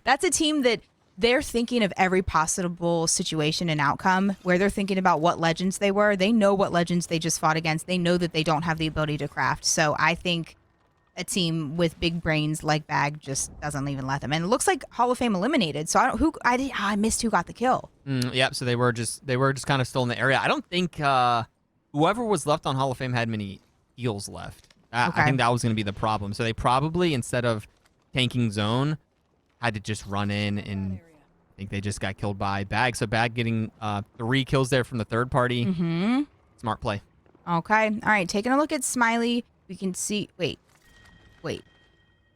that's a team that they're thinking of every possible situation and outcome, where they're thinking about what legends they were. They know what legends they just fought against. They know that they don't have the ability to craft. So I think a team with big brains like Bag just doesn't even let them. And it looks like Hall of Fame eliminated. So I missed who got the kill. Yep. So they were just kind of still in the area. I don't think whoever was left on Hall of Fame had many heals left. I think that was going to be the problem. So they probably, instead of tanking zone, had to just run in, and I think they just got killed by Bag. So Bag getting 3 kills there from the third party. Smart play. Okay. All right. Taking a look at Smiley. We can see. Wait.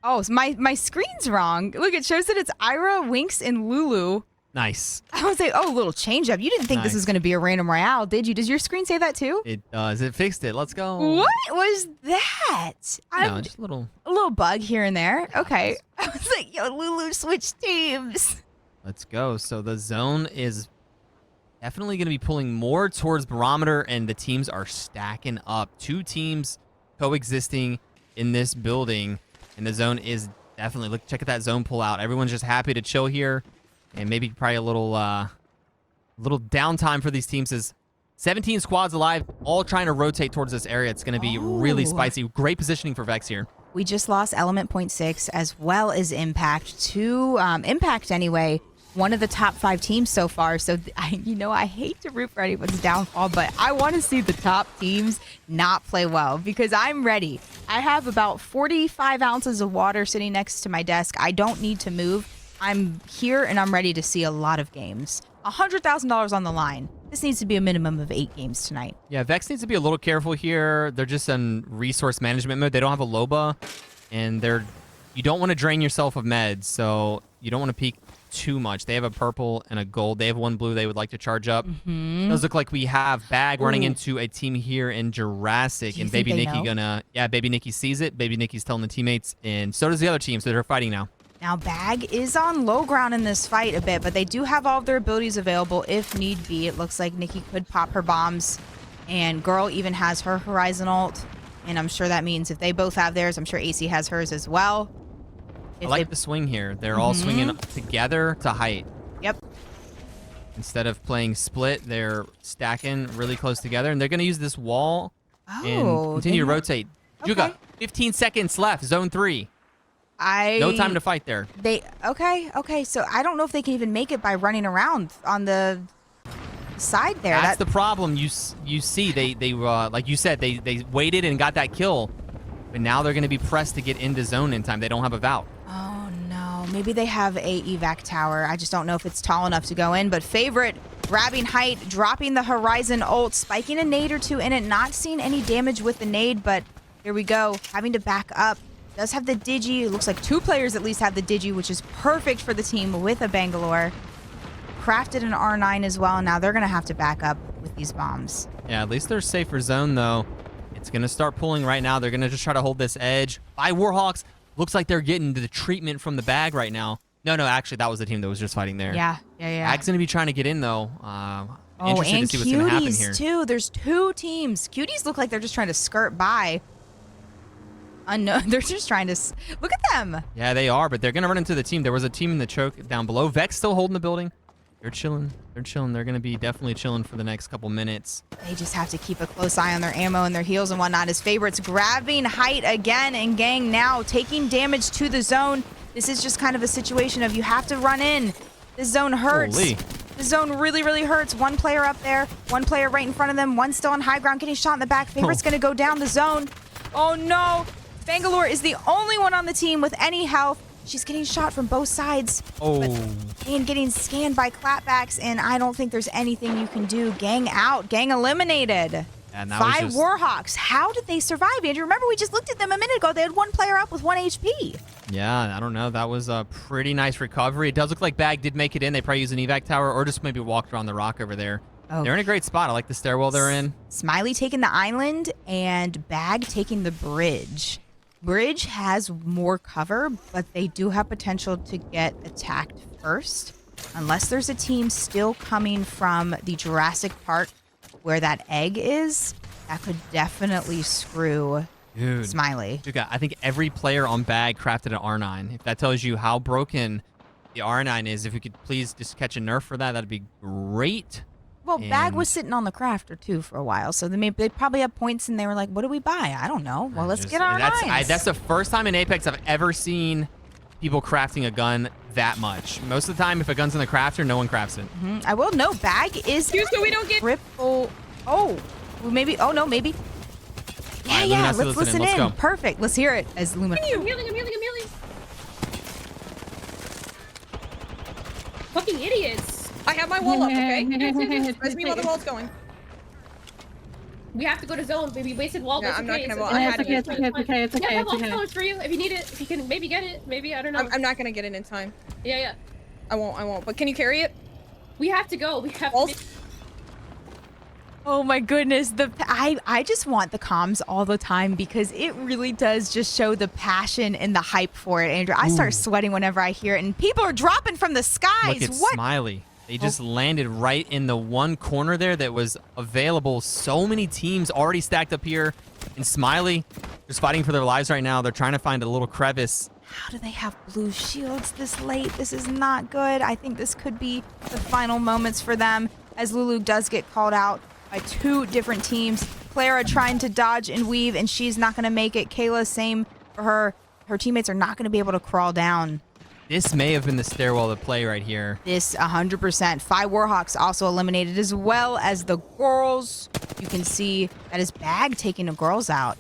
Oh, so my screen's wrong. Look, it shows that it's Ira, Winx, and Lulu. Nice. I was like, oh, a little change up. You didn't think this was going to be a random royale, did you? Does your screen say that too? It does. It fixed it. Let's go. What was that? No, just a little bug here and there. Okay. I was like, yo, Lulu switched teams. Let's go. So the zone is definitely going to be pulling more towards Barometer, and the teams are stacking up. 2 teams coexisting in this building, and the zone is definitely, check at that zone pull out. Everyone's just happy to chill here, and maybe probably a little downtime for these teams. Is 17 squads alive, all trying to rotate towards this area. It's going to be really spicy. Great positioning for Vex here. We just lost Element 0.6 as well as Impact. Impact anyway, one of the top 5 teams so far. So I hate to root for anyone's downfall, but I want to see the top teams not play well, because I'm ready. I have about 45 ounces of water sitting next to my desk. I don't need to move. I'm here and I'm ready to see a lot of games. $100,000 on the line. This needs to be a minimum of 8 games tonight. Yeah, Vex needs to be a little careful here. They're just in resource management mode. They don't have a Loba, and you don't want to drain yourself of meds, so you don't want to peek too much. They have a purple and a gold. They have 1 blue they would like to charge up. Does look like we have Bag running into a team here in Jurassic, and Baby Nikki Baby Nikki sees it. Baby Nikki's telling the teammates, and so does the other team, so they're fighting now. Now, Bag is on low ground in this fight a bit, but they do have all of their abilities available if need be. It looks like Nikki could pop her bombs, and Girl even has her Horizon ult, and I'm sure that means if they both have theirs, I'm sure AC has hers as well. I like the swing here. They're all swinging together to height. Yep. Instead of playing split, they're stacking really close together, and they're going to use this wall and continue to rotate. Juga, 15 seconds left, zone 3. No time to fight there. Okay. So I don't know if they can even make it by running around on the side there. That's the problem. You see, they like you said, they waited and got that kill, but now they're going to be pressed to get into zone in time. They don't have a Valk. Oh no, maybe they have a evac tower. I just don't know if it's tall enough to go in. But Favorite grabbing height, dropping the Horizon ult, spiking a nade or two in it. Not seeing any damage with the nade, but here we go, having to back up. Does have the Digi. It looks like 2 players at least have the Digi, which is perfect for the team with a Bangalore. Crafted an R9 as well. Now they're going to have to back up with these bombs. Yeah, at least they're safer zone, though. It's going to start pulling right now. They're going to just try to hold this edge. By Warhawks, looks like they're getting the treatment from the bag right now. No, actually, that was the team that was just fighting there. Yeah. Bag's going to be trying to get in, though. Interested and to see what's going to happen here. Cuties, too. There's 2 teams. Cuties look like they're just trying to skirt by. Unknown. They're just trying to... Look at them. Yeah, they are, but they're going to run into the team. There was a team in the choke down below. Vex still holding the building. They're chilling. They're going to be definitely chilling for the next couple minutes. They just have to keep a close eye on their ammo and their heals and whatnot. His Favorites grabbing height again, and Gang now taking damage to the zone. This is just kind of a situation of you have to run in. This zone hurts. Holy. This zone really, really hurts. 1 player up there, 1 player right in front of them, 1 still on high ground getting shot in the back. Favorite's going to go down the zone. Oh no. Bangalore is the only one on the team with any health. She's getting shot from both sides. And getting scanned by clapbacks, and I don't think there's anything you can do. Gang out. Gang eliminated. And that 5 was just... Warhawks. How did they survive, Andrew? Remember, we just looked at them a minute ago. They had 1 player up with 1 HP. Yeah, I don't know. That was a pretty nice recovery. It does look like Bag did make it in. They probably used an evac tower or just maybe walked around the rock over there. They're in a great spot. I like the stairwell they're in. Smiley taking the island and Bag taking the bridge. Bridge has more cover, but they do have potential to get attacked first. Unless there's a team still coming from the Jurassic Park where that egg is, that could definitely screw Smiley. Dude, I think every player on Bag crafted an R9. If that tells you how broken the R9 is, if we could please just catch a nerf for that, that'd be great. Well, Bag was sitting on the crafter, too, for a while. So they probably have points, and they were like, what do we buy? I don't know. Well, let's get our nines. That's the first time in Apex I've ever seen people crafting a gun that much. Most of the time, if a gun's in the crafter, no one crafts it. I will know. Bag is... So we don't get... Triple... Oh, maybe... Oh, no, maybe... Yeah, let's listen in. Let's go. Perfect. Let's hear it as Luma... I'm healing. Fucking idiots. I have my wall up, okay? Press me while the wall's going. We have to go to zone, baby. Wasted wall. Yeah, I'm not gonna wall. It's okay. I have wall for you if you need it. If you can maybe get it. Maybe, I don't know. I'm not gonna get it in time. Yeah. I won't. But can you carry it? We have to go. We have to. Oh my goodness. I just want the comms all the time because it really does just show the passion and the hype for it, Andrew. I start sweating whenever I hear it, and people are dropping from the skies. Look at Smiley. They just landed right in the one corner there that was available. So many teams already stacked up here. And Smiley just fighting for their lives right now. They're trying to find a little crevice. How do they have blue shields this late? This is not good. I think this could be the final moments for them as Lulu does get called out by 2 different teams. Clara trying to dodge and weave, and she's not going to make it. Kayla, same for her. Her teammates are not going to be able to crawl down. This may have been the stairwell to play right here. This 100%. 5 Warhawks also eliminated, as well as the girls. You can see that is Bag taking the girls out.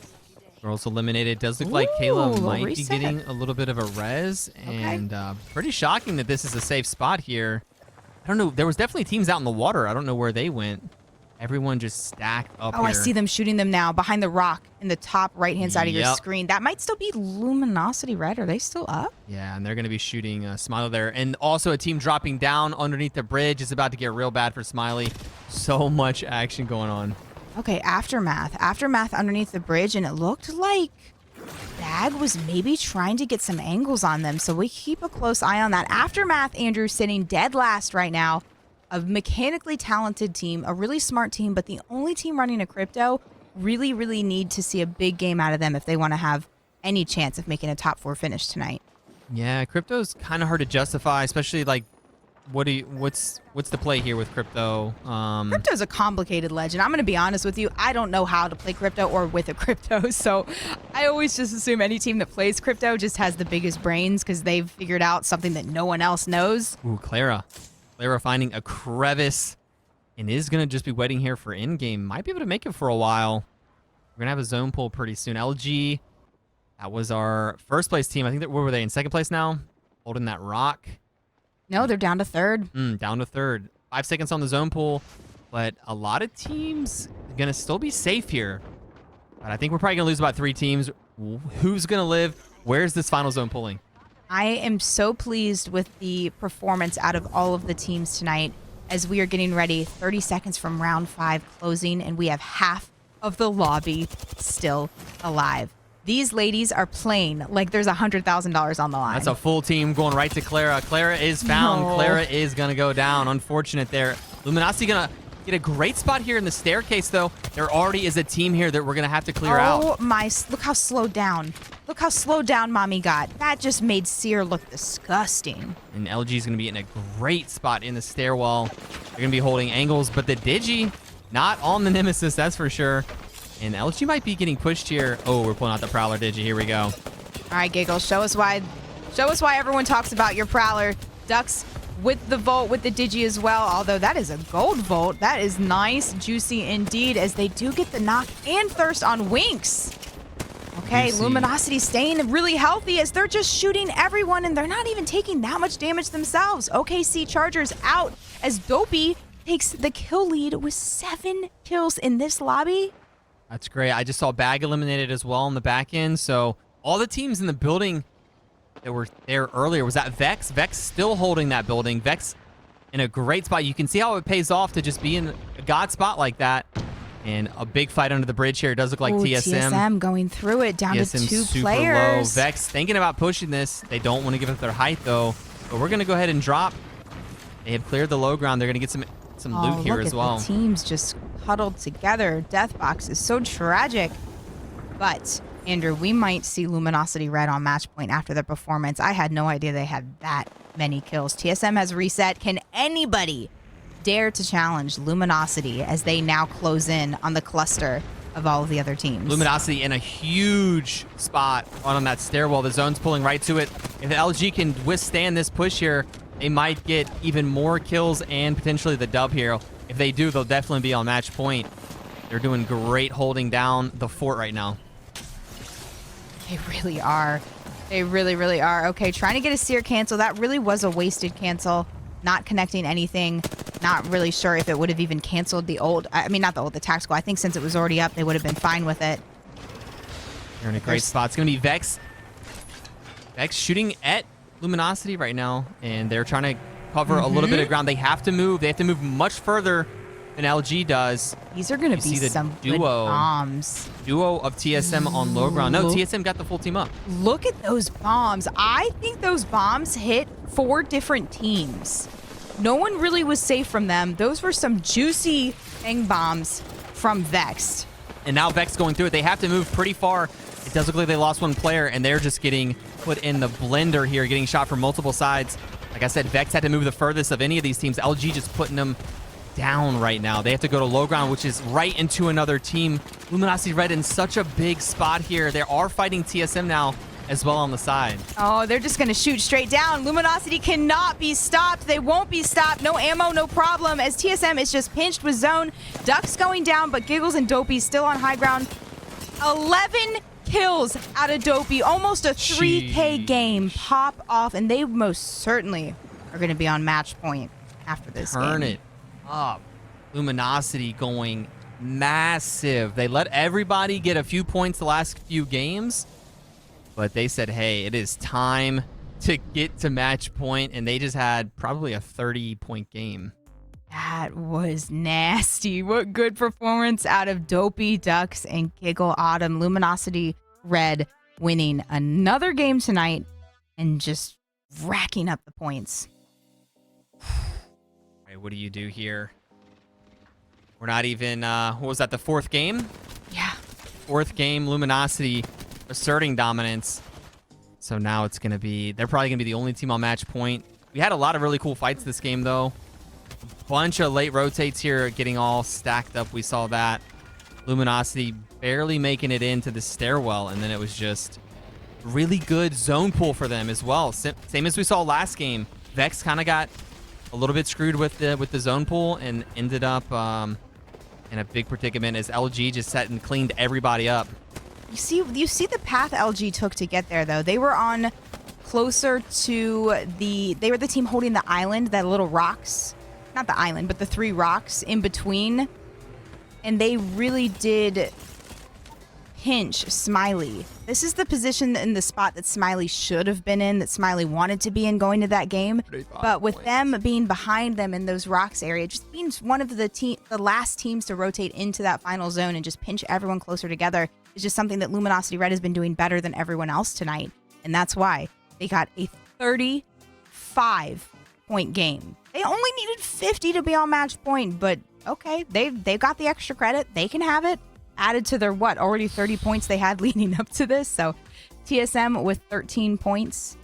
Girls eliminated. Does look like Kayla might be getting a little bit of a res. And pretty shocking that this is a safe spot here. I don't know. There was definitely teams out in the water. I don't know where they went. Everyone just stacked up here. I see them shooting them now behind the rock in the top right-hand side of your screen. That might still be Luminosity Red. Are they still up? Yeah, and they're going to be shooting Smiley there. And also a team dropping down underneath the bridge. It's about to get real bad for Smiley. So much action going on. Okay, Aftermath. Aftermath underneath the bridge, and it looked like Bag was maybe trying to get some angles on them. So we keep a close eye on that. Aftermath, Andrew, sitting dead last right now. A mechanically talented team, a really smart team, but the only team running a crypto really, really need to see a big game out of them if they want to have any chance of making a top 4 finish tonight. Yeah, crypto's kind of hard to justify, especially like what's the play here with Crypto? Crypto's a complicated legend. I'm going to be honest with you. I don't know how to play Crypto or with a Crypto. So I always just assume any team that plays Crypto just has the biggest brains because they've figured out something that no one else knows. Ooh, Clara finding a crevice and is going to just be waiting here for in-game. Might be able to make it for a while. We're going to have a zone pull pretty soon. LG, that was our first place team. I think where were they, in second place now? Holding that rock. No, they're down to third. Down to third. 5 seconds on the zone pull, but a lot of teams are going to still be safe here. But I think we're probably going to lose about 3 teams. Who's going to live? Where's this final zone pulling? I am so pleased with the performance out of all of the teams tonight as we are getting ready. 30 seconds from round 5 closing, and we have half of the lobby still alive. These ladies are playing like there's $100,000 on the line. That's a full team going right to Clara. Clara is found. No. Clara is going to go down. Unfortunate there. Luminosity going to get a great spot here in the staircase, though. There already is a team here that we're going to have to clear out. Oh, my. Look how slowed down. Look how slowed down Mommy got. That just made Seer look disgusting. And LG is going to be in a great spot in the stairwell. They're going to be holding angles, but the Digi not on the Nemesis, that's for sure. And LG might be getting pushed here. Oh, we're pulling out the Prowler Digi. Here we go. All right, Giggles, show us why everyone talks about your Prowler. Ducks with the Volt, with the Digi as well. Although that is a gold Volt. That is nice, juicy indeed, as they do get the knock and thirst on Winks. Okay, Luminosity staying really healthy as they're just shooting everyone, and they're not even taking that much damage themselves. OKC Chargers out as Dopey takes the kill lead with 7 kills in this lobby. That's great. I just saw Bag eliminated as well on the back end. So all the teams in the building that were there earlier, was that Vex? Vex still holding that building. Vex in a great spot. You can see how it pays off to just be in a god spot like that. And a big fight under the bridge here. It does look like TSM. TSM going through it, down TSM to 2 super players. Low. Vex thinking about pushing this. They don't want to give up their height, though. But we're going to go ahead and drop. They have cleared the low ground. They're going to get some loot here as well. The teams just huddled together. Deathbox is so tragic. But, Andrew, we might see Luminosity red on match point after their performance. I had no idea they had that many kills. TSM has reset. Can anybody dare to challenge Luminosity as they now close in on the cluster of all of the other teams? Luminosity in a huge spot on that stairwell. The zone's pulling right to it. If LG can withstand this push here, they might get even more kills and potentially the dub here. If they do, they'll definitely be on match point. They're doing great holding down the fort right now. They really are. They really, really are. Okay, trying to get a Seer cancel. That really was a wasted cancel. Not connecting anything. Not really sure if it would have even canceled the old. I mean, not the old, the tactical. I think since it was already up, they would have been fine with it. They're in a great spot. It's going to be Vex. Vex shooting at Luminosity right now, and they're trying to cover a little bit of ground. They have to move. They have to move much further than LG does. These are going to be some good bombs. Duo of TSM on low ground. No, TSM got the full team up. Look at those bombs. I think those bombs hit 4 different teams. No one really was safe from them. Those were some juicy bang bombs from Vex. And now Vex going through it. They have to move pretty far. It does look like they lost 1 player, and they're just getting put in the blender here, getting shot from multiple sides. Like I said, Vex had to move the furthest of any of these teams. LG just putting them down right now. They have to go to low ground, which is right into another team. Luminosity Red in such a big spot here. They are fighting TSM now as well on the side. Oh, they're just going to shoot straight down. Luminosity cannot be stopped. They won't be stopped. No ammo, no problem, as TSM is just pinched with zone. Ducks going down, but Giggles and Dopey still on high ground. 11 kills out of Dopey. Almost a 3K game pop off, and they most certainly are going to be on match point after this game. Turn it up. Luminosity going massive. They let everybody get a few points the last few games, but they said, hey, it is time to get to match point, and they just had probably a 30-point game. That was nasty. What good performance out of Dopey, Ducks, and Giggle Autumn. Luminosity Red winning another game tonight and just racking up the points. All right, what do you do here? We're not even, what was that, the 4th game? Yeah. 4th game, Luminosity asserting dominance. So now it's going to be, they're probably going to be the only team on match point. We had a lot of really cool fights this game, though. A bunch of late rotates here getting all stacked up. We saw that. Luminosity barely making it into the stairwell, and then it was just really good zone pull for them as well. Same as we saw last game. Vex kind of got a little bit screwed with the zone pull and ended up in a big predicament as LG just sat and cleaned everybody up. You see the path LG took to get there, though. They were on closer to they were the team holding the island, that little rocks. Not the island, but the 3 rocks in between. And they really did pinch Smiley. This is the position in the spot that Smiley should have been in, that Smiley wanted to be in going to that game. But with them being behind them in those rocks area, just being one of the last teams to rotate into that final zone and just pinch everyone closer together is just something that Luminosity Red has been doing better than everyone else tonight. And that's why they got a 35-point game. They only needed 50 to be on match point, but okay, they've got the extra credit. They can have it added to their already 30 points they had leading up to this. So TSM with 13 points.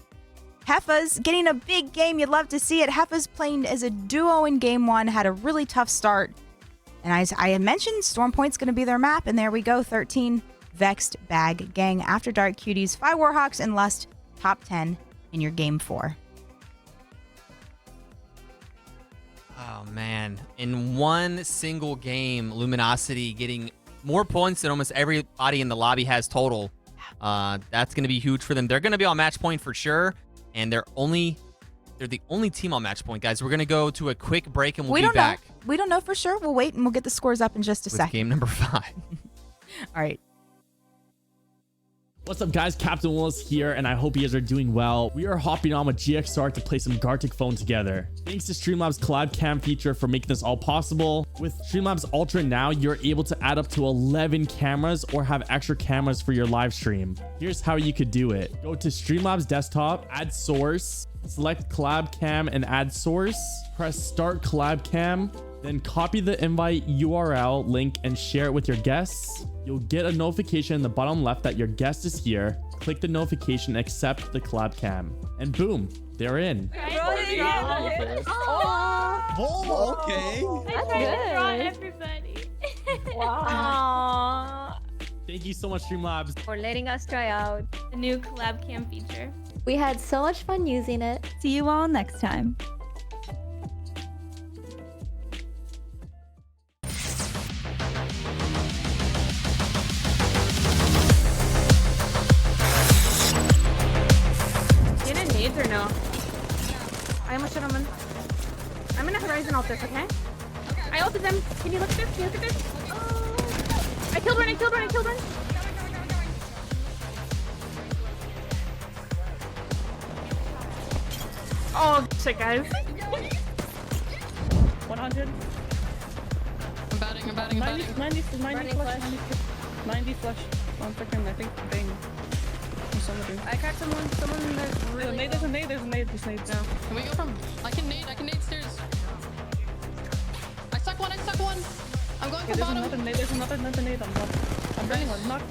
Heffa's getting a big game. You'd love to see it. Heffa's playing as a duo in game 1, had a really tough start. And I had mentioned Storm Point's going to be their map, and there we go, 13. Vexed, Bag, Gang, After Dark, Cuties, 5 Warhawks, and Lust, top 10 in your game 4. Oh, man. In one single game, Luminosity getting more points than almost everybody in the lobby has total. That's going to be huge for them. They're going to be on match point for sure, and they're the only team on match point, guys. We're going to go to a quick break, and we'll be back. We don't know for sure. We'll wait, and we'll get the scores up in just a second. Game number 5. All right. What's up, guys? Captain Willis here, and I hope you guys are doing well. We are hopping on with GXR to play some Gartic Phone together. Thanks to Streamlabs Collab Cam feature for making this all possible. With Streamlabs Ultra now, you're able to add up to 11 cameras or have extra cameras for your live stream. Here's how you could do it. Go to Streamlabs Desktop, add source, select Collab Cam and add source, press Start Collab Cam, then copy the invite URL link and share it with your guests. You'll get a notification in the bottom left that your guest is here. Click the notification, accept the collab cam, and boom, they're in. Oh, okay. That's good. Everybody. Wow. Thank you so much, Streamlabs, For letting us try out The new collab cam feature. We had so much fun using it. See you all next time. Nades or no? I almost shot him. I'm gonna Horizon ult this, okay? I ulted them. Can you look at this? Can you look at this? Oh. I killed one. Oh, shit, guys. 100. I'm batting. 90 flush. 1 second, I think bang. I cracked someone that's really There's a nade. No. Can we go from... I can nade stairs. I stuck one. I'm going from bottom. There's another nade on top. I'm burning one. Knock.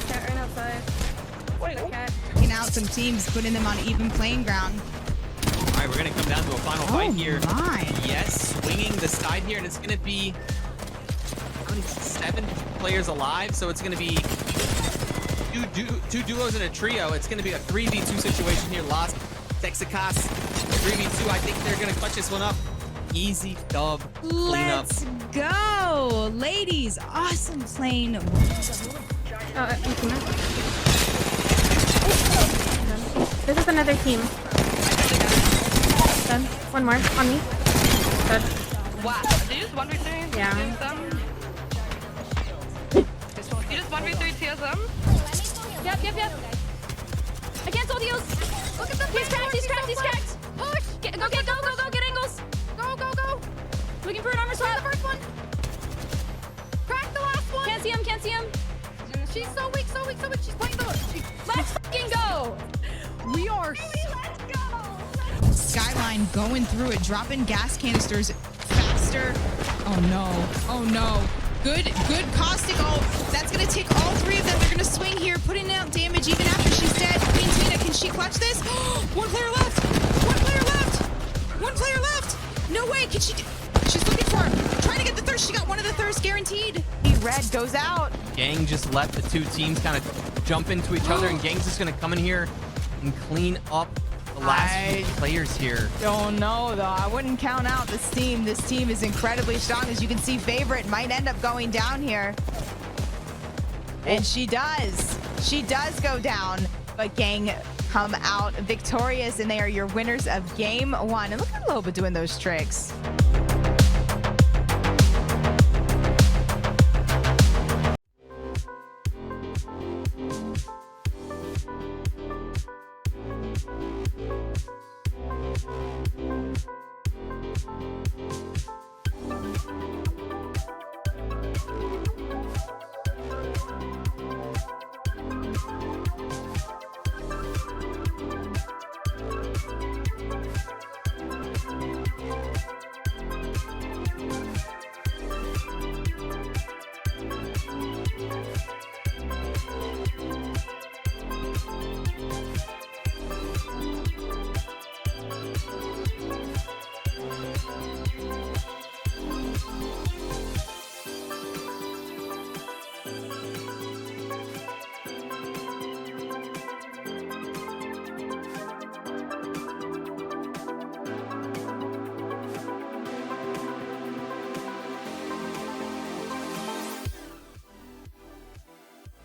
Cat right outside. Wait, cat. Taking out some teams, putting them on even playing ground. All right, we're going to come down to a final fight here. My. Yes, swinging the side here, and it's going to be 7 players alive, so it's going to be two duos and a trio. It's going to be a 3v2 situation here. Lost Texacas 3v2. I think they're going to clutch this one up. Easy dub. Let's go, ladies. Awesome playing. This is another team. Done. One more on me. Good. Wow. Did you just 1v3? Yeah. You just 1v3 TSM? Yep. I can't hold heals. Look at the He's cracked. Push. Go, get angles. Go. Looking for an armor swap. The first one. Crack the last one. Can't see him. She's so weak. She's playing the... Let's fucking go. We are... Let's go. Skyline going through it, dropping gas canisters faster. Oh no. Good caustic ult. That's gonna take all 3 of them. They're gonna swing here, putting out damage even after she's dead. Queen Tina, can she clutch this? 1 player left. away. Can she? She's looking for him. Trying to get the thirst. She got one of the thirsts guaranteed. Red goes out. Gang just let the two teams kind of jump into each other, and Gang's just going to come in here and clean up the last few players here. Don't know, though. I wouldn't count out this team. This team is incredibly strong. As you can see, Favorite might end up going down here. And she does. She does go down. But Gang come out victorious, and they are your winners of game 1. And look at Loba doing those tricks.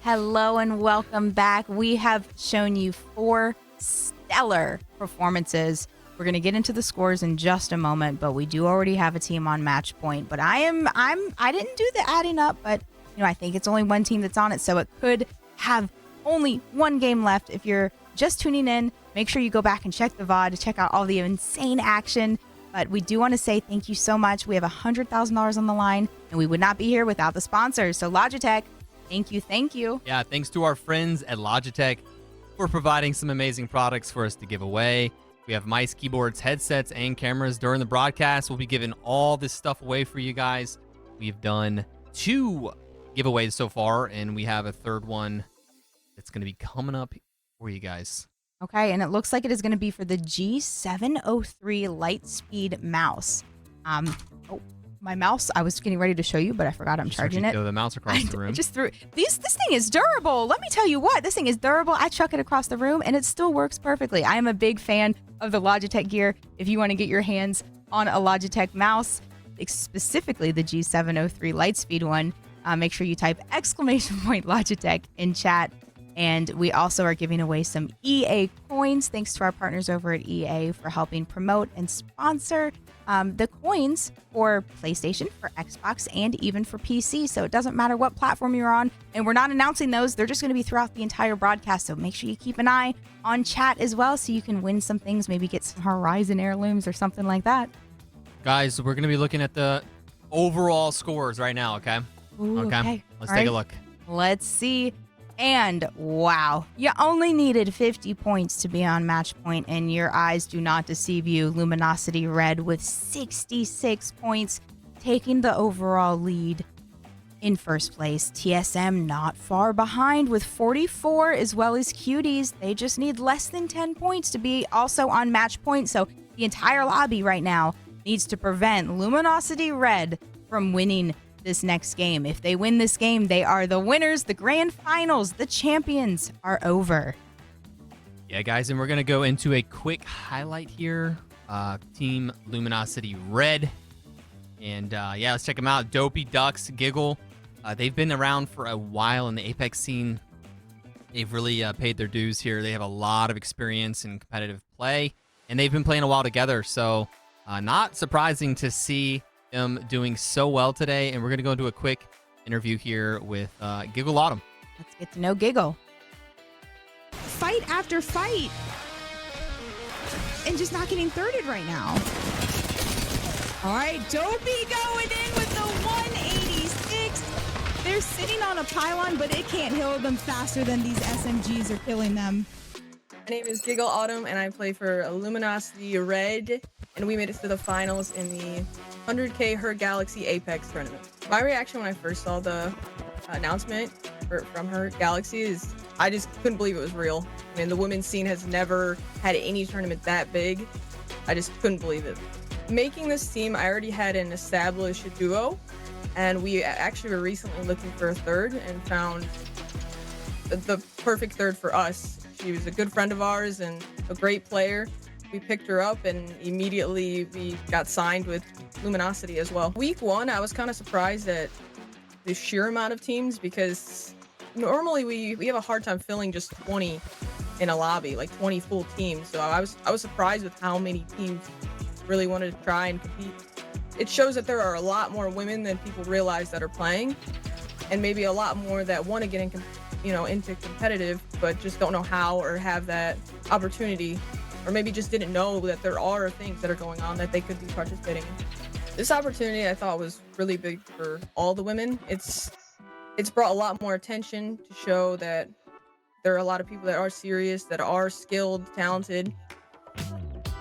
Hello and welcome back. We have shown you 4 stellar performances. We're going to get into the scores in just a moment, but we do already have a team on match point. But I didn't do the adding up, but I think it's only one team that's on it, so it could have only one game left. If you're just tuning in, make sure you go back and check the VOD to check out all the insane action. But we do want to say thank you so much. We have $100,000 on the line, and we would not be here without the sponsors. So Logitech, thank you. Yeah, thanks to our friends at Logitech for providing some amazing products for us to give away. We have mice, keyboards, headsets, and cameras during the broadcast. We'll be giving all this stuff away for you guys. We've done 2 giveaways so far, and we have a third one that's going to be coming up for you guys. Okay, and it looks like it is going to be for the G703 Lightspeed mouse. My mouse, I was getting ready to show you, but I forgot I'm charging it. Throw the mouse across the room. I just threw it. This thing is durable. Let me tell you what, this thing is durable. I chuck it across the room, and it still works perfectly. I am a big fan of the Logitech gear. If you want to get your hands on a Logitech mouse, specifically the G703 Lightspeed one, make sure you type !Logitech in chat. And we also are giving away some EA coins. Thanks to our partners over at EA for helping promote and sponsor the coins for PlayStation, for Xbox, and even for PC. So it doesn't matter what platform you're on. And we're not announcing those. They're just going to be throughout the entire broadcast. So make sure you keep an eye on chat as well so you can win some things, maybe get some Horizon heirlooms or something like that. Guys, we're going to be looking at the overall scores right now, okay? Ooh, okay. Let's take a look. Let's see. And wow, you only needed 50 points to be on match point, and your eyes do not deceive you. Luminosity Red with 66 points, taking the overall lead in first place. TSM not far behind with 44, as well as Cuties. They just need less than 10 points to be also on match point. So the entire lobby right now needs to prevent Luminosity Red from winning this next game. If they win this game, they are the winners. The grand finals, the champions are over. Yeah, guys, and we're going to go into a quick highlight here. Team Luminosity Red. And yeah, let's check them out. Dopey, Ducks, Giggle. They've been around for a while in the Apex scene. They've really paid their dues here. They have a lot of experience in competitive play, and they've been playing a while together. So not surprising to see them doing so well today. And we're going to go into a quick interview here with Giggle Autumn. Let's get to know Giggle. Fight after fight. And just not getting thirded right now. All right, Dopey going in with the 186. They're sitting on a pylon, but it can't heal them faster than these SMGs are killing them. My name is Giggle Autumn, and I play for Luminosity Red, and we made it to the finals in the 100K HerGalaxy Apex tournament. My reaction when I first saw the announcement from HerGalaxy is I just couldn't believe it was real. I mean, the women's scene has never had any tournament that big. I just couldn't believe it. Making this team, I already had an established duo, and we actually were recently looking for a third and found the perfect third for us. She was a good friend of ours and a great player. We picked her up and immediately we got signed with Luminosity as well. Week 1, I was kind of surprised at the sheer amount of teams because normally we have a hard time filling just 20 in a lobby, like 20 full teams. So I was surprised with how many teams really wanted to try and compete. It shows that there are a lot more women than people realize that are playing, and maybe a lot more that want to get into competitive, but just don't know how or have that opportunity, or maybe just didn't know that there are things that are going on that they could be participating in. This opportunity I thought was really big for all the women. It's brought a lot more attention to show that there are a lot of people that are serious, that are skilled, talented,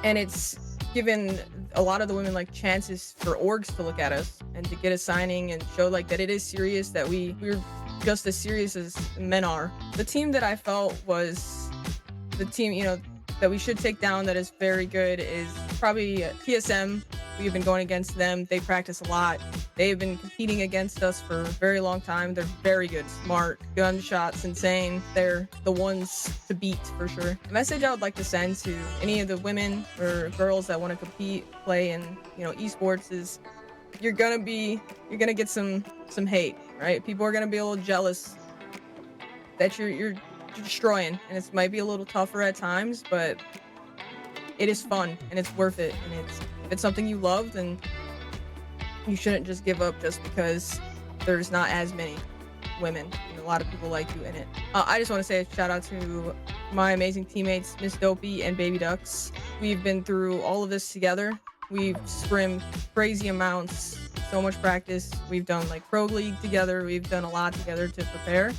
and it's given a lot of the women like chances for orgs to look at us and to get a signing and show like that it is serious, that we're just as serious as men are. The team that I felt was the team, that we should take down that is very good is probably TSM. We've been going against them. They practice a lot. They've been competing against us for a very long time. They're very good, smart, gunshots, insane. They're the ones to beat for sure. The message I would like to send to any of the women or girls that want to compete, play in, esports is you're gonna get some hate, right? People are gonna be a little jealous that you're destroying, and it might be a little tougher at times, but it is fun and it's worth it. And if it's something you love, then you shouldn't just give up just because there's not as many women and a lot of people like you in it. I just want to say a shout out to my amazing teammates, Miss Dopey and Baby Ducks. We've been through all of this together. We've scrimmed crazy amounts, so much practice. We've done like Pro League together. We've done a lot together to prepare.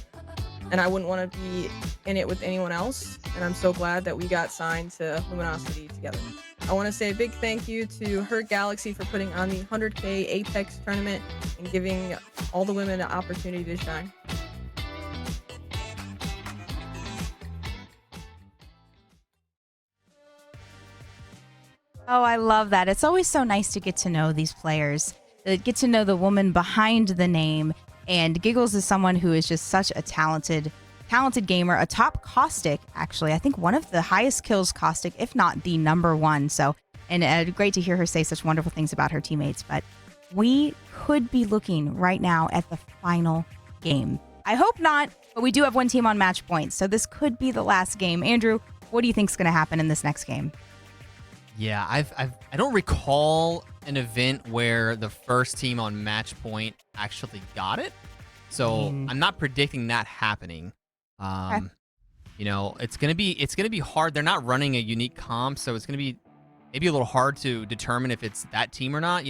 And I wouldn't want to be in it with anyone else. And I'm so glad that we got signed to Luminosity together. I want to say a big thank you to HerGalaxy for putting on the 100K Apex tournament and giving all the women the opportunity to shine. Oh, I love that. It's always so nice to get to know these players, get to know the woman behind the name. And Giggles is someone who is just such a talented gamer, a top caustic, actually. I think one of the highest kills caustic, if not the #1. So, and great to hear her say such wonderful things about her teammates. But we could be looking right now at the final game. I hope not, but we do have one team on match point. So this could be the last game. Andrew, what do you think is going to happen in this next game? Yeah, I don't recall an event where the first team on match point actually got it. So I'm not predicting that happening. Okay. It's gonna be hard. They're not running a unique comp, so it's gonna be maybe a little hard to determine if it's that team or not.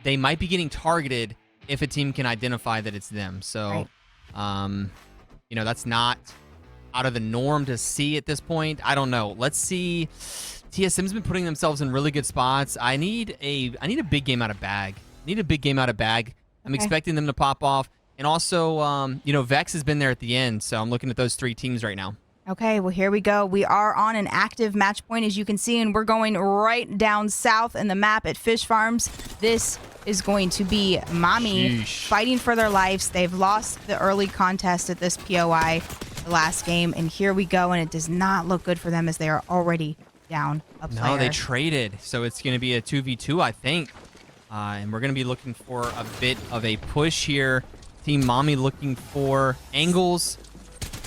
They might be getting targeted if a team can identify that it's them. So, right. That's not out of the norm to see at this point. I don't know. Let's see. TSM's been putting themselves in really good spots. I need a big game out of bag. I'm expecting them to pop off. And also, Vex has been there at the end, so I'm looking at those 3 teams right now. Okay, well, here we go. We are on an active match point, as you can see, and we're going right down south in the map at Fish Farms. This is going to be Mommy fighting for their lives. They've lost the early contest at this POI, the last game, and here we go, and it does not look good for them as they are already down a player. No, they traded, so it's going to be a 2v2, I think. And we're going to be looking for a bit of a push here. Team Mommy looking for angles.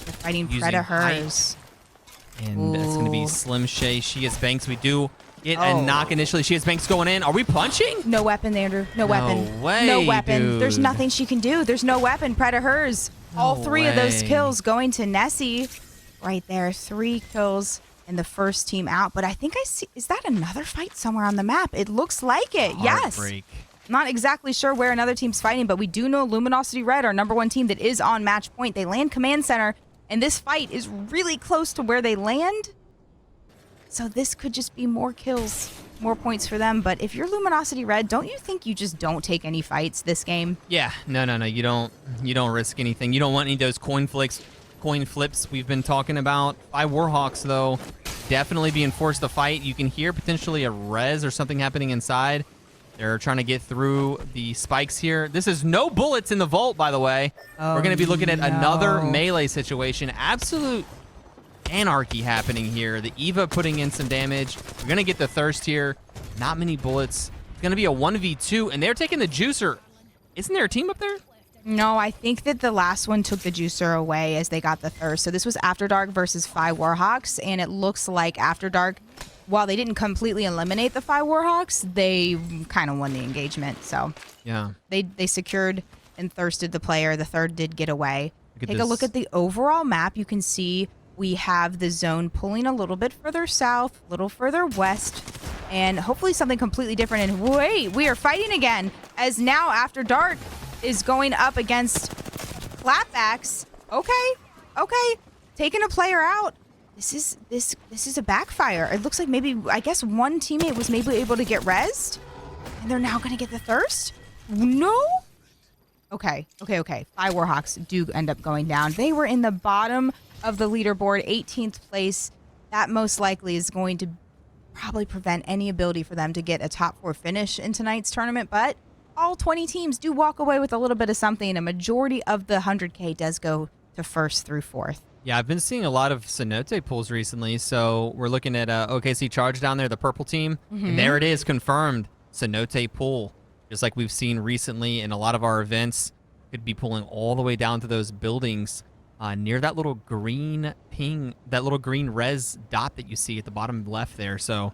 They're fighting Predators. And it's going to be Slim Shay. She has Banks. We do get a knock initially. She has Banks going in. Are we punching? No weapon, Andrew. No weapon. Way, no weapon. dude. There's nothing she can do. There's no weapon. Predators. All 3 of those kills going to Nessie. Right there. 3 kills. And the first team out, but I think I see, is that another fight somewhere on the map? It looks like it. Heartbreak. Yes. Not exactly sure where another team's fighting, but we do know Luminosity Red, our #1 team that is on match point. They land command center, and this fight is really close to where they land. So this could just be more kills, more points for them. But if you're Luminosity Red, don't you think you just don't take any fights this game? Yeah, no. You don't risk anything. You don't want any of those coin flips we've been talking about. By Warhawks, though, definitely being forced to fight. You can hear potentially a res or something happening inside. They're trying to get through the spikes here. This is no bullets in the vault, by the way. Oh, we're going to be looking at another no. melee situation. Absolute anarchy happening here. The Eva putting in some damage. We're going to get the thirst here. Not many bullets. It's going to be a 1v2, and they're taking the juicer. Isn't there a team up there? No, I think that the last one took the juicer away as they got the thirst. So this was After Dark versus Phi Warhawks, and it looks like After Dark, while they didn't completely eliminate the Phi Warhawks, they kind of won the engagement. So yeah, they secured and thirsted the player. The third did get away. Take a look this. at the overall map. You can see we have the zone pulling a little bit further south, a little further west, and hopefully something completely different. And wait, we are fighting again as now After Dark is going up against Clapbacks. Okay, taking a player out. This is a backfire. It looks like maybe, I guess one teammate was maybe able to get rezzed, and they're now gonna get the thirst. No. Okay. Phi Warhawks do end up going down. They were in the bottom of the leaderboard, 18th place. That most likely is going to probably prevent any ability for them to get a top 4 finish in tonight's tournament, but all 20 teams do walk away with a little bit of something. A majority of the 100K does go to 1st through 4th. Yeah, I've been seeing a lot of Cenote pulls recently, so we're looking at OKC Charge down there, the purple team, and there it is, confirmed. Cenote pull, just like we've seen recently in a lot of our events. Could be pulling all the way down to those buildings near that little green ping, that little green res dot that you see at the bottom left there. So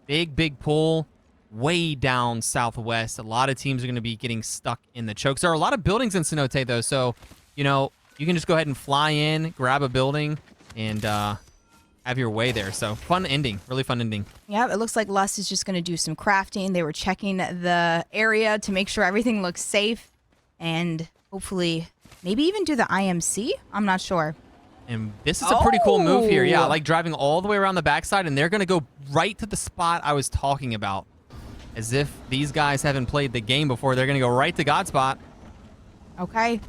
big pull way down southwest. A lot of teams are going to be getting stuck in the chokes. There are a lot of buildings in Cenote, though, so, you know, you can just go ahead and fly in, grab a building, and have your way there. So fun ending, really fun ending. Yeah, it looks like Lust is just going to do some crafting. They were checking the area to make sure everything looks safe, and hopefully maybe even do the IMC. I'm not sure. And this is a pretty cool move here. Yeah, like driving all the way around the backside, and they're going to go right to the spot I was talking about. As if these guys haven't played the game before, they're going to go right to Godspot. Okay.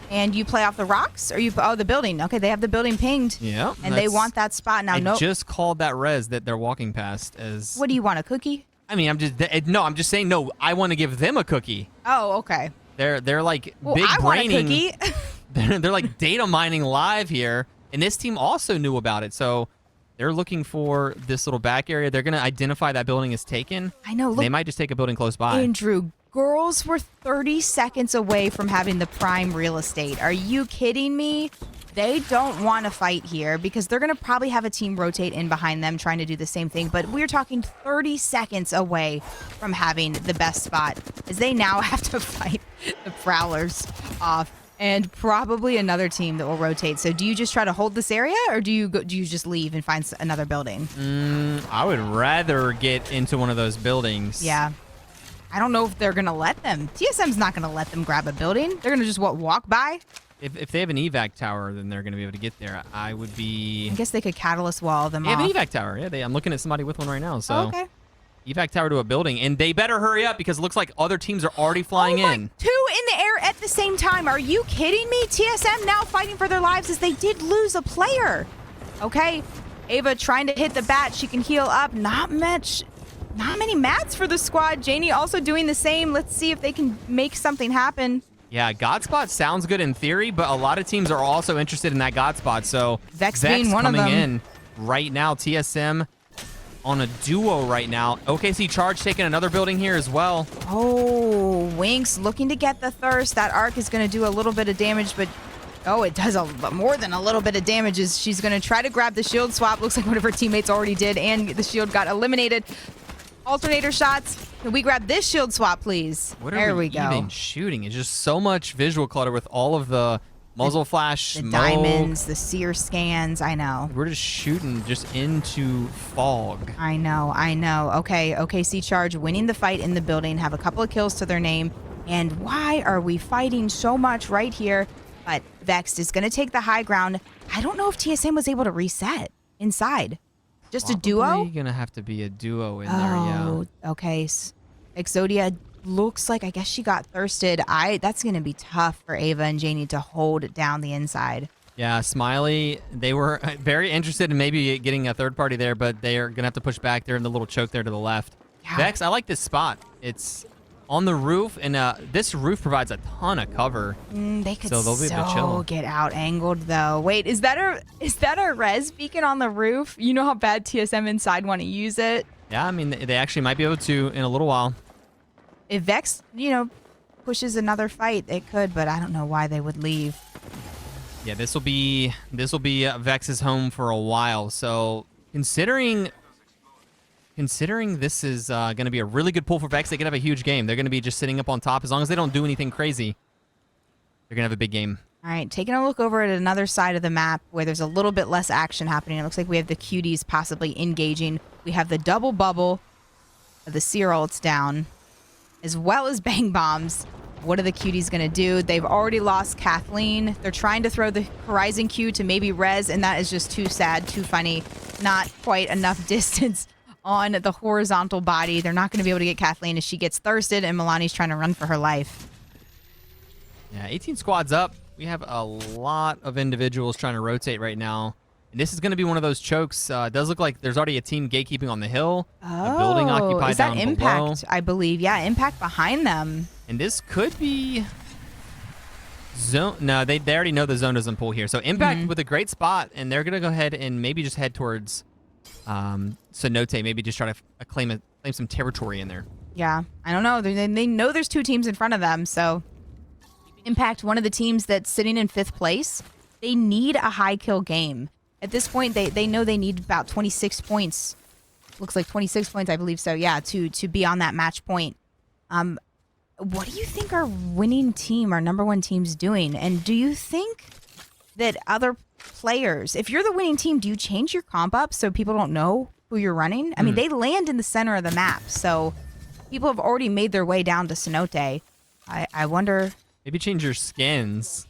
And you play off the rocks? Or you... Oh, the building. Okay, they have the building pinged. Yeah. And they want that spot now. I just called that res that they're walking past as... What do you want, a cookie? I mean, I'm just saying, no, I want to give them a cookie. Oh, okay. They're like Well, big I braining. want a cookie. they're like data mining live here. And this team also knew about it. So they're looking for this little back area. They're going to identify that building is taken. I know. Look, they might just take a building close by. Andrew, girls were 30 seconds away from having the prime real estate. Are you kidding me? They don't want to fight here because they're going to probably have a team rotate in behind them trying to do the same thing. But we're talking 30 seconds away from having the best spot as they now have to fight the Prowlers off. And probably another team that will rotate. So do you just try to hold this area, or do you just leave and find another building? I would rather get into one of those buildings. Yeah. I don't know if they're going to let them. TSM's not going to let them grab a building. They're going to just, walk by? If they have an evac tower, then they're going to be able to get there. I would be... I guess they could catalyst wall them off. They have an evac tower. Yeah, I'm looking at somebody with one right now. So okay. Evac tower to a building. And they better hurry up because it looks like other teams are already flying in. 2 in the air at the same time. Are you kidding me? TSM now fighting for their lives as they did lose a player. Okay. Ava trying to hit the bat. She can heal up. Not many mats for the squad. Janie also doing the same. Let's see if they can make something happen. Yeah, Godspot sounds good in theory, but a lot of teams are also interested in that Godspot. So Vex being one of coming them. in right now. TSM on a duo right now. OKC Charge taking another building here as well. Oh, Winx looking to get the thirst. That arc is going to do a little bit of damage, but oh, it does more than a little bit of damage. She's going to try to grab the shield swap. Looks like one of her teammates already did, and the shield got eliminated. Alternator shots. Can we grab this shield swap, please? What are we even shooting? It's just so much visual clutter with all of the muzzle flash, the smoke. diamonds, the seer scans. I know. We're just shooting just into fog. I know. Okay, OKC Charge winning the fight in the building, have a couple of kills to their name. And why are we fighting so much right here? But Vexed is going to take the high ground. I don't know if TSM was able to reset inside. Just a duo? Probably gonna have to be a duo in there, yeah. Oh, okay. Exodia looks like, I guess she got thirsted. That's gonna be tough for Ava and Janie to hold down the inside. Yeah, Smiley, they were very interested in maybe getting a third party there, but they're going to have to push back. They're in the little choke there to the left. Yeah. Vex, I like this spot. It's on the roof, and this roof provides a ton of cover. They could so they'll be able to chill. get out angled though. Wait, is that a res beacon on the roof? You know how bad TSM inside want to use it. Yeah, I mean, they actually might be able to in a little while. If Vex, pushes another fight, it could, but I don't know why they would leave. Yeah, this will be Vex's home for a while. So considering this is going to be a really good pull for Vex, they could have a huge game. They're going to be just sitting up on top. As long as they don't do anything crazy, they're going to have a big game. All right, taking a look over at another side of the map where there's a little bit less action happening. It looks like we have the cuties possibly engaging. We have the double bubble of the seer ults down, as well as bang bombs. What are the cuties going to do? They've already lost Kathleen. They're trying to throw the Horizon Q to maybe res, and that is just too sad, too funny. Not quite enough distance on the horizontal body. They're not going to be able to get Kathleen as she gets thirsted, and Milani's trying to run for her life. Yeah, 18 squads up. We have a lot of individuals trying to rotate right now. And this is going to be one of those chokes. It does look like there's already a team gatekeeping on the hill. A building occupied is that down Impact, below. I believe. Yeah, Impact behind them. And this could be zone. No, they already know the zone doesn't pull here. So Impact with a great spot, and they're gonna go ahead and maybe just head towards Cenote. Maybe just try to claim some territory in there. Yeah, I don't know. They know there's two teams in front of them. So Impact, one of the teams that's sitting in 5th place, they need a high kill game. At this point, they know they need about 26 points. Looks like 26 points, I believe so. Yeah, to be on that match point. What do you think our winning team, our number one team's doing? And do you think that other players, if you're the winning team, do you change your comp up so people don't know who you're running? I mean, they land in the center of the map, so people have already made their way down to Cenote. I wonder. Maybe change your skins,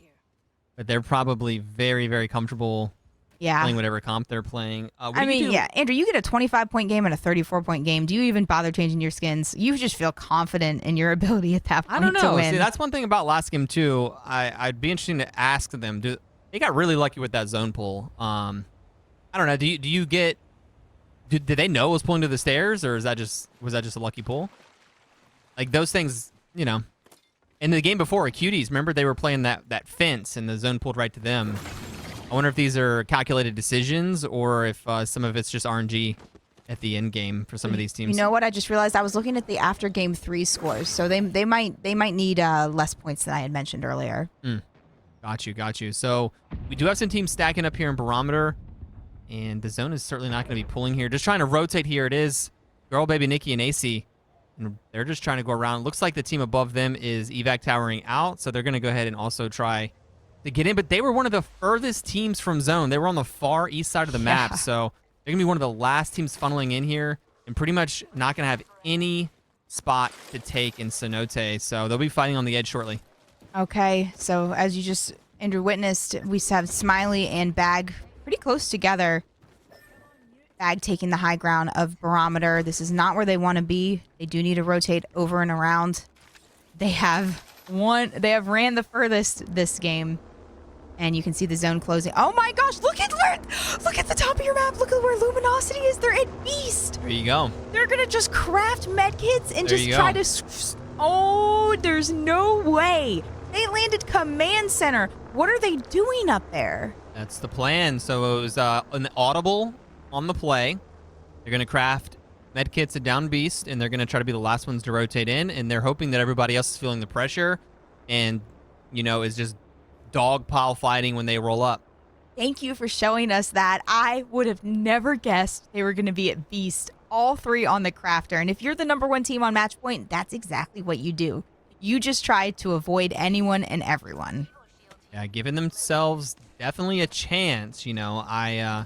but they're probably very, very comfortable playing whatever comp they're playing. I mean, yeah, Andrew, you get a 25-point game and a 34-point game. Do you even bother changing your skins? You just feel confident in your ability at that point I don't know. to win. See, that's one thing about last game too. I'd be interested to ask them. They got really lucky with that zone pull. I don't know. Do you get? Did they know it was pulling to the stairs, or was that just a lucky pull? Like those things, In the game before, Cuties, remember they were playing that fence and the zone pulled right to them. I wonder if these are calculated decisions or if some of it's just RNG at the end game for some of these teams. You know what? I just realized I was looking at the after game 3 scores, so they might need less points than I had mentioned earlier. Got you. So we do have some teams stacking up here in Barometer, and the zone is certainly not going to be pulling here. Just trying to rotate here. It is Girl, Baby, Nikki, and AC. And they're just trying to go around. Looks like the team above them is evac towering out, so they're going to go ahead and also try to get in. But they were one of the furthest teams from zone. They were on the far east side of the map, so they're going to be one of the last teams funneling in here and pretty much not going to have any spot to take in Cenote. So they'll be fighting on the edge shortly. Okay, so as you just, Andrew, witnessed, we have Smiley and Bag pretty close together. Bag taking the high ground of Barometer. This is not where they want to be. They do need to rotate over and around. They have ran the furthest this game. And you can see the zone closing. Oh my gosh, look at the top of your map. Look at where Luminosity is. They're at Beast. There you go. They're going to just craft medkits and just try to... Oh, there's no way. They landed Command Center. What are they doing up there? That's the plan. So it was an audible on the play. They're going to craft medkits at Down Beast, and they're going to try to be the last ones to rotate in, and they're hoping that everybody else is feeling the pressure and, is just dog pile fighting when they roll up. Thank you for showing us that. I would have never guessed they were going to be at Beast, all 3 on the crafter. And if you're the number 1 team on match point, that's exactly what you do. You just try to avoid anyone and everyone. Yeah, giving themselves definitely a chance. I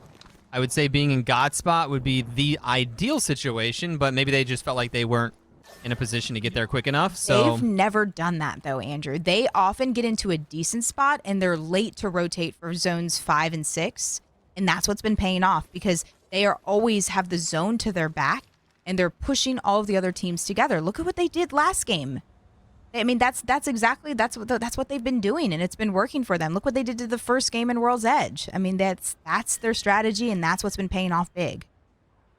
would say being in God spot would be the ideal situation, but maybe they just felt like they weren't in a position to get there quick enough. So they've never done that though, Andrew. They often get into a decent spot and they're late to rotate for zones 5 and 6. And that's what's been paying off because they always have the zone to their back and they're pushing all of the other teams together. Look at what they did last game. I mean, that's what they've been doing, and it's been working for them. Look what they did to the first game in World's Edge. I mean, that's their strategy, and that's what's been paying off big.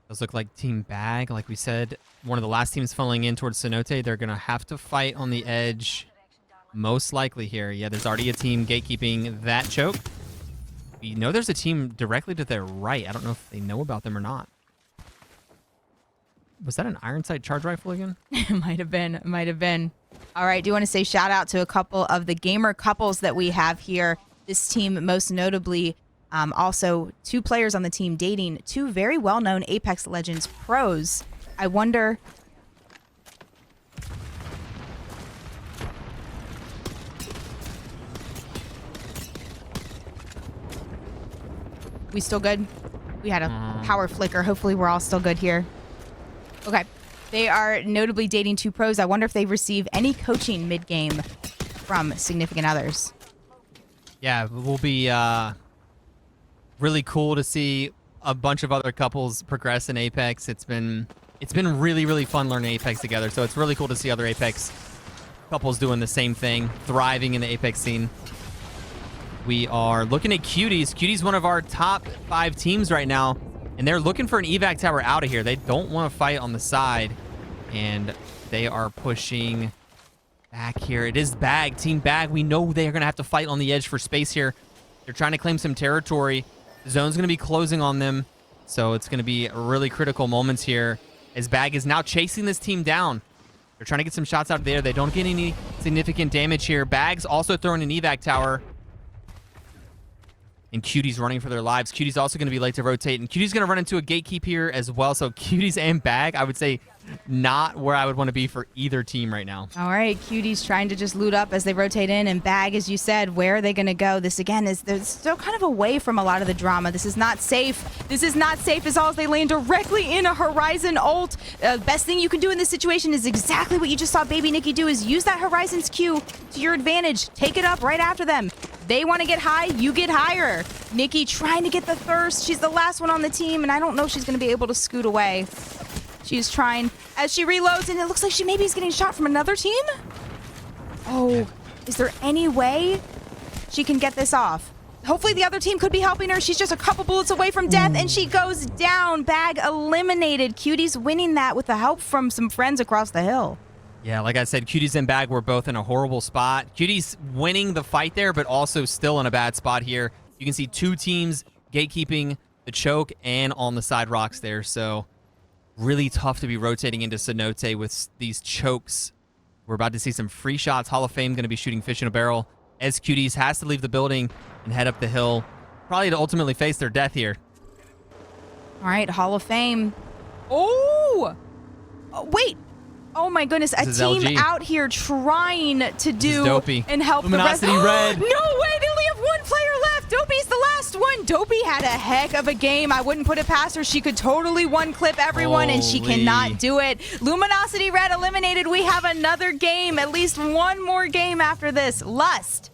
Those look like Team Bag. Like we said, one of the last teams funneling in towards Cenote. They're going to have to fight on the edge most likely here. Yeah, there's already a team gatekeeping that choke. We know there's a team directly to their right. I don't know if they know about them or not. Was that an iron sight charge rifle again? It might have been. It might have been. All right. Do you want to say shout out to a couple of the gamer couples that we have here? This team, most notably, also 2 players on the team dating 2 very well-known Apex Legends pros. I wonder... We still good? We had a power flicker. Hopefully we're all still good here. Okay. They are notably dating 2 pros. I wonder if they receive any coaching mid-game from significant others. Yeah, it will be really cool to see a bunch of other couples progress in Apex. It's been really, really fun learning Apex together. So it's really cool to see other Apex couples doing the same thing, thriving in the Apex scene. We are looking at Cuties. Cuties one of our top 5 teams right now, and they're looking for an evac tower out of here. They don't want to fight on the side, and they are pushing back here. It is Bag, Team Bag. We know they are going to have to fight on the edge for space here. They're trying to claim some territory. The zone's going to be closing on them, so it's going to be really critical moments here as Bag is now chasing this team down. They're trying to get some shots out there. They don't get any significant damage here. Bag's also throwing an evac tower. And Cutie's running for their lives. Cutie's also going to be late to rotate. And Cutie's going to run into a gatekeep here as well. So Cutie's and Bag, I would say, not where I would want to be for either team right now. All right, Cutie's trying to just loot up as they rotate in. And Bag, as you said, where are they going to go? This, again, is they're still kind of away from a lot of the drama. This is not safe. This is not safe as all as they land directly in a Horizon ult. Best thing you can do in this situation is exactly what you just saw Baby Nikki do, is use that Horizon's Q to your advantage. Take it up right after them. They want to get high, you get higher. Nikki trying to get the thirst. She's the last one on the team, and I don't know if she's going to be able to scoot away. She's trying as she reloads, and it looks like she maybe is getting shot from another team. Oh, is there any way she can get this off? Hopefully the other team could be helping her. She's just a couple bullets away from death, and she goes down. Bag eliminated. Cutie's winning that with the help from some friends across the hill. Yeah, like I said, Cuties and Bag were both in a horrible spot. Cuties winning the fight there, but also still in a bad spot here. You can see 2 teams gatekeeping the choke and on the side rocks there. So really tough to be rotating into Cenote with these chokes. We're about to see some free shots. Hall of Fame going to be shooting fish in a barrel as Cuties has to leave the building and head up the hill, probably to ultimately face their death here. All right, Hall of Fame. Oh, wait. Oh my goodness, a team LG out here trying to do and help Luminosity the Red. rest. No way, they only have 1 player left. Dopey's the last one. Dopey had a heck of a game. I wouldn't put it past her. She could totally one-clip everyone, and she cannot do it. Luminosity Red eliminated. We have another game, at least 1 more game after this. Lust,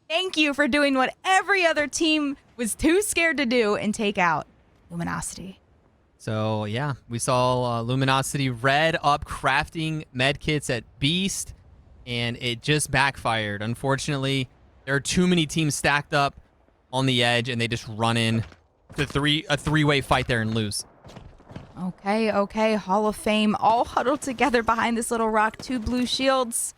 thank you for doing what every other team was too scared to do and take out Luminosity. So, yeah, we saw Luminosity Red up crafting medkits at Beast, and it just backfired. Unfortunately, there are too many teams stacked up on the edge, and they just run in to a 3-way fight there and lose. Okay. Hall of Fame all huddled together behind this little rock. 2 blue shields.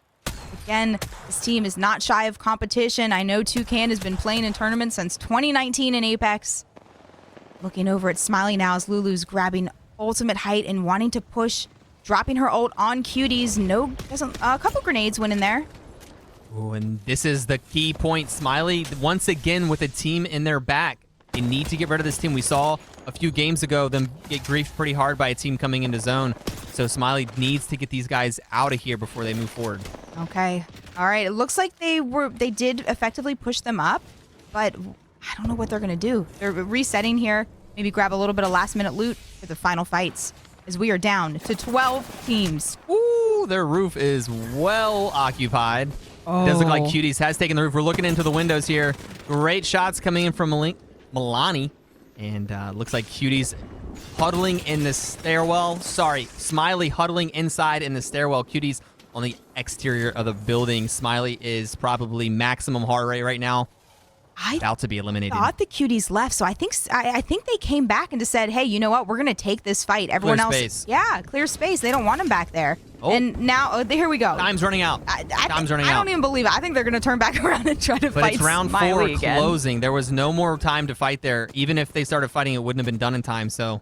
Again, this team is not shy of competition. I know Toucan has been playing in tournaments since 2019 in Apex. Looking over at Smiley now as Lulu's grabbing ultimate height and wanting to push, dropping her ult on Cuties. A couple grenades went in there. Ooh, and this is the key point. Smiley, once again, with a team in their back. They need to get rid of this team. We saw a few games ago them get griefed pretty hard by a team coming into zone. So Smiley needs to get these guys out of here before they move forward. Okay. All right. It looks like they did effectively push them up, but I don't know what they're going to do. They're resetting here. Maybe grab a little bit of last-minute loot for the final fights as we are down to 12 teams. Ooh, their roof is well occupied. Oh. It does look like Cuties has taken the roof. We're looking into the windows here. Great shots coming in from Milani. And looks like Cuties huddling in the stairwell. Sorry, Smiley huddling inside in the stairwell. Cuties on the exterior of the building. Smiley is probably maximum heart rate right now. About to be eliminated. I thought the cuties left, so I think they came back and just said, "Hey, you know what? We're gonna take this fight." Everyone Clear else, space. yeah, clear space. They don't want him back there. Oh. And now, here we go. Time's running out. Time's running out. I don't even believe it. I think they're gonna turn back around and try to But fight it's round Smiley 4 again. closing. There was no more time to fight there. Even if they started fighting, it wouldn't have been done in time. So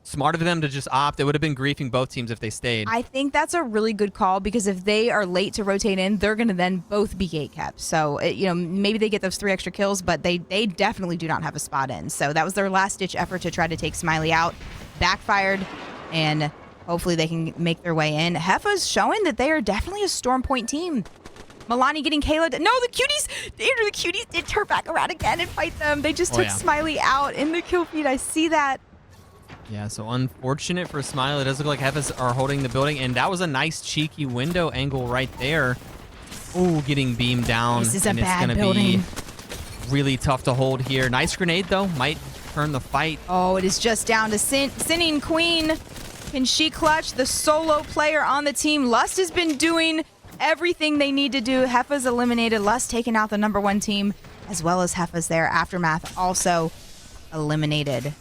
smart of them to just opt. It would have been griefing both teams if they stayed. I think that's a really good call because if they are late to rotate in, they're going to then both be gatekept. So, maybe they get those 3 extra kills, but they definitely do not have a spot in. So that was their last-ditch effort to try to take Smiley out. Backfired, and hopefully they can make their way in. Heffa's showing that they are definitely a Storm Point team. Milani getting Kayla. No, the cuties! Andrew, the cuties did turn back around again and fight them. They just took Smiley out in the kill feed. I see that. Yeah, so unfortunate for Smiley. It does look like Hefas are holding the building, and that was a nice cheeky window angle right there. Ooh, getting beamed down. This is a and bad it's gonna building. be really tough to hold here. Nice grenade, though. Might turn the fight. Oh, it is just down to Sinning Queen. Can she clutch? The solo player on the team. Lust has been doing everything they need to do. Heffa's eliminated. Lust taking out the #1 team, as well as Heffa's there. Aftermath also eliminated.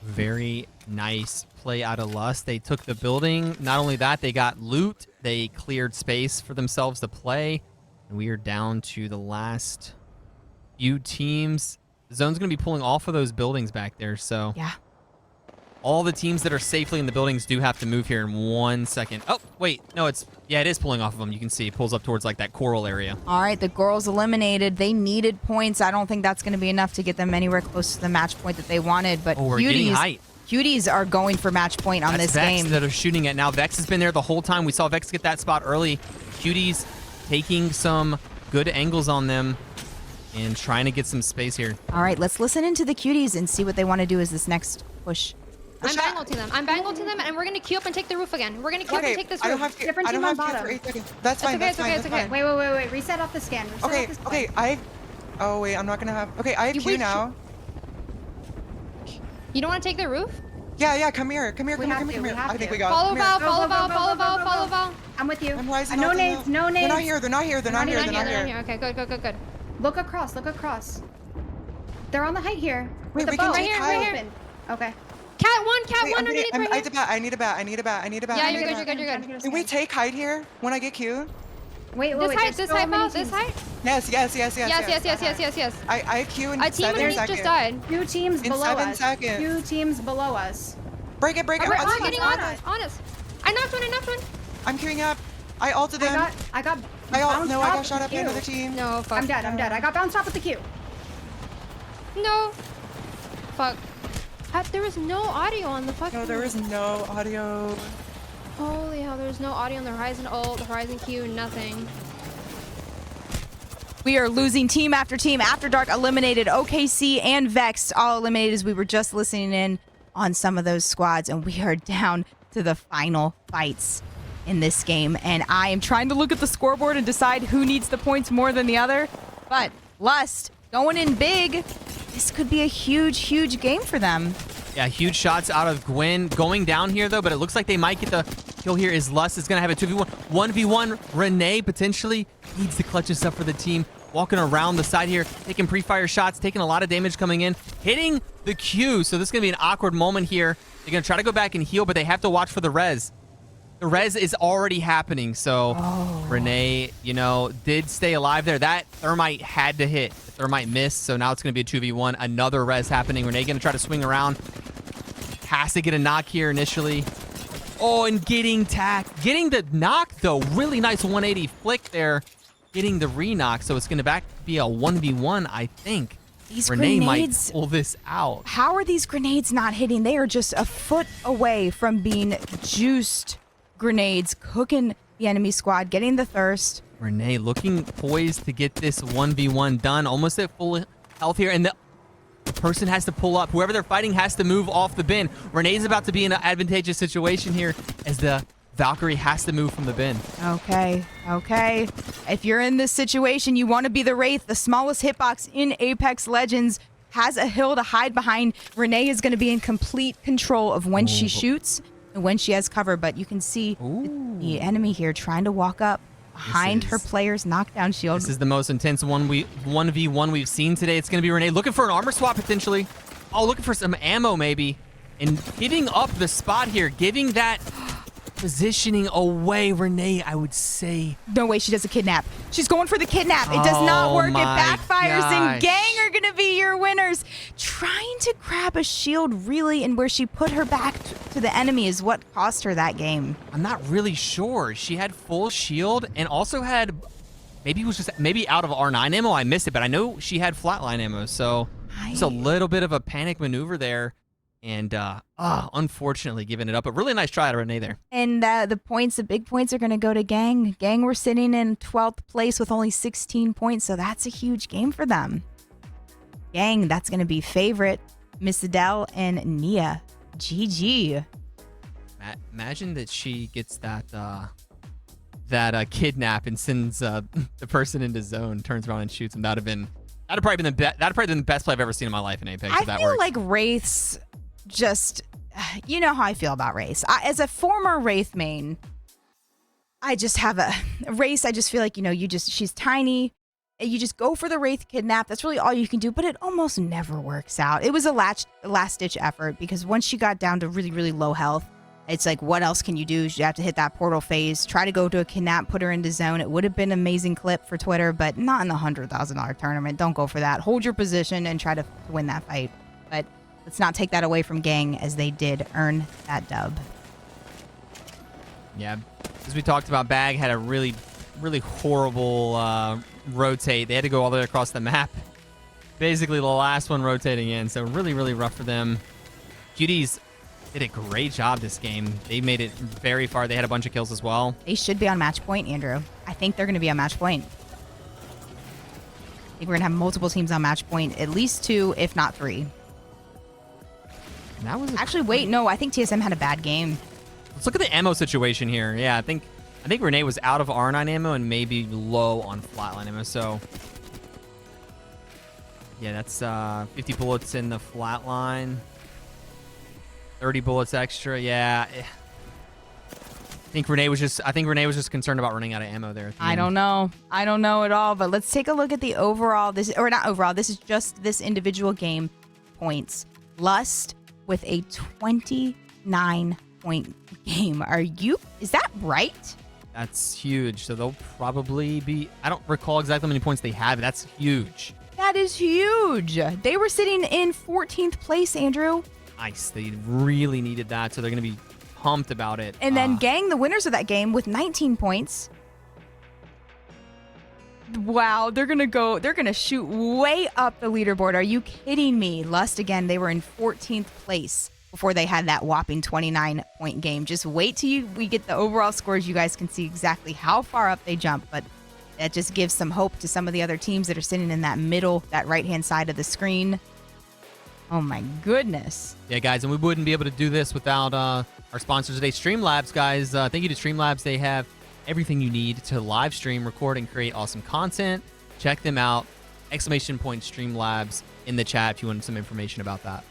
Very nice play out of Lust. They took the building. Not only that, they got loot. They cleared space for themselves to play. And we are down to the last few teams. The zone's going to be pulling off of those buildings back there. So yeah, all the teams that are safely in the buildings do have to move here in 1 second. Oh, wait. No, it is pulling off of them. You can see it pulls up towards like that coral area. All right, the girls eliminated. They needed points. I don't think that's going to be enough to get them anywhere close to the match point that they wanted. But we're getting height. Cuties are going for match point on this Vex game. that are shooting it now. Vex has been there the whole time. We saw Vex get that spot early. Cuties taking some good angles on them and trying to get some space here. All right, let's listen into the cuties and see what they want to do as this next push. I'm bangle to them, and we're gonna queue up and take the roof again. We're gonna queue up and take this roof. Different team on bottom. That's fine. It's okay. Wait. Reset off the scan. Oh wait, I'm not gonna have. Okay, I have Q now. You don't want to take the roof? Yeah. Come here. I think we got. Follow Val. I'm with you. I'm rising. No nades. They're not here. They're not here. Okay, good. Look across. They're on the height here. Wait, the we boat. can take Right here. Okay. Cat one underneath right here. I need a bat. Yeah, you're good. Can we take height here when I get Q? Wait. This height? Yes. I Q in a team 7 underneath seconds. just died. 2 teams below us. 7 seconds. 2 teams below us. Break it. I'm getting on us. I knocked one. I'm queuing up. I ulted them. I got shot up by another team. No, fuck. I'm dead. I got bounced off with the Q. No. Fuck. There was no audio on the fucking... No, there was no audio. Holy hell, there's no audio on the Horizon ult, the Horizon Q, nothing. We are losing team after team. After Dark eliminated. OKC and Vex all eliminated as we were just listening in on some of those squads. And we are down to the final fights in this game. And I am trying to look at the scoreboard and decide who needs the points more than the other. But Lust going in big. This could be a huge game for them. Yeah, huge shots out of Gwen. Going down here, though, but it looks like they might get the kill here. Is Lust is going to have a 2v1. 1v1. Renee potentially needs to clutch this up for the team. Walking around the side here, taking pre-fire shots, taking a lot of damage coming in, hitting the Q. So this is going to be an awkward moment here. They're going to try to go back and heal, but they have to watch for the res. The res is already happening, so Renee, did stay alive there. That thermite had to hit. The thermite missed, so now it's going to be a 2v1. Another res happening. Renee going to try to swing around. Has to get a knock here initially. Oh, and getting Getting the knock, though. Really nice 180 flick there. Getting the re-knock, so it's going to be a 1v1, I think. These Renee grenades, might pull this out. How are these grenades not hitting? They are just a foot away from being juiced grenades, cooking the enemy squad, getting the thirst. Renee looking poised to get this 1v1 done, almost at full health here, and the person has to pull up. Whoever they're fighting has to move off the bin. Renee's about to be in an advantageous situation here as the Valkyrie has to move from the bin. Okay. If you're in this situation, you want to be the Wraith. The smallest hitbox in Apex Legends has a hill to hide behind. Renee is going to be in complete control of when she shoots. when she has cover, but you can see the enemy here trying to walk up behind her player's knockdown shield. This is the most intense 1v1 we've seen today. It's going to be Renee looking for an armor swap potentially. Oh, looking for some ammo maybe. And giving up the spot here, giving that positioning away. Renee, I would say. No way she does a kidnap. She's going for the kidnap. It does not work. It backfires, and Gang are going to be your winners. Trying to grab a shield, really, and where she put her back to the enemy is what cost her that game. I'm not really sure. She had full shield and also had, maybe it was just, maybe out of R9 ammo. I missed it, but I know she had flatline ammo. So it's a little bit of a panic maneuver there. And unfortunately giving it up. A really nice try out of Renee there. And the big points are going to go to Gang. Gang were sitting in 12th place with only 16 points, so that's a huge game for them. Gang, that's going to be favorite, Miss Adele and Nia. GG. Imagine that she gets that kidnap and sends the person into zone, turns around and shoots him. That'd have probably been the best play I've ever seen in my life in Apex. I feel like Wraiths just, you know how I feel about Wraiths. As a former Wraith main, I just have a Wraiths. I just feel like, she's tiny. You just go for the Wraith kidnap. That's really all you can do, but it almost never works out. It was a last-ditch effort because once she got down to really, really low health, it's like, what else can you do? You have to hit that portal phase, try to go to a kidnap, put her into zone. It would have been an amazing clip for Twitter, but not in the $100,000 tournament. Don't go for that. Hold your position and try to win that fight. But let's not take that away from Gang, as they did earn that dub. Yeah, as we talked about, Bag had a really, really horrible rotate. They had to go all the way across the map. Basically the last one rotating in, so really, really rough for them. Cuties did a great job this game. They made it very far. They had a bunch of kills as well. They should be on match point, Andrew. I think they're going to be on match point. I think we're going to have multiple teams on match point, at least 2, if not 3. That was actually, wait, no, I think TSM had a bad game. Let's look at the ammo situation here. Yeah, I think Renee was out of R9 ammo and maybe low on flatline ammo. So yeah, that's 50 bullets in the flatline. 30 bullets extra. Yeah. I think Renee was just concerned about running out of ammo there. I don't know at all, but let's take a look at the overall. This is just this individual game points. Lust with a 29-point game. Is that right? That's huge. So they'll probably be, I don't recall exactly how many points they have. But that's huge. That is huge. They were sitting in 14th place, Andrew. Nice. They really needed that, so they're going to be pumped about it. And then Gang, the winners of that game, with 19 points. Wow, they're going to shoot way up the leaderboard. Are you kidding me? Lust, again, they were in 14th place before they had that whopping 29-point game. Just wait till we get the overall scores. You guys can see exactly how far up they jump, but that just gives some hope to some of the other teams that are sitting in that middle, that right-hand side of the screen. Oh my goodness. Yeah, guys, and we wouldn't be able to do this without our sponsors today, Streamlabs, guys. Thank you to Streamlabs. They have everything you need to live stream, record, and create awesome content. Check them out. ! Streamlabs in the chat if you want some information about that.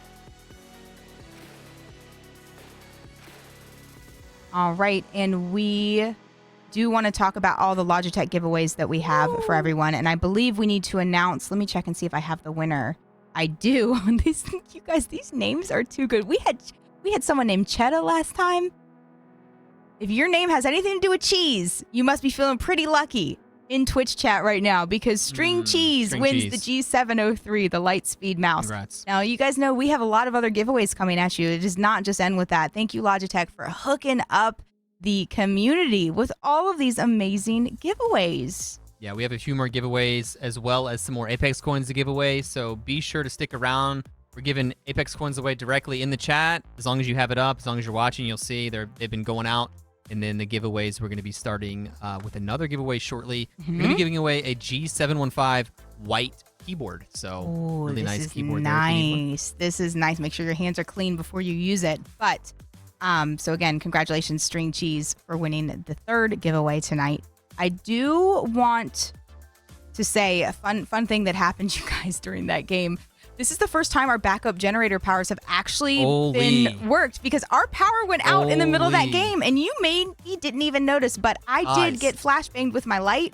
All right, and we do want to talk about all the Logitech giveaways that we have for everyone, and I believe we need to announce. Let me check and see if I have the winner. I do. You guys, these names are too good. We had someone named Cheddar last time. If your name has anything to do with cheese, you must be feeling pretty lucky in Twitch chat right now, because String Cheese wins the G703, the Lightspeed mouse. Congrats. Now, you guys know we have a lot of other giveaways coming at you. It does not just end with that. Thank you, Logitech, for hooking up the community with all of these amazing giveaways. Yeah, we have a few more giveaways as well as some more Apex coins to give away, so be sure to stick around. We're giving Apex coins away directly in the chat. As long as you have it up, as long as you're watching, you'll see they've been going out. And then the giveaways, we're going to be starting with another giveaway shortly. We're going to be giving away a G715 white keyboard. So really nice keyboard. Nice. This is nice. Make sure your hands are clean before you use it. But so again, congratulations, String Cheese, for winning the third giveaway tonight. I do want to say a fun thing that happened, you guys, during that game. This is the first time our backup generator powers have actually Holy. been worked because our power went out in the middle of that Holy. game, and you didn't even notice, but I did get flashbanged with my light,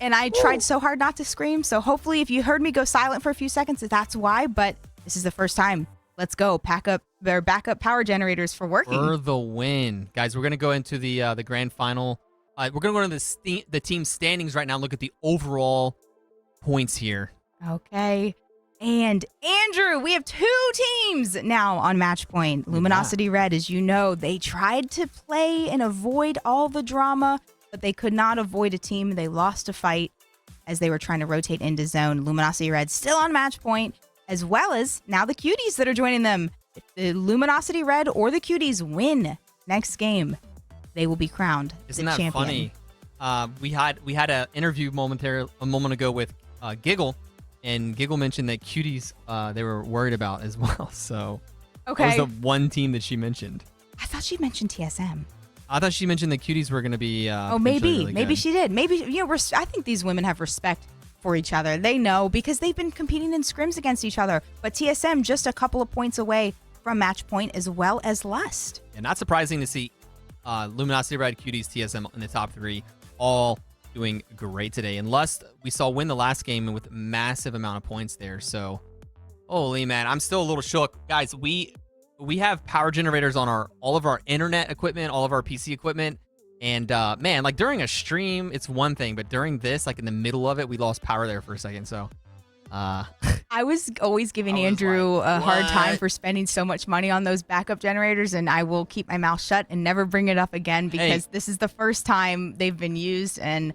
and I tried so hard not to scream. So hopefully, if you heard me go silent for a few seconds, that's why. But this is the first time. Let's go pack up their backup power generators for working. For the win, guys. We're gonna go into the grand final. We're gonna go into the team standings right now. Look at the overall points here. Okay. And Andrew, we have 2 teams now on match point. Luminosity Red, as you know, they tried to play and avoid all the drama, but they could not avoid a team. They lost a fight as they were trying to rotate into zone. Luminosity Red still on match point, as well as now the Cuties that are joining them. If the Luminosity Red or the Cuties win next game, they will be crowned Isn't the that champion. funny? We had an interview a moment ago with Giggle. And Giggle mentioned that Cuties they were worried about as well. So that was the one team that she mentioned. I thought she mentioned TSM. I thought she mentioned the Cuties were going to be. Maybe really good. she did. Maybe I think these women have respect for each other. They know because they've been competing in scrims against each other. But TSM just a couple of points away from match point as well as Lust. And not surprising to see Luminosity Red, Cuties, TSM in the top 3, all doing great today. And Lust, we saw win the last game with massive amount of points there. So, holy man, I'm still a little shook, guys. We have power generators on all of our internet equipment, all of our PC equipment, and man, like during a stream, it's one thing, but during this, like in the middle of it, we lost power there for a second. So, I was always giving Andrew a hard time for spending so much money on those backup generators, and I will keep my mouth shut and never bring it up again because this is the first time they've been used. And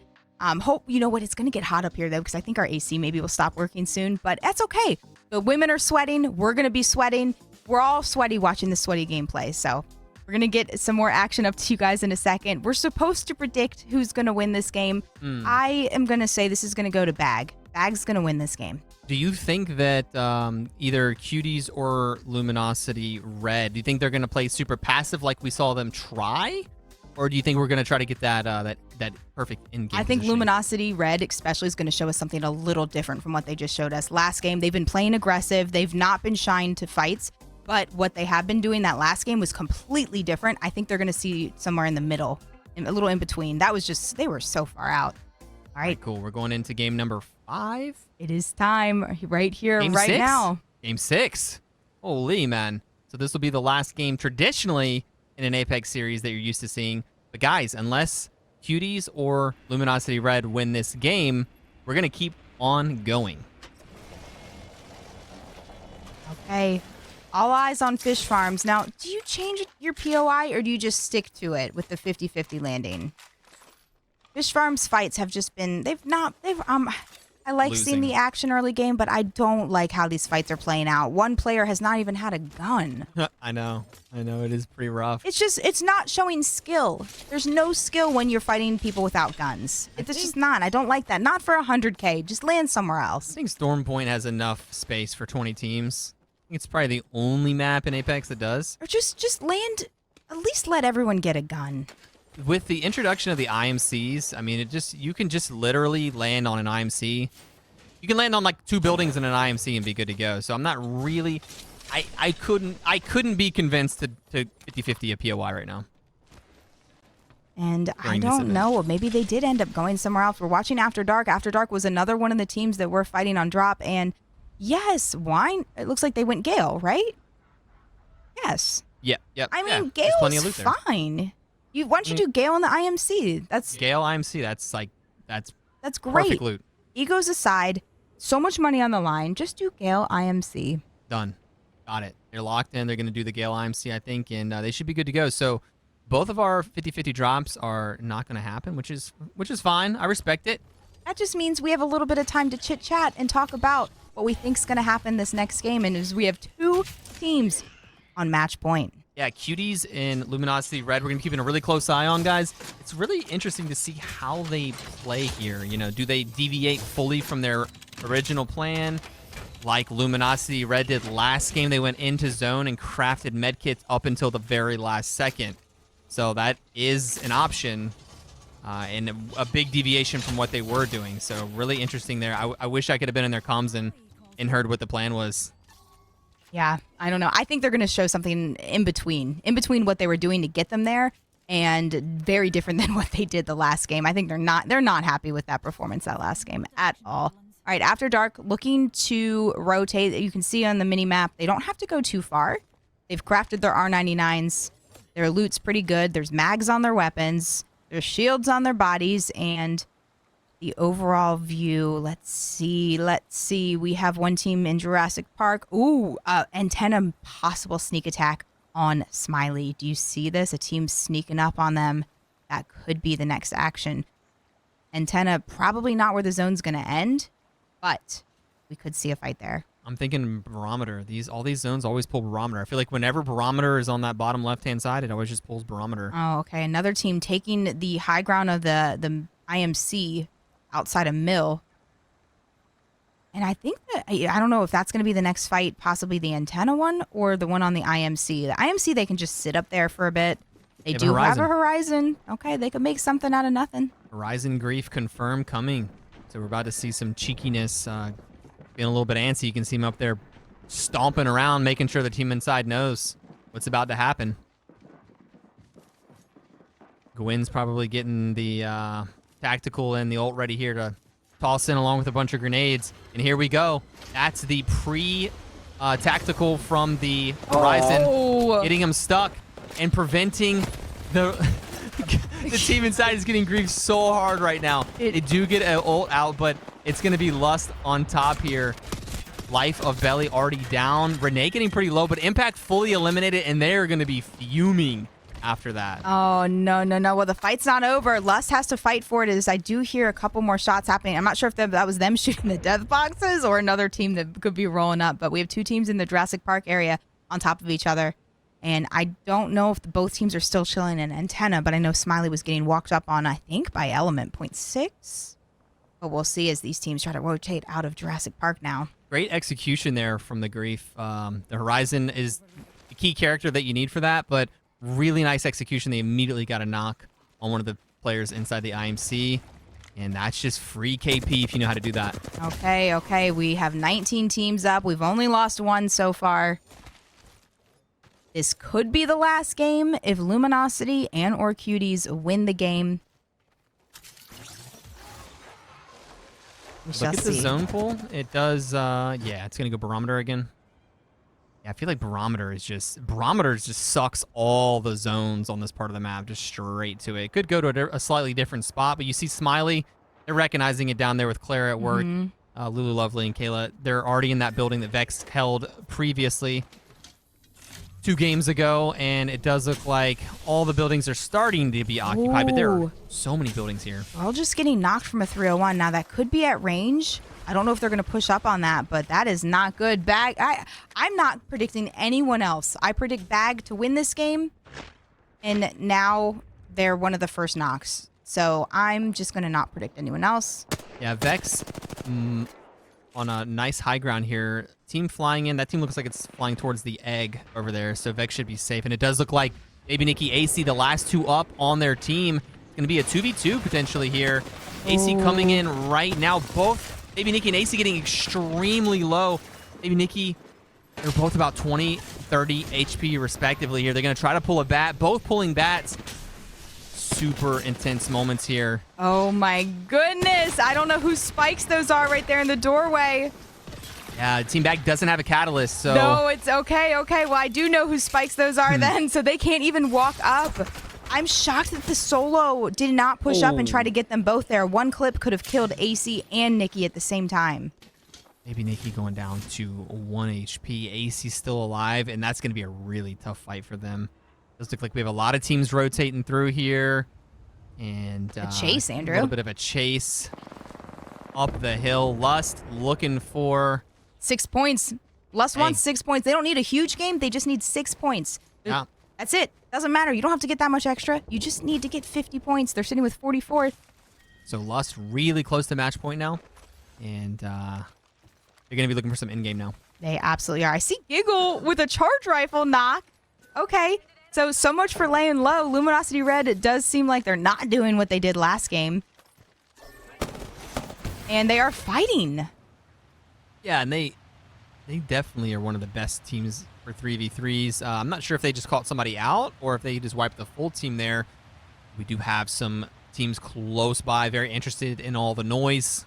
hope, you know what, it's going to get hot up here, though, because I think our AC maybe will stop working soon, but that's okay. The women are sweating. We're going to be sweating. We're all sweaty watching the sweaty gameplay, so we're going to get some more action up to you guys in a second. We're supposed to predict who's going to win this game. I am going to say this is going to go to Bag. Bag's going to win this game. do you think that either Cuties or Luminosity Red, do you think they're going to play super passive like we saw them try? Or do you think we're going to try to get that perfect in-game I think positioning? Luminosity Red especially is going to show us something a little different from what they just showed us. Last game, they've been playing aggressive. They've not been shying to fights. But what they have been doing that last game was completely different. I think they're going to see somewhere in the middle, a little in between. That was just, they were so far out. All right. Cool. We're going into game number 5. It is time right here, Game right 6? now. Game 6. Holy, man. So this will be the last game traditionally in an Apex series that you're used to seeing. But guys, unless Cuties or Luminosity Red win this game, we're going to keep on going. Okay. All eyes on fish farms. Now, do you change your POI or do you just stick to it with the 50-50 landing? Fish farms fights have just been, I like seeing the action early game, but I don't like how these fights are playing out. One player has not even had a gun. I know. It is pretty rough. It's not showing skill. There's no skill when you're fighting people without guns. It's just not. I don't like that. Not for 100K. Just land somewhere else. I think Storm Point has enough space for 20 teams. I think it's probably the only map in Apex that does. Or just land, at least let everyone get a gun. With the introduction of the IMCs, I mean, you can just literally land on an IMC. You can land on like 2 buildings in an IMC and be good to go. So I'm not really, I couldn't be convinced to 50-50 a POI right now. And I don't know, maybe they did end up going somewhere else. We're watching After Dark. After Dark was another one of the teams that were fighting on drop. And yes, Wine, it looks like they went Gale, right? Yes. Yep. I mean, there's plenty of Gale's loot there. fine. Why don't you do Gale in the IMC? That's Gale IMC, that's great. Perfect loot. Egos aside, so much money on the line. Just do Gale IMC. Done. Got it. They're locked in. They're going to do the Gale IMC, I think, and they should be good to go. So both of our 50-50 drops are not going to happen, which is fine. I respect it. That just means we have a little bit of time to chit-chat and talk about what we think's going to happen this next game. And as we have 2 teams on match point. Yeah, Cuties and Luminosity Red, we're going to be keeping a really close eye on, guys. It's really interesting to see how they play here. You know, do they deviate fully from their original plan? Like Luminosity Red did last game, they went into zone and crafted medkits up until the very last second. So that is an option and a big deviation from what they were doing. So really interesting there. I wish I could have been in their comms and heard what the plan was. Yeah, I don't know. I think they're going to show something in between what they were doing to get them there, and very different than what they did the last game. I think they're not happy with that performance that last game at all. All right, After Dark, looking to rotate. You can see on the mini map, they don't have to go too far. They've crafted their R99s. Their loot's pretty good. There's mags on their weapons. There's shields on their bodies, and the overall view, let's see. We have one team in Jurassic Park. Ooh, antenna possible sneak attack on Smiley. Do you see this? A team sneaking up on them. That could be the next action. Antenna, probably not where the zone's going to end, but we could see a fight there. I'm thinking barometer. All these zones always pull barometer. I feel like whenever barometer is on that bottom left-hand side, it always just pulls barometer. Oh, okay. Another team taking the high ground of the IMC outside of Mill. And I think that, I don't know if that's going to be the next fight, possibly the antenna one or the one on the IMC. The IMC, they can just sit up there for a bit. They do have a Horizon. Okay, they could make something out of nothing. Horizon Grief confirmed coming. So we're about to see some cheekiness, being a little bit antsy. You can see him up there stomping around, making sure the team inside knows what's about to happen. Gwyn's probably getting the tactical and the ult ready here to toss in along with a bunch of grenades. And here we go. That's the tactical from the Horizon, getting him stuck and preventing the team inside is getting griefed so hard right now. They do get an ult out, but it's going to be Lust on top here. Life of Belly already down. Renee getting pretty low, but Impact fully eliminated, and they're going to be fuming after that. Oh, no. Well, the fight's not over. Lust has to fight for it. As I do hear a couple more shots happening. I'm not sure if that was them shooting the death boxes or another team that could be rolling up, but we have two teams in the Jurassic Park area on top of each other. And I don't know if both teams are still chilling in antenna, but I know Smiley was getting walked up on, I think, by Element 0.6. But we'll see as these teams try to rotate out of Jurassic Park now. Great execution there from the Grief. The Horizon is the key character that you need for that, but really nice execution. They immediately got a knock on one of the players inside the IMC. And that's just free KP if you know how to do that. Okay. We have 19 teams up. We've only lost one so far. This could be the last game if Luminosity and or Cuties win the game. Look at the zone pool. It does, yeah, it's going to go Barometer again. Yeah, I feel like Barometer just sucks all the zones on this part of the map just straight to it. It could go to a slightly different spot, but you see Smiley, they're recognizing it down there with Clara at work. Lulu Lovely and Kayla, they're already in that building that Vex held previously 2 games ago, and it does look like all the buildings are starting to be occupied, but there are so many buildings here. We're all just getting knocked from a 301. Now, that could be at range. I don't know if they're going to push up on that, but that is not good. Bag, I'm not predicting anyone else. I predict Bag to win this game, and now they're one of the first knocks. So I'm just going to not predict anyone else. Yeah, Vex on a nice high ground here. Team flying in. That team looks like it's flying towards the egg over there, so Vex should be safe. And it does look like Baby Nikki, AC, the last 2 up on their team. It's going to be a 2v2 potentially here. AC coming in right now. Both Baby Nikki and AC getting extremely low. Baby Nikki, they're both about 20, 30 HP respectively here. They're going to try to pull a bat. Both pulling bats. Super intense moments here. Oh my goodness. I don't know whose spikes those are right there in the doorway. Yeah, Team Bag doesn't have a catalyst, so... No, it's okay. Well, I do know whose spikes those are then, so they can't even walk up. I'm shocked that the solo did not push up and try to get them both there. One clip could have killed AC and Nikki at the same time. Maybe Nikki going down to 1 HP. AC still alive, and that's going to be a really tough fight for them. Does look like we have a lot of teams rotating through here. And a chase, Andrew. A little bit of a chase up the hill. Lust looking for... 6 points. Lust wants 6 points. They don't need a huge game. They just need 6 points. Yeah. That's it. Doesn't matter. You don't have to get that much extra. You just need to get 50 points. They're sitting with 44th. So Lust really close to match point now. And they're going to be looking for some in-game now. They absolutely are. I see Giggle with a charge rifle knock. Okay. So much for laying low. Luminosity Red, it does seem like they're not doing what they did last game. And they are fighting. Yeah, and they They definitely are one of the best teams for 3v3s. I'm not sure if they just caught somebody out or if they just wiped the full team there. We do have some teams close by, very interested in all the noise.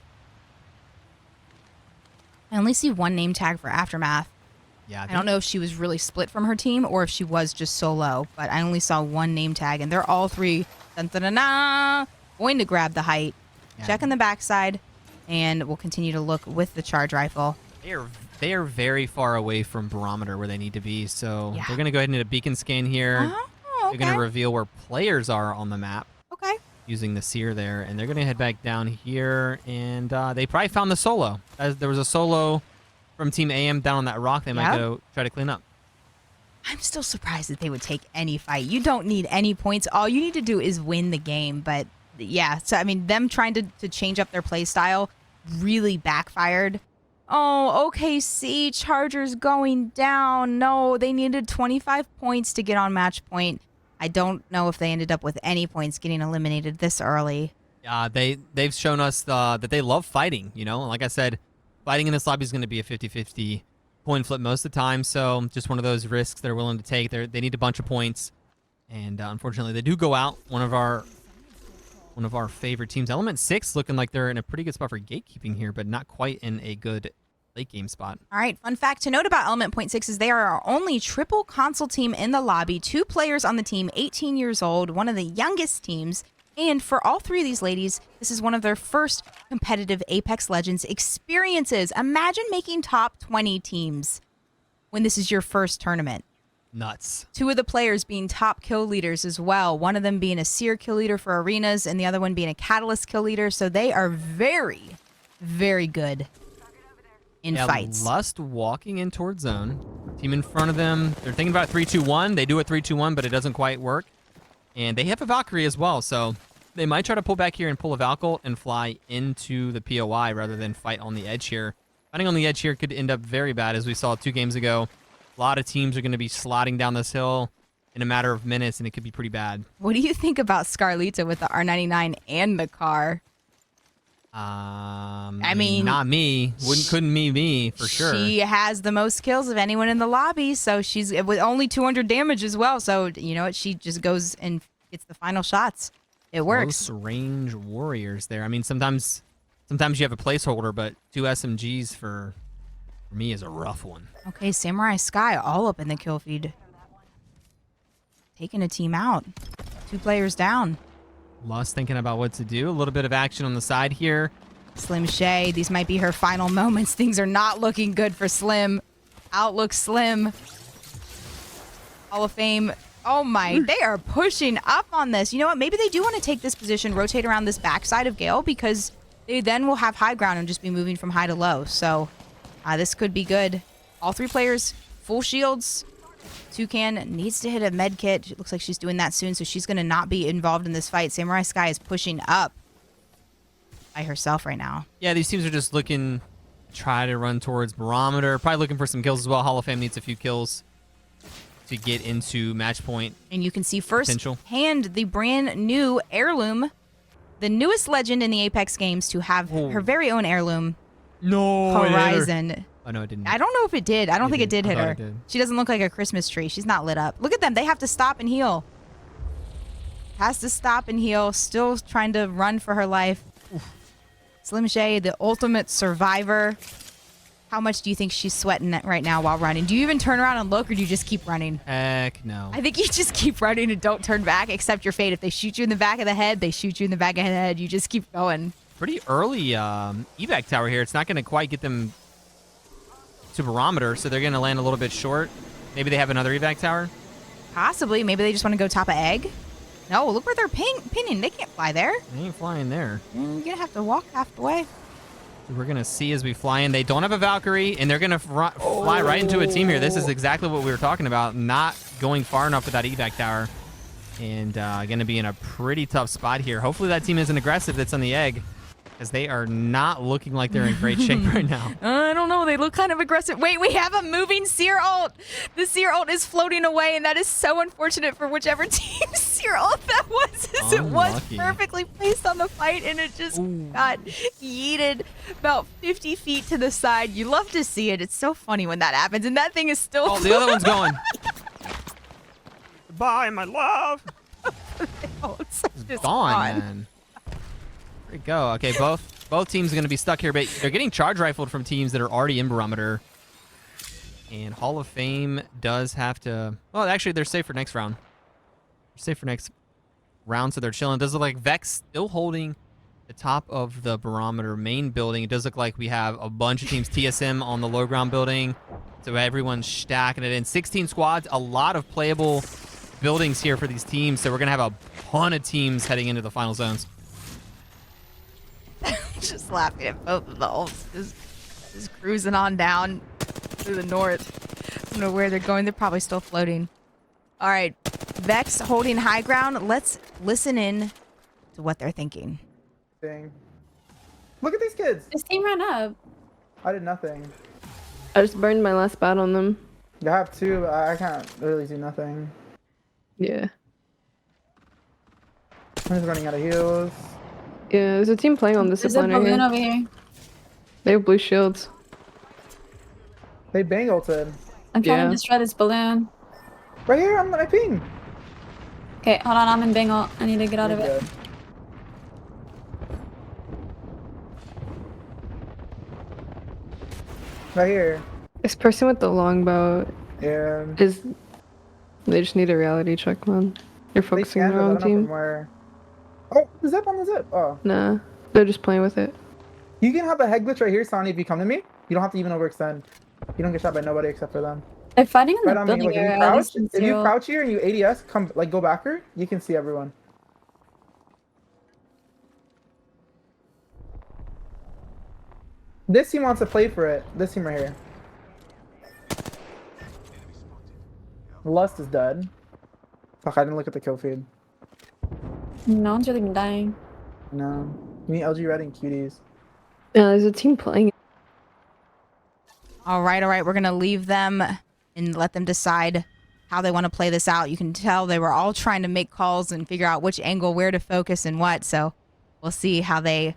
I only see one name tag for Aftermath. Yeah, I don't know if she was really split from her team or if she was just solo, but I only saw one name tag, and they're all three going to grab the height, checking the backside, and we'll continue to look with the charge rifle. They are very far away from barometer where they need to be, so they're going to go ahead and hit a beacon scan here. They're going to reveal where players are on the map. Okay. Using the seer there, and they're going to head back down here, and they probably found the solo. There was a solo from Team AM down on that rock. They might go try to clean up. I'm still surprised that they would take any fight. You don't need any points. All you need to do is win the game. But yeah, so I mean, them trying to change up their play style really backfired. Oh, OKC Chargers going down. No, they needed 25 points to get on match point. I don't know if they ended up with any points getting eliminated this early. Yeah, they've shown us that they love fighting. You know, like I said, fighting in this lobby is going to be a 50-50 coin flip most of the time. So just one of those risks they're willing to take. They need a bunch of points, and unfortunately, they do go out. One of our favorite teams, Element 6, looking like they're in a pretty good spot for gatekeeping here, but not quite in a good late game spot. All right, fun fact to note about Element Point 6 is they are our only triple console team in the lobby. 2 players on the team, 18 years old, one of the youngest teams. And for all 3 of these ladies, this is one of their first competitive Apex Legends experiences. Imagine making top 20 teams when this is your first tournament. Nuts. 2 of the players being top kill leaders as well. One of them being a Seer kill leader for arenas and the other one being a Catalyst kill leader. So they are very, very good in fights. Lust walking in towards zone. Team in front of them. They're thinking about 3-2-1. They do a 3-2-1, but it doesn't quite work. And they have a Valkyrie as well, so they might try to pull back here and pull a Valkyrie and fly into the POI rather than fight on the edge here. Fighting on the edge here could end up very bad, as we saw 2 games ago. A lot of teams are going to be sliding down this hill in a matter of minutes, and it could be pretty bad. What do you think about Scarlita with the R99 and the car? I mean, not me. Couldn't be me for sure. She has the most kills of anyone in the lobby, so she's with only 200 damage as well. So you know what? She just goes and gets the final shots. It works. Close range warriors there. I mean, sometimes you have a placeholder, but 2 SMGs for me is a rough one. Okay, Samurai Sky all up in the kill feed, taking a team out. 2 players down. Lust thinking about what to do. A little bit of action on the side here. Slim Shay, these might be her final moments. Things are not looking good for Slim. Outlook Slim. Hall of Fame. Oh my, they are pushing up on this. You know what? Maybe they do want to take this position, rotate around this backside of Gale, because they then will have high ground and just be moving from high to low. So this could be good. All 3 players, full shields. Toucan needs to hit a med kit. It looks like she's doing that soon, so she's going to not be involved in this fight. Samurai Sky is pushing up by herself right now. Yeah, these teams are just looking to try to run towards barometer. Probably looking for some kills as well. Hall of Fame needs a few kills to get into match point. And you can see firsthand the brand new heirloom, the newest legend in the Apex games to have her very own heirloom. No, Horizon. Oh, no, it didn't. I don't know if it did. I don't think it did hit her. It did. She doesn't look like a Christmas tree. She's not lit up. Look at them. They have to stop and heal. Has to stop and heal. Still trying to run for her life. Oof. Slim Shay, the ultimate survivor. How much do you think she's sweating right now while running? Do you even turn around and look, or do you just keep running? Heck no. I think you just keep running and don't turn back, accept your fate. If they shoot you in the back of the head, they shoot you in the back of the head. You just keep going. Pretty early evac tower here. It's not going to quite get them to barometer, so they're going to land a little bit short. Maybe they have another evac tower? Possibly. Maybe they just want to go top of egg. No, look where they're pinning. They can't fly there. They ain't flying there. You're going to have to walk half the way. We're going to see as we fly in. They don't have a Valkyrie, and they're going to fly right into a team here. This is exactly what we were talking about, not going far enough with that evac tower. And going to be in a pretty tough spot here. Hopefully that team isn't aggressive that's on the egg. because they are not looking like they're in great shape right now. I don't know. They look kind of aggressive. Wait, we have a moving seer ult. The seer ult is floating away, and that is so unfortunate for whichever team seer ult that was. As it was perfectly placed on the fight, and it just got yeeted about 50 feet to the side. You love to see it. It's so funny when that happens, and that thing is still. Oh, the other one's going. Goodbye, my love. Oh, it's just gone, man. There you go. Okay, both teams are going to be stuck here, but they're getting charge rifled from teams that are already in Barometer. And Hall of Fame does have to... Well, actually, they're safe for next round. They're safe for next round, so they're chilling. It does look like Vex still holding the top of the Barometer main building. It does look like we have a bunch of teams, TSM on the low ground building. So everyone's stacking it in. 16 squads, a lot of playable buildings here for these teams. So we're going to have a ton of teams heading into the final zones. Just laughing at both of the ults. Just cruising on down to the north. I don't know where they're going. They're probably still floating. All right. Vex holding high ground. Let's listen in to what they're thinking. Dang. Look at these kids. This team ran up. I did nothing. I just burned my last bat on them. I have two, but I can't really do nothing. Yeah. I'm just running out of heals. Yeah, there's a team playing on this There's a balloon over here. They have blue shields. They bang ulted. I'm trying to destroy this balloon. Right here, I'm my ping. Okay, hold on, I'm in Bingo. I need to get out of it. Right here. This person with the longbow is... They just need a reality check, man. You're focusing on the their own team. Oh, the zip on the zip. Oh. Nah, they're just playing with it. You can have a head glitch right here, Sonny, if you come to me. You don't have to even overextend. You don't get shot by nobody except for them. They're fighting in the Right building area. If you crouch here and you ADS, come like go backward, you can see everyone. This team wants to play for it. This team right here. Lust is dead. Fuck, I didn't look at the kill feed. No one's really been dying. No. You need LG Red and Cuties. Yeah, there's a team playing. All right. We're going to leave them and let them decide how they want to play this out. You can tell they were all trying to make calls and figure out which angle, where to focus and what. So we'll see how they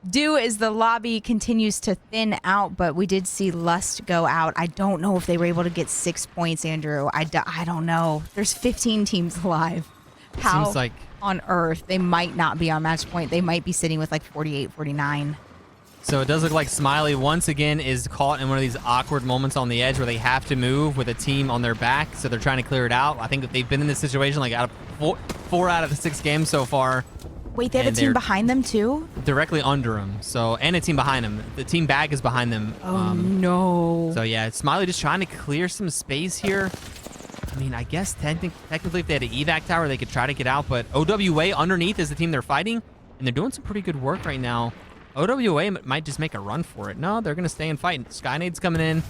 do as the lobby continues to thin out. But we did see Lust go out. I don't know if they were able to get 6 points, Andrew. I don't know. There's 15 teams alive. How Seems like on earth they might not be on match point? They might be sitting with like 48, 49. So it does look like Smiley once again is caught in one of these awkward moments on the edge where they have to move with a team on their back. So they're trying to clear it out. I think that they've been in this situation like out of four out of the 6 games so far. Wait, they have a team behind them too? Directly under them. So, and a team behind them. The team bag is behind them. Oh, no. So yeah, Smiley just trying to clear some space here. I mean, I guess technically if they had an evac tower, they could try to get out, but OWA underneath is the team they're fighting, and they're doing some pretty good work right now. OWA might just make a run for it. No, they're going to stay and fight. Skynade's coming in.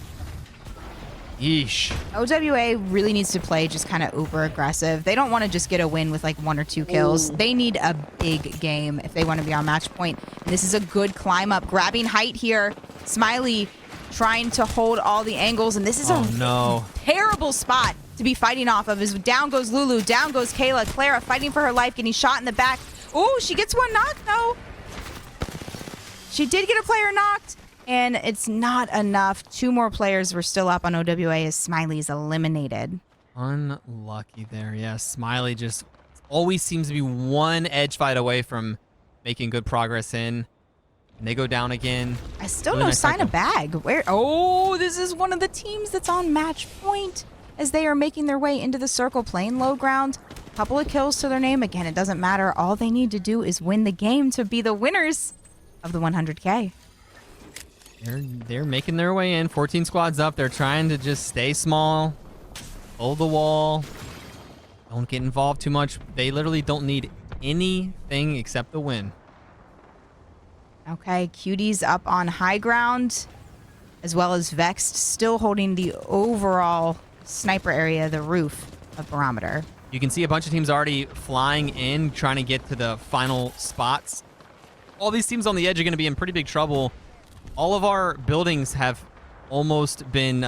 Yeesh. OWA really needs to play just kind of uber aggressive. They don't want to just get a win with like 1 or 2 kills. Ooh. They need a big game if they want to be on match point. And this is a good climb up, grabbing height here. Smiley trying to hold all the angles, and this is a terrible spot to be fighting off of. As down goes Lulu, down goes Kayla. Clara fighting for her life, getting shot in the back. Oh, she gets one knocked though. She did get a player knocked, and it's not enough. 2 more players were still up on OWA as Smiley's eliminated. Unlucky there. Yeah, Smiley just always seems to be one edge fight away from making good progress in. And they go down again. I still no sign of bag. Where? Oh, this is one of the teams that's on match point as they are making their way into the circle, playing low ground. Couple of kills to their name. Again, it doesn't matter. All they need to do is win the game to be the winners of the 100K. They're making their way in. 14 squads up. They're trying to just stay small, hold the wall, don't get involved too much. They literally don't need anything except the win. Okay, Cuties up on high ground, as well as Vexed still holding the overall sniper area, the roof of Barometer. You can see a bunch of teams already flying in, trying to get to the final spots. all these teams on the edge are going to be in pretty big trouble. All of our buildings have almost been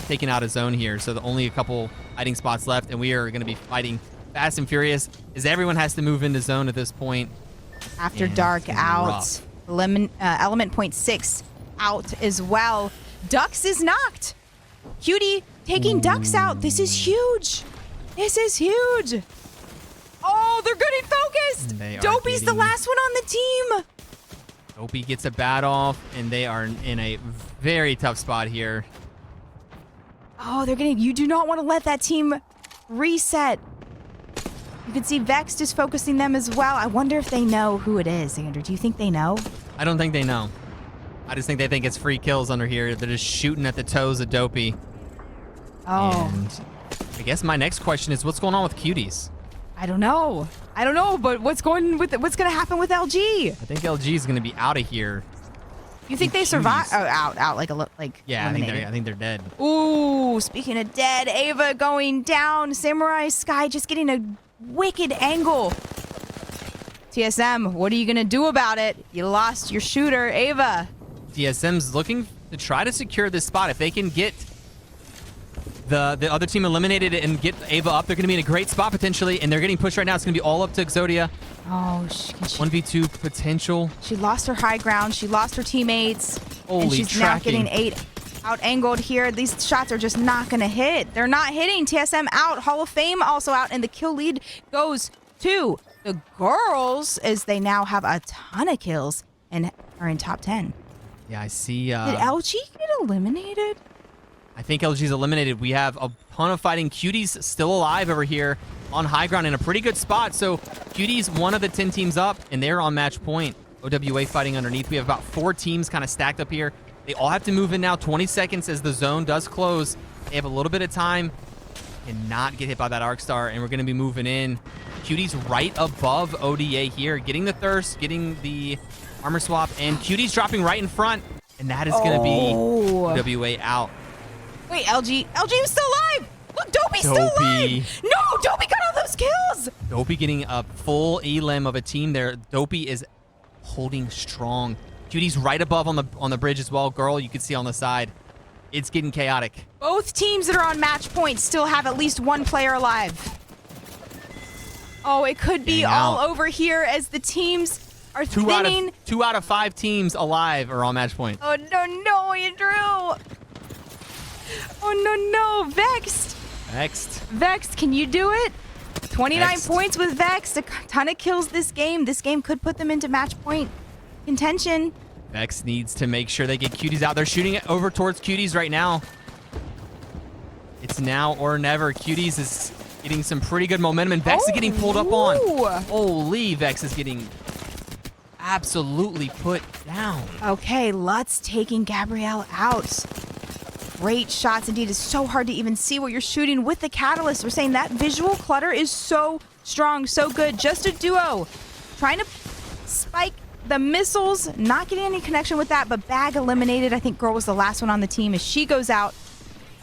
taken out of zone here, so only a couple hiding spots left, and we are going to be fighting fast and furious as everyone has to move into zone at this point. After dark out. Element point 6 out as well. Ducks is knocked. Cutie taking Ducks out. This is huge. This is huge. Oh, they're getting focused. Dopey's the last one on the team. Dopey gets a bat off, and they are in a very tough spot here. Oh, you do not want to let that team reset. You can see Vexed is focusing them as well. I wonder if they know who it is, Andrew. Do you think they know? I don't think they know. I just think they think it's free kills under here. They're just shooting at the toes of Dopey. Oh. And I guess my next question is, what's going on with Cuties? I don't know. But what's going to happen with LG? I think LG is going to be out of here. You think they survive? Oh, out like yeah, eliminated. I think they're dead. Ooh, speaking of dead, Ava going down. Samurai Sky just getting a wicked angle. TSM, what are you gonna do about it? You lost your shooter, Ava. TSM's looking to try to secure this spot. If they can get the other team eliminated and get Ava up, they're gonna be in a great spot potentially, and they're getting pushed right now. It's gonna be all up to Exodia. Oh, 1v2 potential. She lost her high ground. She lost her teammates. Holy and she's tracking. now getting out-angled here. These shots are just not going to hit. They're not hitting. TSM out. Hall of Fame also out. And the kill lead goes to the girls as they now have a ton of kills and are in top 10. Yeah, I see. Did LG get eliminated? I think LG's eliminated. We have a ton of fighting. Cuties still alive over here on high ground in a pretty good spot. So Cuties, one of the 10 teams up, and they're on match point. OWA fighting underneath. We have about 4 teams kind of stacked up here. They all have to move in now. 20 seconds as the zone does close. They have a little bit of time and not get hit by that arc star, and we're going to be moving in. Cuties right above ODA here, getting the thirst, getting the armor swap, and Cuties dropping right in front, and that is going to be OWA out. Wait, LG is still alive. Look, Dopey's still alive. No, Dopey got all those kills. Dopey getting a full elim of a team there. Dopey is holding strong. Cutie's right above on the bridge as well. Girl, you can see on the side. It's getting chaotic. Both teams that are on match point still have at least one player alive. Oh, it could be all over here as the teams are thinning. 2 out of 5 teams alive are on match point. Oh, no, Andrew. Oh, no. Vexed, can you do it? 29 points with Vexed. A ton of kills this game. This game could put them into match point contention. Vex needs to make sure they get Cuties out. They're shooting it over towards Cuties right now. It's now or never. Cuties is getting some pretty good momentum, and Vex is getting pulled up on. Holy, Vex is getting absolutely put down. Okay, Lutz taking Gabrielle out. Great shots indeed. It's so hard to even see what you're shooting with the catalyst. We're saying that visual clutter is so strong, so good. Just a duo. Trying to spike the missiles, not getting any connection with that, but Bag eliminated. I think Girl was the last one on the team as she goes out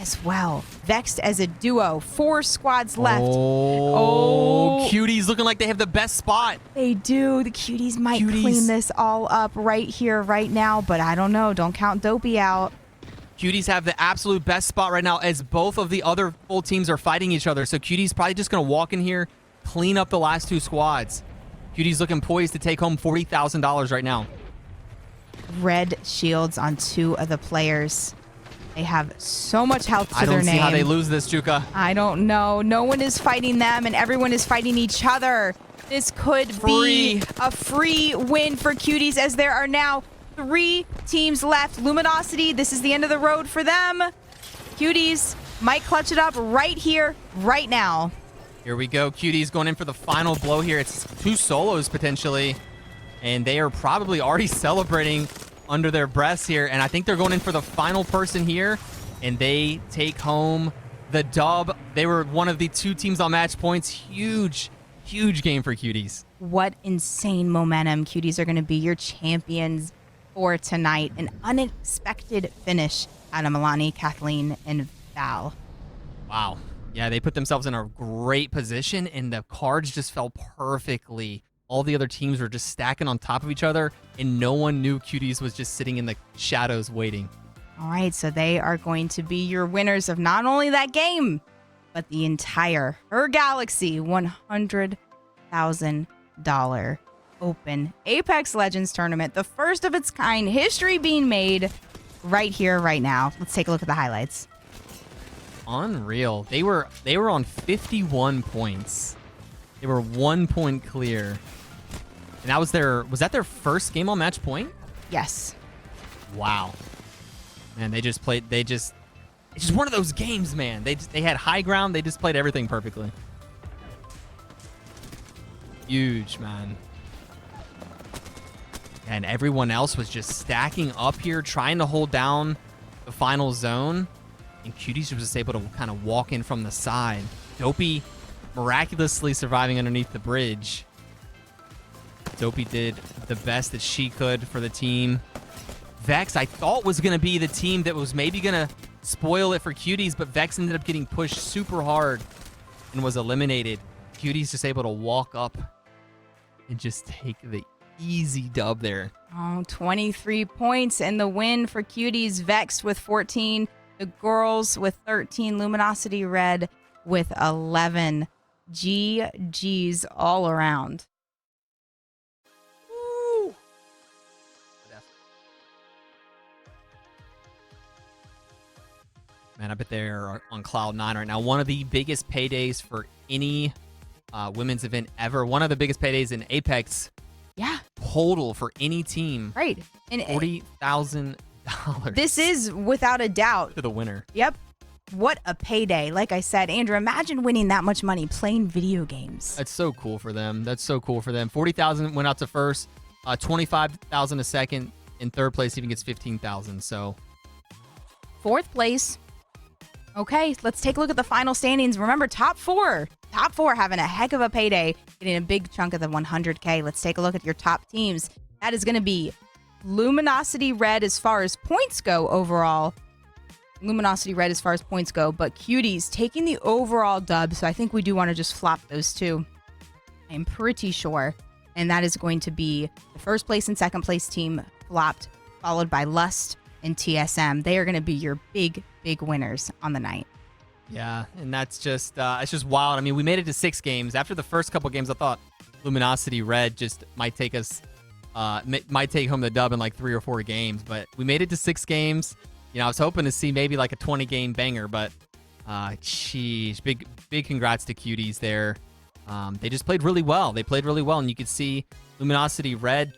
as well. Vexed as a duo. 4 squads left. Oh, Cuties looking like they have the best spot. They do. The Cuties might clean this all up right here, right now, but I don't know. Don't count Dopey out. Cuties have the absolute best spot right now as both of the other full teams are fighting each other. So Cuties probably just going to walk in here, clean up the last 2 squads. Cuties looking poised to take home $40,000 right now. Red shields on 2 of the players. They have so much health to their name. I don't see how they lose this, Juka. I don't know. No one is fighting them, and everyone is fighting each other. This could be a free win for Cuties as there are now 3 teams left. Luminosity, this is the end of the road for them. Cuties might clutch it up right here, right now. Here we go. Cuties going in for the final blow here. It's 2 solos potentially, and they are probably already celebrating under their breaths here, and I think they're going in for the final person here, and they take home the dub. They were one of the 2 teams on match points. Huge game for Cuties. What insane momentum. Cuties are going to be your champions for tonight. An unexpected finish out of Milani, Kathleen, and Val. Wow. Yeah, they put themselves in a great position, and the cards just fell perfectly all the other teams were just stacking on top of each other, and no one knew Cuties was just sitting in the shadows waiting. All right, so they are going to be your winners of not only that game, but the entire HerGalaxy $100,000 Open Apex Legends tournament, the first of its kind, history being made right here, right now. Let's take a look at the highlights. Unreal. They were on 51 points. They were 1 point clear. And that was that their first game on match point? Yes. Wow. Man, it's just one of those games, man. They had high ground. They just played everything perfectly. Huge, man. And everyone else was just stacking up here, trying to hold down the final zone. And Cuties was just able to kind of walk in from the side. Dopey miraculously surviving underneath the bridge. Dopey did the best that she could for the team. Vex, I thought, was going to be the team that was maybe going to spoil it for Cuties, but Vex ended up getting pushed super hard and was eliminated. Cuties just able to walk up and just take the easy dub there. Oh, 23 points and the win for Cuties. Vex with 14. The girls with 13. Luminosity Red with 11. GG's all around. Woo. Man, I bet they're on cloud 9 right now. One of the biggest paydays for any women's event ever. One of the biggest paydays in Apex. Yeah. Total for any team. Right. And $40,000. This is without a doubt to the winner. Yep. What a payday. Like I said, Andrew, imagine winning that much money playing video games. That's so cool for them. That's so cool for them. 40,000 went out to first, 25,000 a second. In third place, even gets 15,000. So fourth place. Okay, let's take a look at the final standings. Remember, top four having a heck of a payday, getting a big chunk of the 100K. Let's take a look at your top teams. That is going to be Luminosity Red as far as points go overall. Luminosity Red as far as points go, but Cuties taking the overall dub. So I think we do want to just flop those two. I'm pretty sure. And that is going to be the first place and second place team flopped, followed by Lust and TSM. They are going to be your big winners on the night. Yeah, and that's just it's just wild. I mean, we made it to 6 games. After the first couple games, I thought Luminosity Red just might take home the dub in like 3 or 4 games, but we made it to 6 games. You know, I was hoping to see maybe like a 20-game banger, but geez, big congrats to Cuties there. They just played really well. They played really well, and you could see Luminosity Red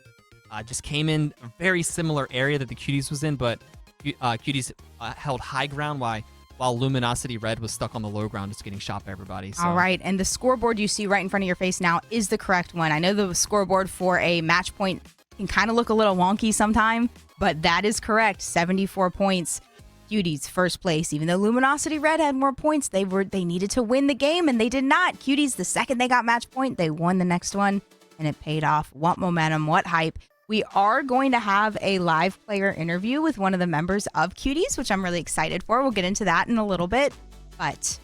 just came in a very similar area that the Cuties was in, but Cuties held high ground while Luminosity Red was stuck on the low ground just getting shot by everybody. So. All right, and the scoreboard you see right in front of your face now is the correct one. I know the scoreboard for a match point can kind of look a little wonky sometime, but that is correct. 74 points. Cuties first place. Even though Luminosity Red had more points, they needed to win the game, and they did not. Cuties, the second they got match point, they won the next one, and it paid off. What momentum, what hype. We are going to have a live player interview with one of the members of Cuties, which I'm really excited for. We'll get into that in a little bit, but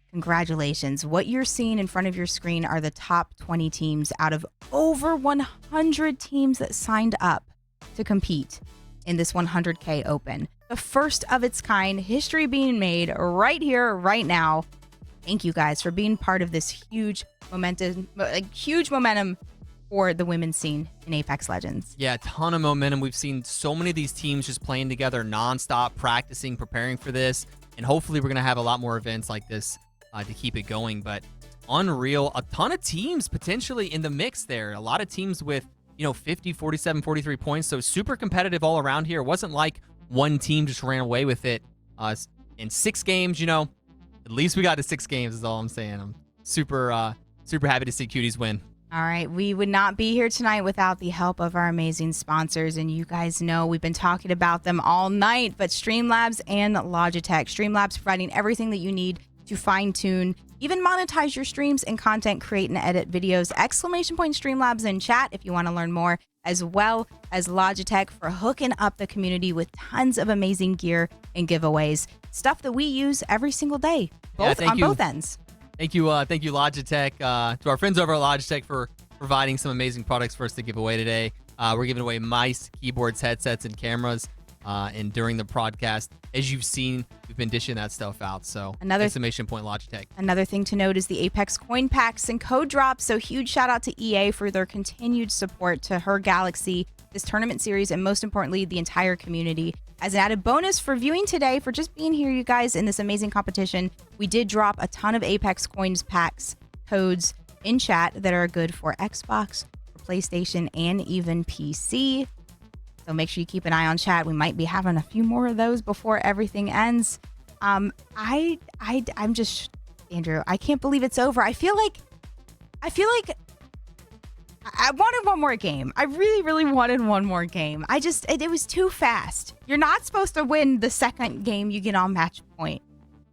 congratulations. What you're seeing in front of your screen are the top 20 teams out of over 100 teams that signed up to compete in this 100K Open. The first of its kind, history being made right here, right now. Thank you guys for being part of this huge momentum for the women's scene in Apex Legends. Yeah, a ton of momentum. We've seen so many of these teams just playing together nonstop, practicing, preparing for this, and hopefully we're going to have a lot more events like this to keep it going. But unreal, a ton of teams potentially in the mix there. A lot of teams with, 50, 47, 43 points, so super competitive all around here. It wasn't like one team just ran away with it. In 6 games, at least we got to 6 games is all I'm saying. I'm super happy to see Cuties win. All right, we would not be here tonight without the help of our amazing sponsors, and you guys know we've been talking about them all night, but Streamlabs and Logitech. Streamlabs providing everything that you need to fine-tune, even monetize your streams and content, create and edit videos. ! Streamlabs in chat if you want to learn more, as well as Logitech for hooking up the community with tons of amazing gear and giveaways. Stuff that we use every single day, both ends. Thank you, Logitech. To our friends over at Logitech for providing some amazing products for us to give away today. We're giving away mice, keyboards, headsets, and cameras. And during the podcast, as you've seen, we've been dishing that stuff out. So exclamation point Logitech. Another thing to note is the Apex coin packs and code drops. So huge shout out to EA for their continued support to HerGalaxy, this tournament series, and most importantly, the entire community. As an added bonus for viewing today, for just being here, you guys, in this amazing competition, we did drop a ton of Apex coins packs codes in chat that are good for Xbox, for PlayStation, and even PC. So make sure you keep an eye on chat. We might be having a few more of those before everything ends. I'm just, Andrew, I can't believe it's over. I feel like I wanted one more game. I really, really wanted one more game. It was too fast. You're not supposed to win the second game you get on match point.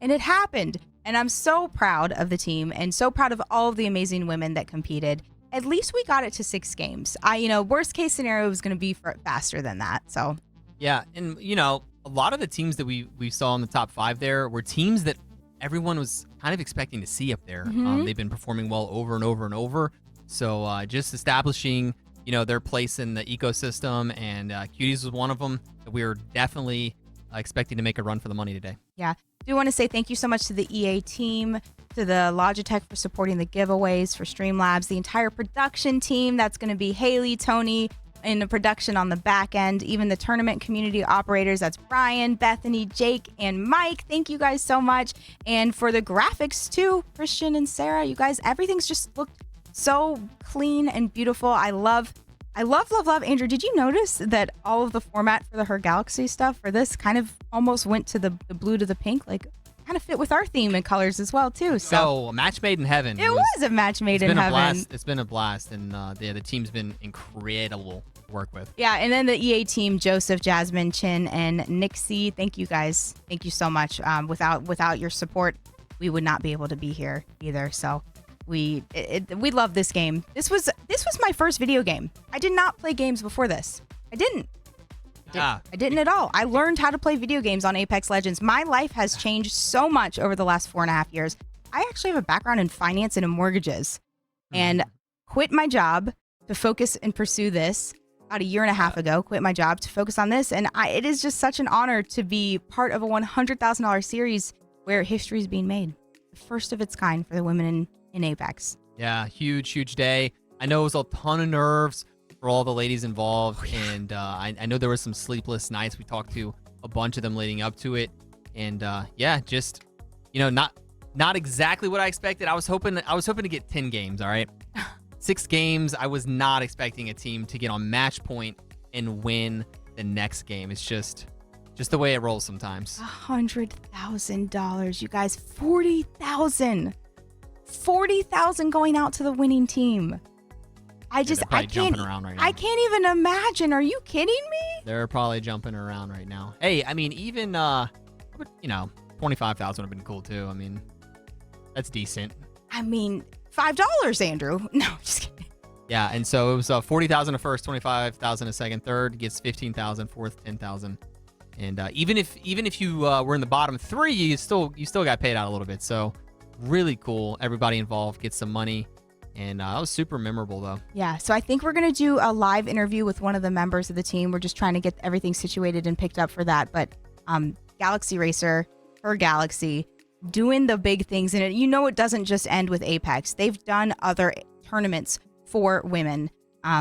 And it happened. And I'm so proud of the team and so proud of all of the amazing women that competed. At least we got it to 6 games. Worst case scenario was going to be faster than that. So, yeah. And, a lot of the teams that we saw in the top 5 there were teams that everyone was kind of expecting to see up there. They've been performing well over and over and over. So just establishing, their place in the ecosystem, and Cuties was one of them that we were definitely expecting to make a run for the money today. Yeah. I do want to say thank you so much to the EA team, to the Logitech for supporting the giveaways, for Streamlabs, the entire production team. That's going to be Haley, Tony, in the production on the back end, even the tournament community operators. That's Brian, Bethany, Jake, and Mike. Thank you guys so much. And for the graphics too, Christian and Sarah, you guys, everything's just looked so clean and beautiful. I love. Andrew, did you notice that all of the format for the HerGalaxy stuff for this kind of almost went to the blue to the pink, like kind of fit with our theme and colors as well too. So a match made in heaven. It was a match made in heaven. It's been a blast, and the team's been incredible to work with. Yeah, and then the EA team, Joseph, Jasmine, Chin, and Nixie. Thank you guys. Thank you so much. Without your support, we would not be able to be here either. So we love this game. This was my first video game. I did not play games before this. I didn't at all. I learned how to play video games on Apex Legends. My life has changed so much over the last 4.5 years. I actually have a background in finance and in mortgages, and quit my job to focus and pursue this about 1.5 years ago. Quit my job to focus on this, and it is just such an honor to be part of a $100,000 series where history is being made. The first of its kind for the women in Apex. Yeah, huge day. I know it was a ton of nerves for all the ladies involved, and I know there were some sleepless nights. We talked to a bunch of them leading up to it, and just not exactly what I expected. I was hoping to get 10 games. All right, 6 games. I was not expecting a team to get on match point and win the next game. It's just the way it rolls sometimes. $100,000, you guys. 40,000 going out to the winning team. I can't right I can't even imagine. Are you kidding me? They're probably jumping around right now. Hey, I mean, even 25,000 would have been cool too. I mean, that's decent. I mean, $5, Andrew. No, just kidding. Yeah, and so it was 40,000 a first, 25,000 a second, third gets 15,000, fourth 10,000, and even if you were in the bottom 3, you still got paid out a little bit. So really cool. Everybody involved gets some money. And that was super memorable, though. Yeah, so I think we're going to do a live interview with one of the members of the team. We're just trying to get everything situated and picked up for that. But Galaxy Racer, HerGalaxy, doing the big things. And it doesn't just end with Apex. They've done other tournaments for women,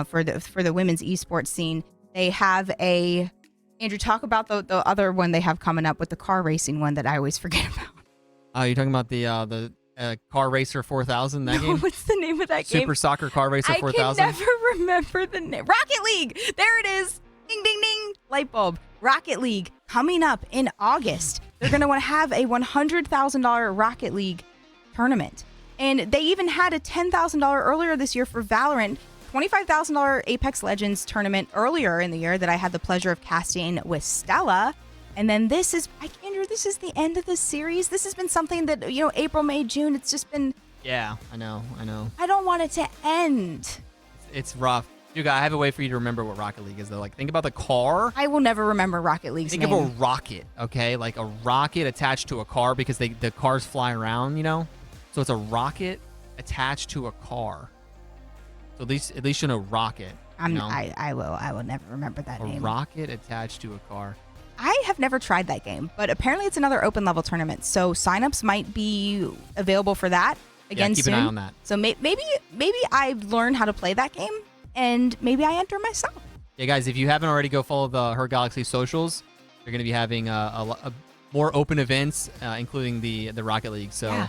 for the women's esports scene. They have Andrew, talk about the other one they have coming up with the car racing one that I always forget about. You're talking about the Car Racer 4000, that game? What's the name of that game? Super Soccer Car Racer 4000? I can never remember the name. Rocket League! There it is! Ding, ding, ding! Light bulb. Rocket League coming up in August. They're going to want to have a $100,000 Rocket League tournament. And they even had a $10,000 earlier this year for Valorant, $25,000 Apex Legends tournament earlier in the year that I had the pleasure of casting with Stella. And then this is the end of the series. This has been something that, April, May, June, it's just been... Yeah, I know. I don't want it to end. It's rough. Dude, I have a way for you to remember what Rocket League is, though. Like, think about the car. I will never remember Rocket League's name. Think of a rocket, okay? Like a rocket attached to a car because the cars fly around, So it's a rocket attached to a car. So at least you know Rocket. I will never remember that A name. rocket attached to a car. I have never tried that game, but apparently it's another open level tournament. So signups might be available for that again keep soon. an eye on that. So maybe I learn how to play that game, and maybe I enter myself. Yeah, guys, if you haven't already, go follow the HerGalaxy socials. They're going to be having a more open events, including the Rocket League. So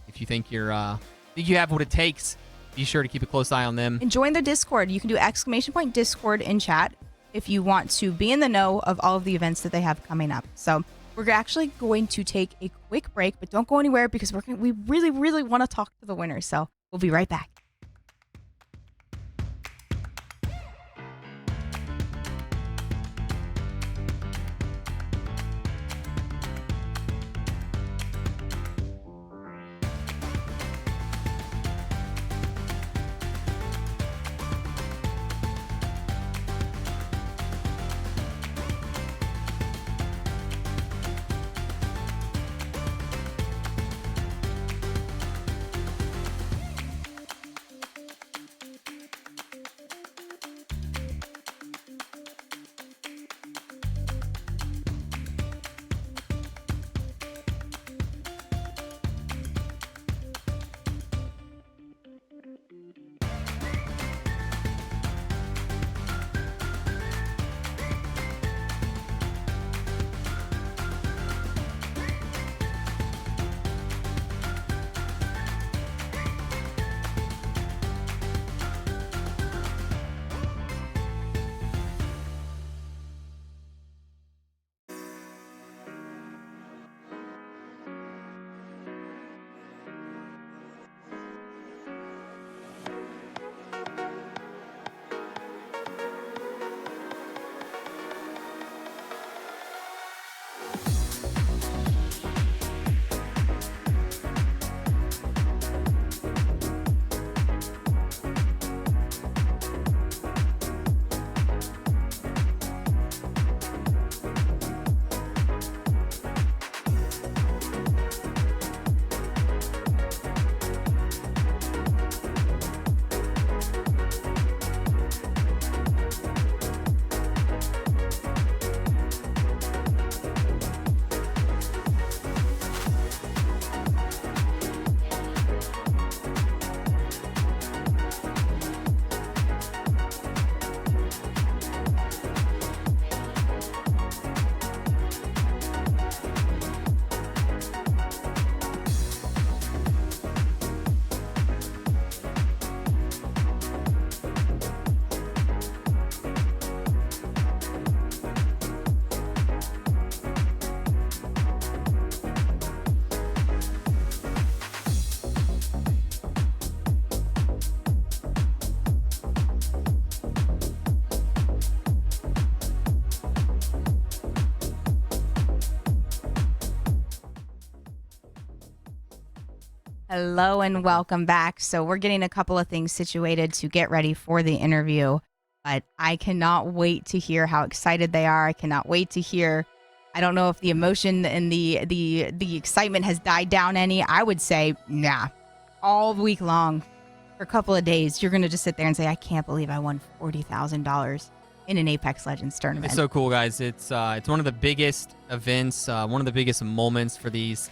if you think you have what it takes, be sure to keep a close eye on them. And join their Discord. You can do !Discord in chat if you want to be in the know of all of the events that they have coming up. So we're actually going to take a quick break, but don't go anywhere because we really, really want to talk to the winners. So we'll be right back. Hello and welcome back. So we're getting a couple of things situated to get ready for the interview, but I cannot wait to hear how excited they are. I cannot wait to hear. I don't know if the emotion and the excitement has died down any. I would say, nah. All week long, for a couple of days, you're going to just sit there and say, I can't believe I won $40,000 in an Apex Legends tournament. It's so cool, guys. It's one of the biggest events, one of the biggest moments for these.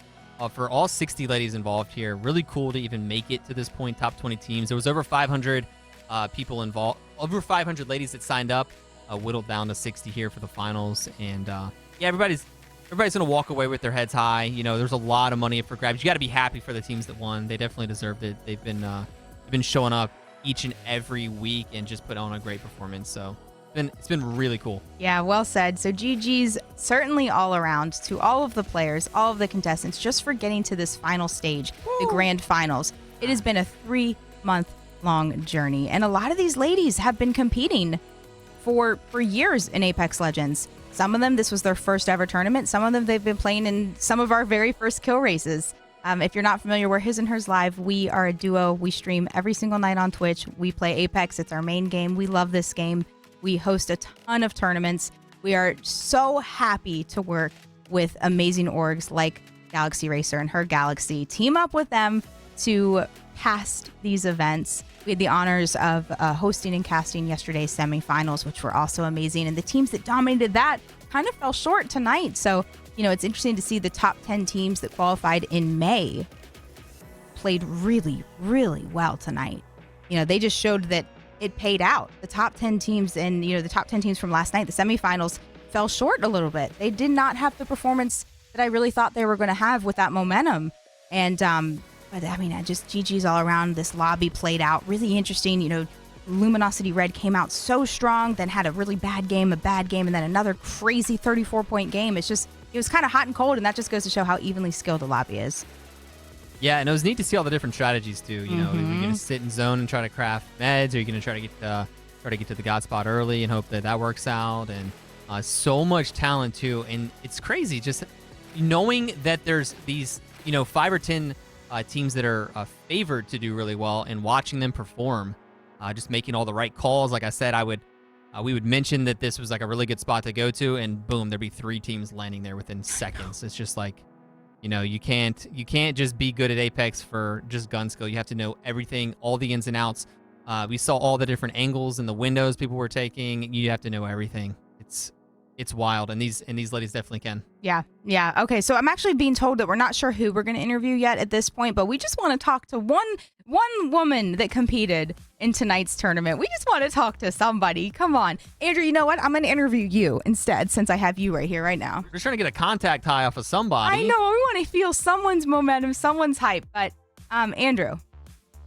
For all 60 ladies involved here. Really cool to even make it to this point, top 20 teams. There was over 500 people involved, over 500 ladies that signed up, whittled down to 60 here for the finals. And yeah, everybody's going to walk away with their heads high. You know, there's a lot of money up for grabs. You got to be happy for the teams that won. They definitely deserved it. They've been showing up each and every week and just put on a great performance. So it's been really cool. Yeah, well said. So GG's certainly all around to all of the players, all of the contestants, just for getting to this final stage, the grand finals. It has been a 3-month-long journey, and a lot of these ladies have been competing for years in Apex Legends. Some of them, this was their first ever tournament. Some of them, they've been playing in some of our very first kill races. If you're not familiar, we're HisandHersLive. We are a duo. We stream every single night on Twitch. We play Apex. It's our main game. We love this game. We host a ton of tournaments. We are so happy to work with amazing orgs like Galaxy Racer and HerGalaxy. Team up with them to cast these events. We had the honors of hosting and casting yesterday's semifinals, which were also amazing. And the teams that dominated that kind of fell short tonight. So, it's interesting to see the top 10 teams that qualified in May played really, really well tonight. They just showed that it paid out. The top 10 teams and, the top 10 teams from last night, the semifinals, fell short a little bit. They did not have the performance that I really thought they were going to have with that momentum. And, but I mean, just GG's all around. This lobby played out really interesting. Luminosity Red came out so strong, then had a really bad game, and then another crazy 34-point game. It was kind of hot and cold, and that just goes to show how evenly skilled the lobby is. Yeah, and it was neat to see all the different strategies too. Are you going to sit in zone and try to craft meds? Or are you going to try to get to the god spot early and hope that works out? And so much talent too, and it's crazy just knowing that there's these 5 or 10 teams that are favored to do really well, and watching them perform, just making all the right calls. Like I said, we would mention that this was like a really good spot to go to, and boom, there'd be 3 teams landing there within seconds. It's just like, you can't just be good at Apex for just gun skill. You have to know everything, all the ins and outs. We saw all the different angles and the windows people were taking. You have to know everything. It's wild, and these ladies definitely can. Yeah. Okay, so I'm actually being told that we're not sure who we're going to interview yet at this point, but we just want to talk to one woman that competed in tonight's tournament. We just want to talk to somebody. Come on. Andrew, you know what? I'm going to interview you instead, since I have you right here right now. We're trying to get a contact high off of somebody. I know. We want to feel someone's momentum, someone's hype. But, Andrew,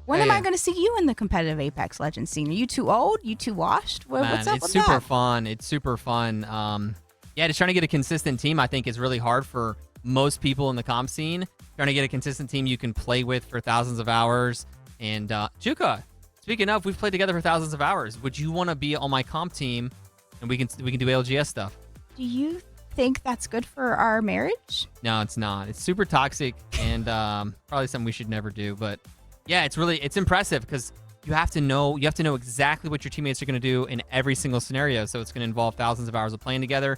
when am I going to see you in the competitive Apex Legends scene? Are you too old? You too washed? What's up with that? It's super fun. It's super fun. Just trying to get a consistent team, I think, is really hard for most people in the comp scene. Trying to get a consistent team you can play with for thousands of hours. And Chuka, speaking of, we've played together for thousands of hours. Would you want to be on my comp team, and we can do LGS stuff? Do you think that's good for our marriage? No, it's not. It's super toxic, and probably something we should never do. But yeah, it's impressive because you have to know exactly what your teammates are going to do in every single scenario. So it's going to involve thousands of hours of playing together.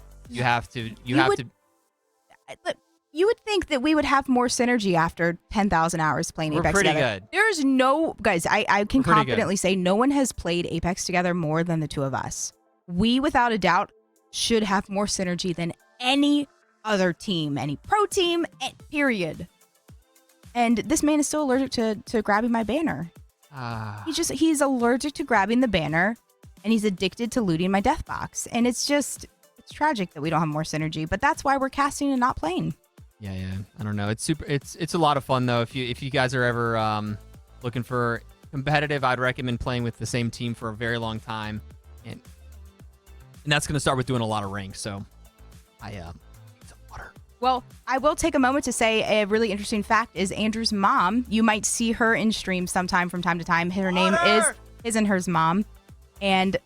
You would think that we would have more synergy after 10,000 hours playing Apex together. We're pretty good. There's no, guys, I can confidently say no one has played Apex together more than the two of us. We, without a doubt, should have more synergy than any other team, any pro team, period. And this man is still allergic to grabbing my banner. He's allergic to grabbing the banner, and he's addicted to looting my death box. And it's tragic that we don't have more synergy, but that's why we're casting and not playing. Yeah. I don't know. It's a lot of fun though. If you guys are ever looking for competitive, I'd recommend playing with the same team for a very long time, and that's going to start with doing a lot of ranks. So Well, I will take a moment to say a really interesting fact is Andrew's mom. You might see her in stream sometime from time to time. Her name is His and Hers Mom, and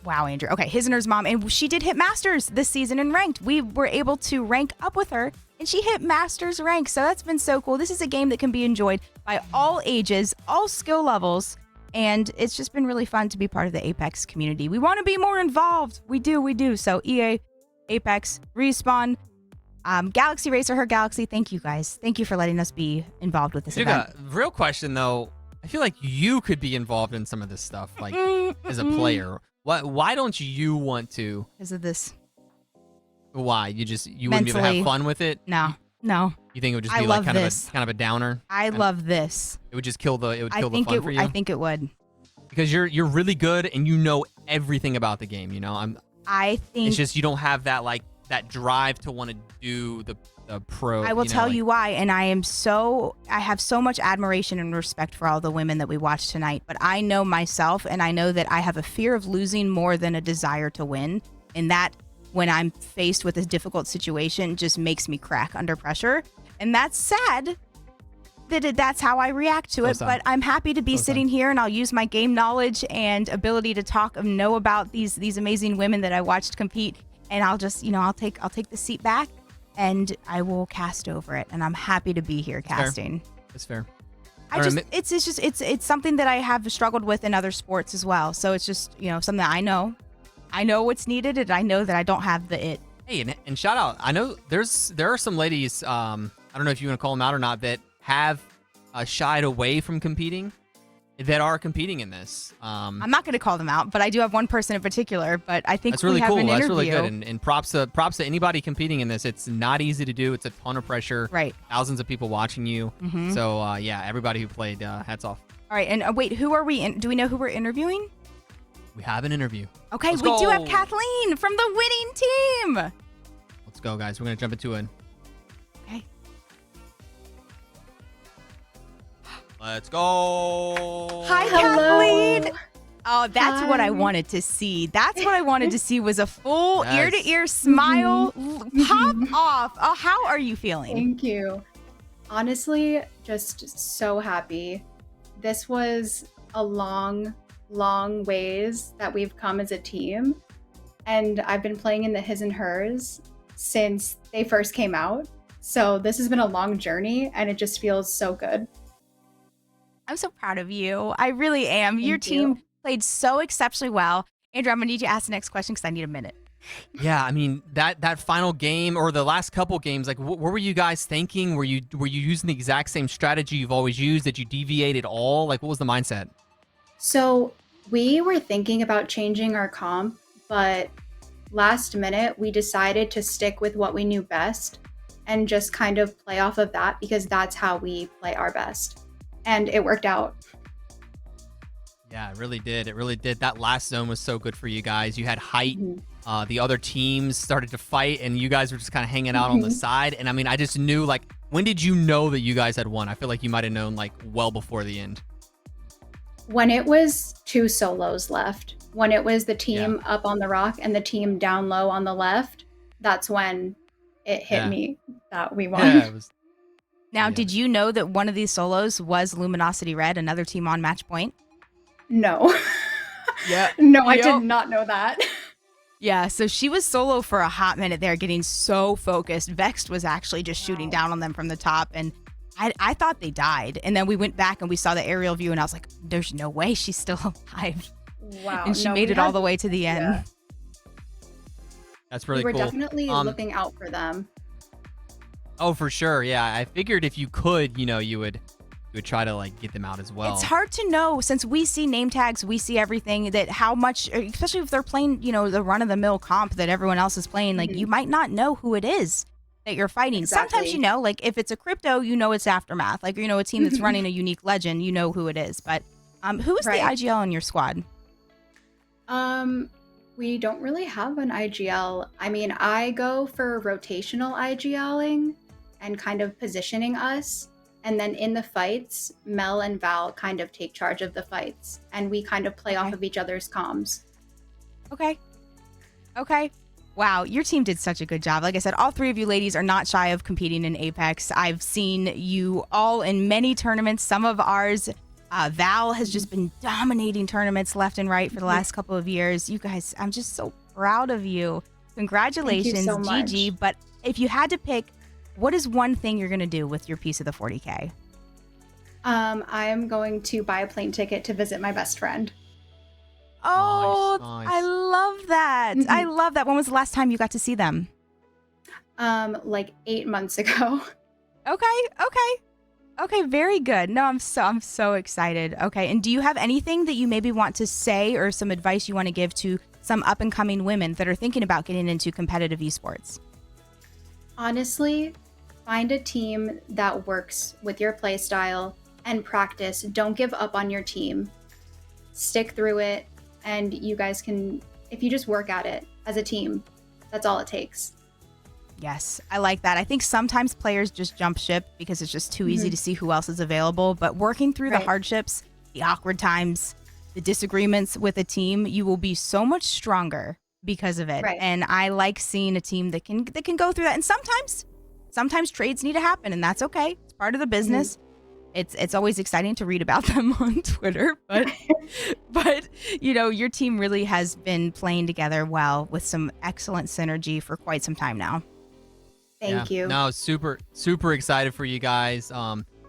wow, Andrew. Okay, His and Hers Mom. And she did hit Masters this season in ranked. We were able to rank up with her, and she hit Masters rank. So that's been so cool. This is a game that can be enjoyed by all ages, all skill levels. And it's just been really fun to be part of the Apex community. We want to be more involved. We do. So EA, Apex, Respawn, Galaxy Racer, HerGalaxy. Thank you guys. Thank you for letting us be involved with this event. Real question though. I feel like you could be involved in some of this stuff, like as a player. Why don't you want to? Because of this. Why? You wouldn't be able to have fun with it? No. You think it would just be like kind of a downer? I love this. It would just kill the fun for you? I think it would. Because you're really good and you know everything about the game, I think it's just you don't have that drive to want to do the pro. I will tell you why, and I have so much admiration and respect for all the women that we watched tonight, but I know myself, and I know that I have a fear of losing more than a desire to win, and that when I'm faced with a difficult situation just makes me crack under pressure, and that's sad that that's how I react to it, but I'm happy to be sitting here, and I'll use my game knowledge and ability to talk and know about these amazing women that I watched compete, and I'll just, I'll take the seat back and I will cast over it, and I'm happy to be here casting. It's fair. It's something that I have struggled with in other sports as well. So it's just, something that I know what's needed, and I know that I don't have the it. Hey, and shout out. I know there are some ladies I don't know if you want to call them out or not, that have shied away from competing, that are competing in this. I'm not going to call them out, but I do have one person in particular. But I think that's really we have cool. an That's interview. really good. And props to anybody competing in this. It's not easy to do. It's a ton of pressure. Right. Thousands of people watching you. Mhm. So yeah, everybody who played, hats off. All right, and wait, who are we? Do we know who we're interviewing? We have an interview. Okay, Let's we do go. have Kathleen from the winning team. Let's go, guys. We're gonna jump into it. Okay. Let's go. Hi, Kathleen. Oh, that's what I wanted to see. That's what I wanted to see was a full Yes. ear-to-ear smile pop off. Oh, how are you feeling? Thank you. Honestly, just so happy. This was a long ways that we've come as a team. And I've been playing in the His and Hers since they first came out. So this has been a long journey and it just feels so good. I'm so proud of you. I really am. Your Thank team you. played so exceptionally well. Andrew, I'm gonna need you to ask the next question because I need a minute. Yeah, I mean that final game or the last couple games, like what were you guys thinking? Were you using the exact same strategy you've always used? Did you deviate at all? Like what was the mindset? So we were thinking about changing our comp, but last minute we decided to stick with what we knew best and just kind of play off of that because that's how we play our best. And it worked out. Yeah, it really did. It really did. That last zone was so good for you guys. You had height. The other teams started to fight, and you guys were just kind of hanging out on the side. And I mean, I just knew, like, when did you know that you guys had won? I feel like you might have known, like, well before the end. When it was 2 solos left, when it was the team up on the rock and the team down low on the left, that's when it hit me that we won. Yeah, it was. Now, did you know that one of these solos was Luminosity Red, another team on match point? No. Yeah. No, I did not know that. Yeah, so she was solo for a hot minute there, getting so focused. Vexed was actually just shooting down on them from the top, and I thought they died. And then we went back and we saw the aerial view, and I was like, there's no way she's still alive. Wow. And she no, made we it all had- the way to the end. yeah. That's really we were cool. definitely looking out for them. Oh, for sure. Yeah, I figured if you could, you would try to like get them out as well. It's hard to know since we see name tags, we see everything that how much, especially if they're playing, the run of the mill comp that everyone else is playing, like you might not know who it is that you're fighting. Sometimes Exactly. like if it's a crypto, it's Aftermath. Like, a team that's running a unique legend, you know who it is. But who is Right. the IGL in your squad? We don't really have an IGL. I mean, I go for rotational IGLing and kind of positioning us. And then in the fights, Mel and Val kind of take charge of the fights. And we kind of play off of each other's comms. Okay. Wow, your team did such a good job. Like I said, all three of you ladies are not shy of competing in Apex. I've seen you all in many tournaments. Some of ours, Val has just been dominating tournaments left and right for the last couple of years. You guys, I'm just so proud of you. Congratulations, so much. GG. But if you had to pick, what is one thing you're going to do with your piece of the 40K? I am going to buy a plane ticket to visit my best friend. Oh, Nice. I love that. I love that. When was the last time you got to see them? Like 8 months ago. Okay, very good. No, I'm so excited. Okay, and do you have anything that you maybe want to say or some advice you want to give to some up and coming women that are thinking about getting into competitive esports? Honestly, find a team that works with your playstyle and practice. Don't give up on your team. Stick through it, and you guys can, if you just work at it as a team, that's all it takes. Yes, I like that. I think sometimes players just jump ship because it's just too easy to see who else is available. But working through the Right. hardships, the awkward times, the disagreements with a team, you will be so much stronger because of it. Right. And I like seeing a team that can go through that. And sometimes trades need to happen, and that's okay. It's part of the business. It's always exciting to read about them on Twitter, but your team really has been playing together well with some excellent synergy for quite some time now. Thank you. No, super excited for you guys.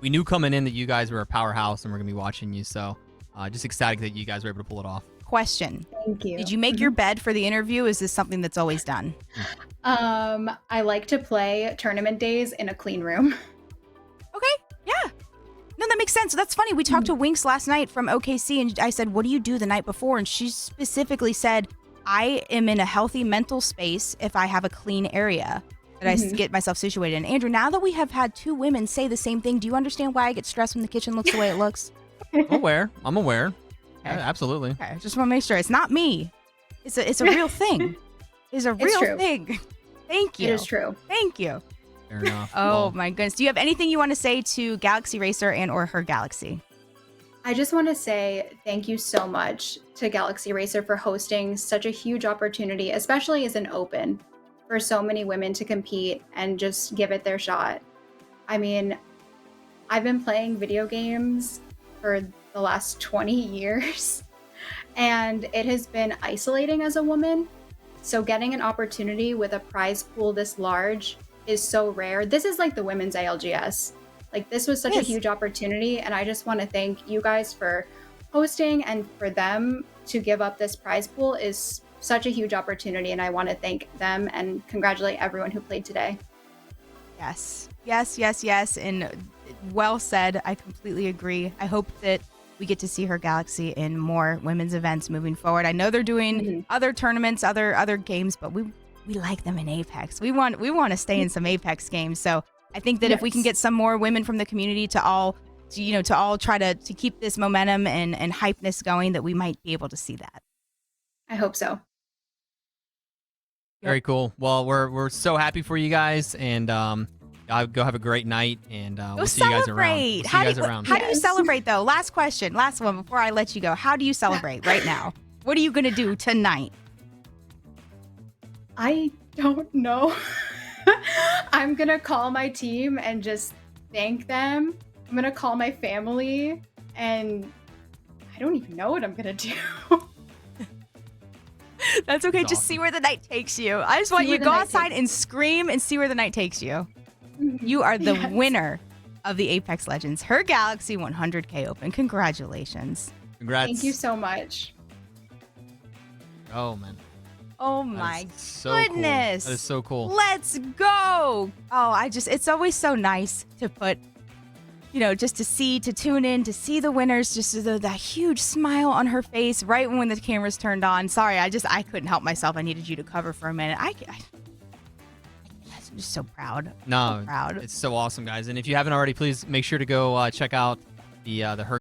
We knew coming in that you guys were a powerhouse and we're gonna be watching you. So just excited that you guys were able to pull it off. Question. Thank you. Did you make your bed for the interview? Is this something that's always done? I like to play tournament days in a clean room. makes sense. That's funny. We talked to Winx last night from OKC, and I said, what do you do the night before? And she specifically said, I am in a healthy mental space if I have a clean area that I get myself situated in. Andrew, now that we have had 2 women say the same thing, do you understand why I get stressed when the kitchen looks the way it looks? I'm aware. Okay. Yeah, absolutely. Okay, just want to make sure it's not me. It's a real thing. It's a real thing. Thank you. It is true. Thank you. Fair enough. Oh my goodness. Do you have anything you want to say to Galaxy Racer and or HerGalaxy? I just want to say thank you so much to Galaxy Racer for hosting such a huge opportunity, especially as an open, for so many women to compete and just give it their shot. I mean, I've been playing video games for the last 20 years, and it has been isolating as a woman. So getting an opportunity with a prize pool this large is so rare. This is like the women's ALGS. Like, this was such a huge opportunity, and I just want to thank you guys for hosting, and for them to give up this prize pool is such a huge opportunity, and I want to thank them and congratulate everyone who played today. Yes. And well said. I completely agree. I hope that we get to see HerGalaxy in more women's events moving forward. I know they're doing other tournaments, other games, but we like them in Apex. We want to stay in some Apex games. So I think that if we can get some more women from the community to all try to keep this momentum and hypeness going, that we might be able to see that. I hope so. Very cool. Well, we're so happy for you guys, and go have a great night, and we'll see you guys around. We'll see you guys around. How do you celebrate though? Last question, last one before I let you go. How do you celebrate right now? What are you gonna do tonight? I don't know. I'm gonna call my team and just thank them. I'm gonna call my family, and I don't even know what I'm gonna do. That's okay. Just see where the night takes you. I just want you to go outside and scream and see where the night takes you. You are the winner of the Apex Legends HerGalaxy 100K Open. Congratulations. Congrats. Thank you so much. Oh, man. Oh my so goodness. Cool. That is so cool. Let's go. Oh, it's always so nice to put, just to tune in, to see the winners, just that huge smile on her face right when the cameras turned on. Sorry, I couldn't help myself. I needed you to cover for a minute. I'm just so proud. No, so proud. It's so awesome, guys. And if you haven't already, please make sure to go check out the Her